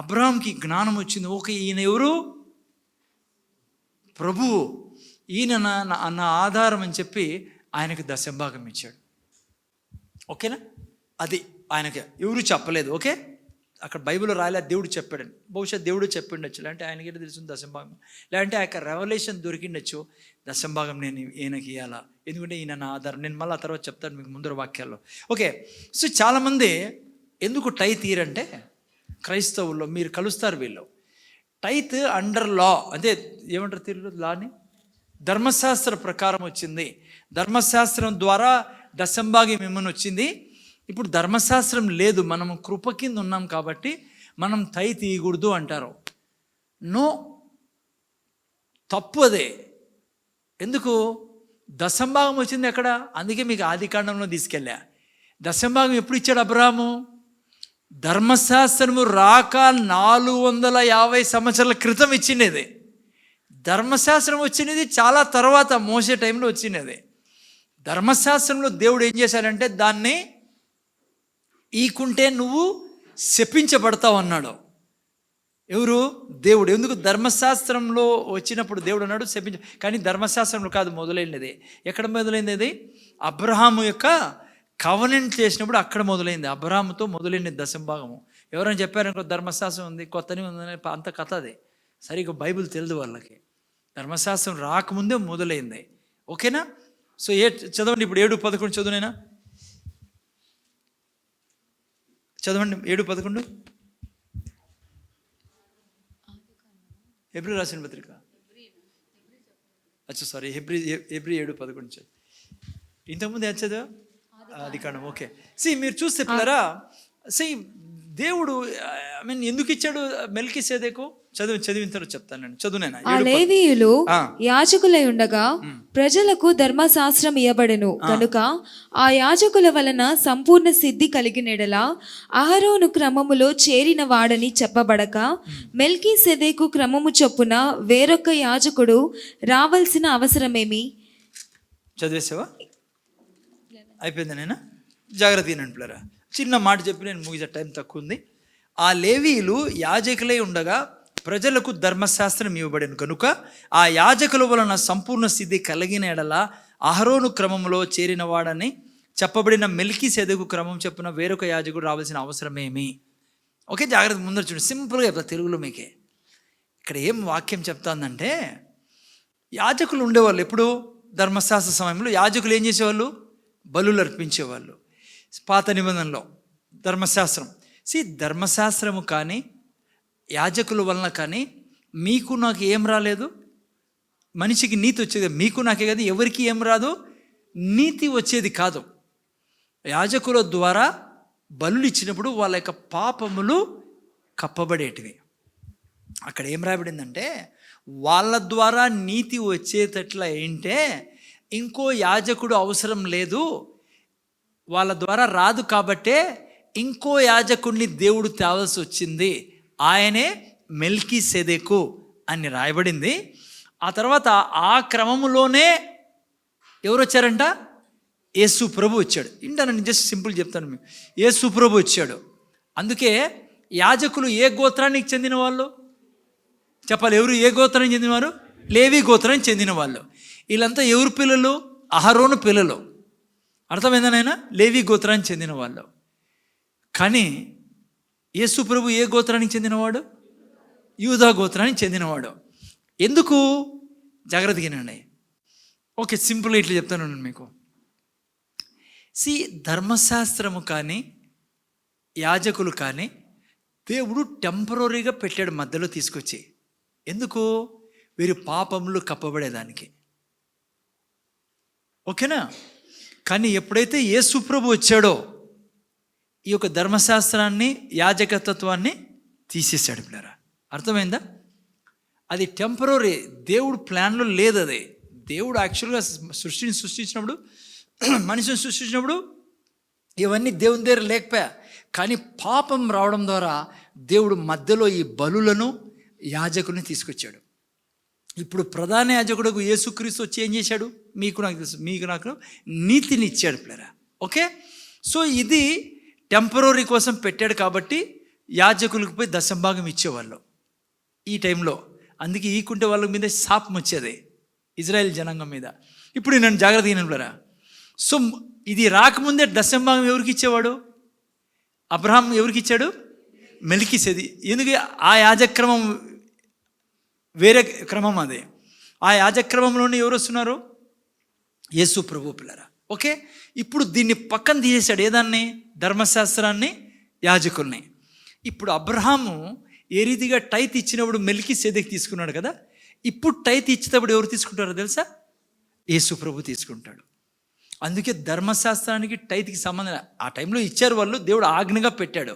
అబ్రహాంకి జ్ఞానం వచ్చింది. ఓకే, ఈయన ఎవరు, ప్రభువు, ఈయన నా ఆధారం అని చెప్పి ఆయనకు దశంభాగం ఇచ్చాడు. ఓకేనా, అది ఆయనకి ఎవరు చెప్పలేదు. ఓకే, అక్కడ బైబిల్లో రాయలే, దేవుడు చెప్పాడని. బహుశా దేవుడు చెప్పిండొచ్చు, లేదంటే ఆయనకి తెలుసు దశంభాగం, లేదంటే ఆ యొక్క రెవల్యూషన్ దొరికిండొచ్చు, దశంభాగం నేను ఈయనకి ఇవ్వాలా, ఎందుకంటే ఈయన నా ఆధారం. నేను మళ్ళీ ఆ తర్వాత చెప్తాను మీకు ముందర వాక్యాల్లో. ఓకే, సో చాలామంది ఎందుకు టై తీరంటే, క్రైస్తవుల్లో మీరు కలుస్తారు, వీళ్ళు టైత్ అండర్ లా, అంటే ఏమంటారు తెలుగు లాని, ధర్మశాస్త్ర ప్రకారం వచ్చింది, ధర్మశాస్త్రం ద్వారా దశంభాగం ఏమని వచ్చింది. ఇప్పుడు ధర్మశాస్త్రం లేదు, మనం కృప కింద ఉన్నాం కాబట్టి మనం టై తీయకూడదు అంటారు. నో, తప్పు అదే. ఎందుకు, దశంభాగం వచ్చింది ఎక్కడ, అందుకే మీకు ఆదికాండంలో తీసుకెళ్ళా. దశంభాగం ఎప్పుడు ఇచ్చాడు అబ్రహాము, ధర్మశాస్త్రము రాక 450 సంవత్సరాల క్రితం ఇచ్చినది. ధర్మశాస్త్రం వచ్చినది చాలా తర్వాత, మోసే టైంలో వచ్చినది. ధర్మశాస్త్రంలో దేవుడు ఏం చేశాడంటే, దాన్ని ఈకుంటే నువ్వు శపించబడతావు అన్నాడు. ఎవరు, దేవుడు. ఎందుకు, ధర్మశాస్త్రంలో వచ్చినప్పుడు దేవుడు అన్నాడు శపించ, కానీ ధర్మశాస్త్రంలో కాదు మొదలైనది. ఎక్కడ మొదలైంది అది, అబ్రహాము యొక్క కవనెంట్ చేసినప్పుడు అక్కడ మొదలైంది. అబ్రహాముతో మొదలైనది దశంభాగము. ఎవరైనా చెప్పారనుకో ధర్మశాస్త్రం ఉంది, కొత్తని ఉందని, అంత కథ అది. సరిగ్గా బైబిల్ తెలియదు వాళ్ళకి. ధర్మశాస్త్రం రాకముందే మొదలైంది. ఓకేనా, సో చదవండి ఇప్పుడు 7:11 చదువునైనా చదవండి. 7:11 హెబ్రీ రాసిన పత్రిక, సారీ హెబ్రీ 7:11 చదువు. ఇంతకుముందు ఏం చదివా, ఆదికాండం. ఓకే, మీరు చూస్తే పిల్లరా, దేవుడు ఎందుకు ఇచ్చాడు మెల్కీసెదెకు, చదివిన తర్వాత చెప్తాను నేను. చదువునైనా. ఆ లేవీయులు యాజకులై ఉండగా ప్రజలకు ధర్మశాస్త్రం ఇవ్వబడెను కనుక ఆ యాజకుల వలన సంపూర్ణ సిద్ధి కలిగినెడల అహరోను క్రమములో చేరిన వాడని చెప్పబడక మెల్కీసెదెకు క్రమము చొప్పున వేరొక యాజకుడు రావాల్సిన అవసరమేమి. చదివేసావా, అయిపోయింది. నేను జాగ్రత్త వినండి. చిన్న మాట చెప్పి నేను ముగిసే, టైం తక్కువ ఉంది. ఆ లేవీయులు యాజకులై ఉండగా ప్రజలకు ధర్మశాస్త్రం ఇవ్వబడిన కనుక ఆ యాజకుల వలన సంపూర్ణ సిద్ధి కలిగిన ఎడల అహరోను క్రమంలో చేరిన వాడని చెప్పబడిన మెల్కీసెదెకు క్రమం చెప్పున వేరొక యాజకుడు రావాల్సిన అవసరం ఏమి. ఓకే, జాగ్రత్త ముందర చూడండి, సింపుల్గా చెప్తా తెలుగులో మీకే. ఇక్కడ ఏం వాక్యం చెప్తాందంటే, యాజకులు ఉండేవాళ్ళు ఎప్పుడు, ధర్మశాస్త్ర సమయంలో యాజకులు ఏం చేసేవాళ్ళు, బలులు అర్పించేవాళ్ళు. పాత నిబంధనలో ధర్మశాస్త్రం. ధర్మశాస్త్రము కానీ యాజకుల వలన కానీ మీకు నాకు ఏం రాలేదు, మనిషికి నీతి వచ్చేది, మీకు నాకే కదా, ఎవరికి ఏం రాదు, నీతి వచ్చేది కాదు. యాజకుల ద్వారా బలులు ఇచ్చినప్పుడు వాళ్ళ యొక్క పాపములు కప్పబడేటివి. అక్కడ ఏం రాబడిందంటే, వాళ్ళ ద్వారా నీతి వచ్చేటట్ల ఏంటే ఇంకో యాజకుడు అవసరం లేదు, వాళ్ళ ద్వారా రాదు కాబట్టే ఇంకో యాజకుడిని దేవుడు తేవాల్సి వచ్చింది, ఆయనే మెల్కీసెదెకు అని రాయబడింది. ఆ తర్వాత ఆ క్రమములోనే ఎవరు వచ్చారంట, యేసు ప్రభు వచ్చాడు. ఇంటానండి, జస్ట్ సింపుల్ చెప్తాను మీకు. యేసు ప్రభు వచ్చాడు. అందుకే యాజకులు ఏ గోత్రానికి చెందిన వాళ్ళు చెప్పాలి, ఎవరు ఏ గోత్రానికి చెందినవారు, లేవి గోత్రానికి చెందిన వాళ్ళు. వీళ్ళంతా ఎవరు పిల్లలు, అహరోను పిల్లలు. అర్థమైందనైనా, లేవి గోత్రానికి చెందిన వాళ్ళు. కానీ యేసు ప్రభు ఏ గోత్రానికి చెందినవాడు, యూదా గోత్రానికి చెందినవాడు. ఎందుకు, జాగ్రత్తగా వినండి. ఓకే, సింపుల్గా ఇట్లా చెప్తాను మీకు. ధర్మశాస్త్రము కానీ యాజకులు కానీ దేవుడు టెంపరీగా పెట్టాడు మధ్యలో తీసుకొచ్చి. ఎందుకు, వీరి పాపములు కప్పబడేదానికి. ఓకేనా, కానీ ఎప్పుడైతే యేసు ప్రభు వచ్చాడో ఈ యొక్క ధర్మశాస్త్రాన్ని, యాజకత్వాన్ని తీసేశాడు పిల్లరా. అర్థమైందా? అది టెంపరరీ, దేవుడు ప్లాన్లో లేదు. అది దేవుడు యాక్చువల్గా సృష్టించినప్పుడు, మనిషిని సృష్టించినప్పుడు ఇవన్నీ దేవుని దగ్గర లేకపోయా. కానీ పాపం రావడం ద్వారా దేవుడు మధ్యలో ఈ బలులను, యాజకుని తీసుకొచ్చాడు. ఇప్పుడు ప్రధాన యాజకుడు యేసుక్రీస్తు వచ్చి ఏం చేశాడు? మీకు నాకు తెలుసు, మీకు నాకు నీతిని ఇచ్చాడు పిల్లరా. ఓకే, సో ఇది టెంపరరీ కోసం పెట్టాడు. కాబట్టి యాజకులకు పోయి దశంభాగం ఇచ్చేవాళ్ళు ఈ టైంలో. అందుకే ఈకుంటే వాళ్ళ మీద శాపం వచ్చేది ఇజ్రాయెల్ జనాంగం మీద. ఇప్పుడు నన్ను జాగ్రత్తగా వినరా. సో ఇది రాకముందే దశంభాగం ఎవరికి ఇచ్చేవాడు? అబ్రహాం ఎవరికి ఇచ్చాడు? మెల్కీసెదెకు. ఎందుకు? ఆ యాజక్రమం వేరే క్రమం అది. ఆ యాజక్రమంలోనే ఎవరు వస్తున్నారు? యేసు ప్రభు పిల్లరా. ఓకే, ఇప్పుడు దీన్ని పక్కన తీసేశాడు. ఏదాన్ని? ధర్మశాస్త్రాన్ని, యాజకుల్ని. ఇప్పుడు అబ్రహాము ఏ రీతిగా టైత్ ఇచ్చినప్పుడు మెల్కీసెదెకు తీసుకున్నాడు కదా, ఇప్పుడు టైత్ ఇచ్చేటప్పుడు ఎవరు తీసుకుంటారో తెలుసా? యేసు ప్రభు తీసుకుంటాడు. అందుకే ధర్మశాస్త్రానికి టైత్కి సంబంధం. ఆ టైంలో ఇచ్చారు వాళ్ళు, దేవుడు ఆజ్ఞగా పెట్టాడు.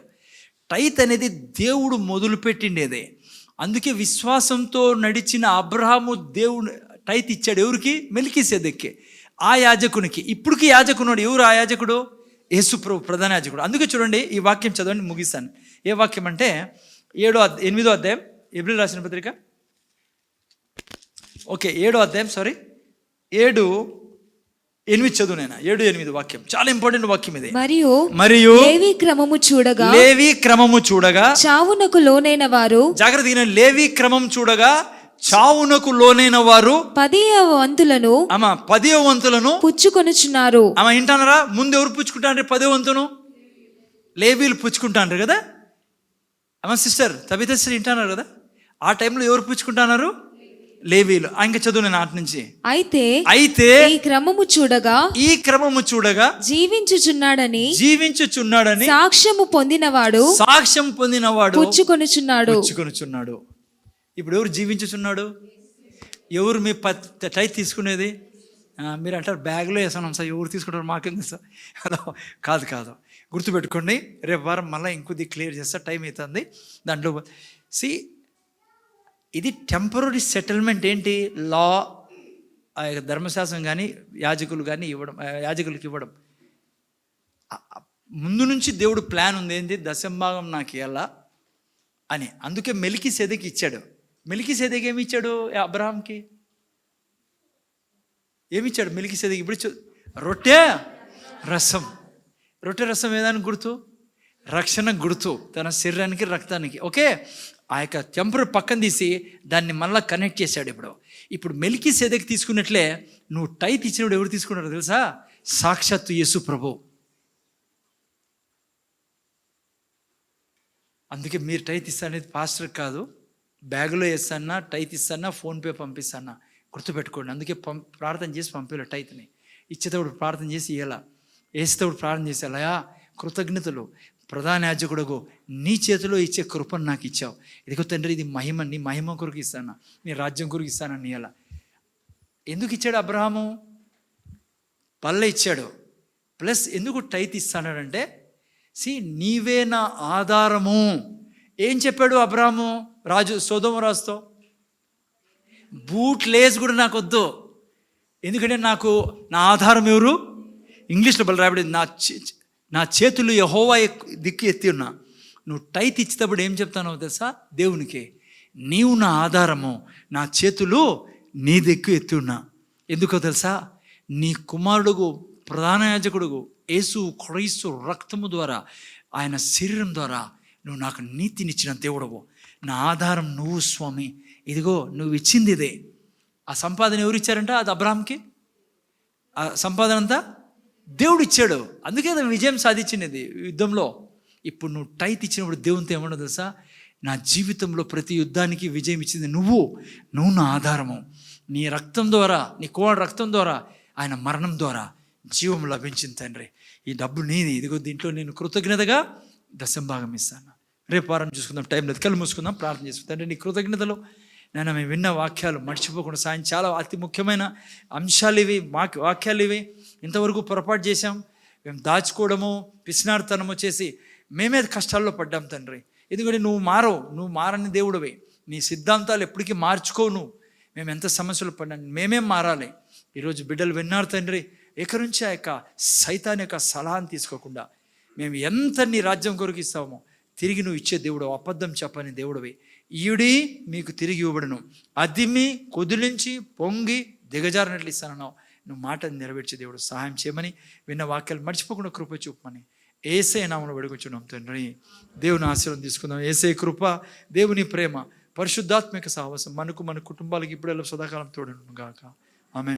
టైత్ అనేది దేవుడు మొదలుపెట్టిండేదే. అందుకే విశ్వాసంతో నడిచిన అబ్రహాము దేవుడు టైత్ ఇచ్చాడు. ఎవరికి? మెల్కీసెదెక్కి, ఆ యాజకునికి. ఇప్పుడుకి యాజకున్నాడు. ఎవరు ఆ యాజకుడు? యేసు ప్రభు, ప్రధాన యాజకుడు. అందుకే చూడండి, ఈ వాక్యం చదవండి, ముగిస్తాను. ఏ వాక్యం అంటే 8వ అధ్యాయం, ఎబ్రిల్ రాసిన పత్రిక. ఓకే, 7వ అధ్యాయం, 7:8 చదువు నేను. 7:8 వాక్యం చాలా ఇంపార్టెంట్ వాక్యం ఇది. మరియు లేవి క్రమము చూడగా చావునకు లోనైన వారు, జాగ్రత్త, లేవి క్రమం చూడగా చావునకు లోనైన వారు 10వ వంతులను పుచ్చుకొనుచున్నారు. వింటానరా? ముందు ఎవరు పుచ్చుకుంటారు? 10వ వంతును లేవీలు పుచ్చుకుంటారు కదా. సిస్టర్ తబితశ్రీ వింటున్నారు కదా. ఆ టైంలో ఎవరు పుచ్చుకుంటున్నారు? లేవీలు. ఇంకా చదువు నేను ఆటి నుంచి. అయితే ఈ క్రమము చూడగా జీవించుచున్నాడని సాక్ష్యం పొందినవాడు పుచ్చుకొనుచున్నాడు. ఇప్పుడు ఎవరు జీవించుచున్నాడు? ఎవరు మీ టైత్ తీసుకునేది? మీరు అంటారు బ్యాగ్లో వేసాను సార్, ఎవరు తీసుకుంటారు మాకేంది సార్? కాదు, గుర్తుపెట్టుకోండి. రేపు వారం మళ్ళీ ఇంకొద్ది క్లియర్ చేస్తా, టైం అవుతుంది. దాంట్లో ఇది టెంపరరీ సెటిల్మెంట్. ఏంటి? లా, ధర్మశాస్త్రం కానీ యాజకులు కానీ యాజకులకు ఇవ్వడం. ముందు నుంచి దేవుడు ప్లాన్ ఉంది. ఏంటి? దశంభాగం నాకు ఇవ్వాలా అని. అందుకే మెల్కీసెదెకు ఇచ్చాడు. మెల్కీసెదెకు ఏమి ఇచ్చాడు? అబ్రహాంకి ఏమిచ్చాడు? మెల్కీసెదెకు ఇప్పుడు రొట్టె రసం ఏదానికి గుర్తు? రక్షణ గుర్తు, తన శరీరానికి, రక్తానికి. ఓకే, ఆ యొక్క టెంపరరీ పక్కన తీసి దాన్ని మళ్ళీ కనెక్ట్ చేశాడు. ఇప్పుడు మెల్కీసెదెకు తీసుకున్నట్లే నువ్వు టైత్ ఇచ్చినప్పుడు ఎవరు తీసుకున్నారో తెలుసా? సాక్షాత్తు యేసు ప్రభు. అందుకే మీరు టైత్ ఇస్తానేది పాస్టర్ కాదు, బ్యాగులో వేస్తానా, టైత్ ఇస్తానా, ఫోన్పే పంపిస్తానా, గుర్తుపెట్టుకోండి. అందుకే ప్రార్థన చేసి పంపేలా. టైత్ని ఇచ్చేటప్పుడు ప్రార్థన చేసి ఇవ్వాలా, వేసేటప్పుడు ప్రార్థన చేసేలా. కృతజ్ఞతలు. ప్రధాన యాజకుడుగు, నీ చేతిలో ఇచ్చే కృపను నాకు ఇచ్చావు. ఇదిగో తండ్రి, ఇది మహిమ, నీ మహిమ కొరకు ఇస్తానా, నీ రాజ్యం కొరకు ఇస్తానని ఇవ్వాలా. ఎందుకు ఇచ్చాడు అబ్రహాము? పల్లె ఇచ్చాడు. ప్లస్ ఎందుకు టైత్ ఇస్తాడంటే, నీవే నా ఆధారము. ఏం చెప్పాడు అబ్రహాము సొదొమ రాజుతో? బూట్ లేస్ కూడా నాకు వద్దు, ఎందుకంటే నాకు నా ఆధారం ఎవరు? ఇంగ్లీష్లో బలి రాబడింది, నా చేతులు యెహోవా దిక్కు ఎత్తి ఉన్నా. నువ్వు టైత్ ఇచ్చేటప్పుడు ఏం చెప్తానో తెలుసా? దేవునికి, నీవు నా ఆధారము, నా చేతులు నీ దిక్కు ఎత్తి ఉన్నా. ఎందుకో తెలుసా? నీ కుమారుడుగు, ప్రధాన యాజకుడుగు యేసు క్రీస్తు రక్తము ద్వారా, ఆయన శరీరం ద్వారా నువ్వు నాకు నీతినిచ్చిన దేవుడవు. నా ఆధారం నువ్వు స్వామి. ఇదిగో నువ్వు ఇచ్చింది ఇదే. ఆ సంపాదన ఎవరు ఇచ్చారంట? అది అబ్రహాంకి. ఆ సంపాదన అంతా దేవుడు ఇచ్చాడు. అందుకే అది విజయం సాధించినది యుద్ధంలో. ఇప్పుడు నువ్వు టైత్ ఇచ్చినప్పుడు దేవునితో ఏమన్నా తెలుసా? నా జీవితంలో ప్రతి యుద్ధానికి విజయం ఇచ్చింది నువ్వు నా ఆధారము. నీ రక్తం ద్వారా, నీ కుమారుడు రక్తం ద్వారా, ఆయన మరణం ద్వారా జీవం లభించింది తండ్రి. ఈ డబ్బు నీది, ఇదిగో దీంట్లో నేను కృతజ్ఞతగా దశంభాగం ఇస్తాను. రేపు వారం చూసుకుందాం, టైం లేదు, కళ్ళు మూసుకుందాం, ప్రార్థన చేసుకుందాం. తండ్రి, నీ కృతజ్ఞతలు నేను మేము విన్న వాక్యాలు మర్చిపోకుండా సాయం. చాలా అతి ముఖ్యమైన అంశాలు ఇవి, వాక్యాలు ఇవి. ఇంతవరకు పొరపాటు చేశాం, మేము దాచుకోవడము, పిసినార్తనము చేసి మేమే కష్టాల్లో పడ్డాం తండ్రి. ఎందుకంటే నువ్వు మారని దేవుడివి. నీ సిద్ధాంతాలు ఎప్పటికీ మార్చుకోవు నువ్వు. మేము ఎంత సమస్యలు పడినా మేమేం మారాలి. ఈరోజు బిడ్డలు విన్నారు తండ్రి, ఎక్కడి నుంచి ఆ యొక్క సైతాన్ యొక్క సలహాను తీసుకోకుండా మేము ఎంత నీ రాజ్యం కొరకు ఇస్తామో తిరిగి నువ్వు ఇచ్చే దేవుడు, అబద్ధం చెప్పని దేవుడివి. ఈయుడి మీకు తిరిగి ఇవ్వబడును, అదిమి కుదిలించి పొంగి దిగజారినట్లు ఇస్తానన్నావు. నువ్వు మాట నెరవేర్చే దేవుడు. సహాయం చేయమని, విన్న వాక్యాలు మర్చిపోకుండా కృప చూపమని యేసే నామమున వేడుకొంచున్నాం తండ్రి. దేవుని ఆశీర్వాదం తీసుకుందాం. యేసే కృప, దేవుని ప్రేమ, పరిశుద్ధాత్మిక సహవాసం మనకు మన కుటుంబాలకు ఇప్పుడు సదాకాలం తోడును గాక.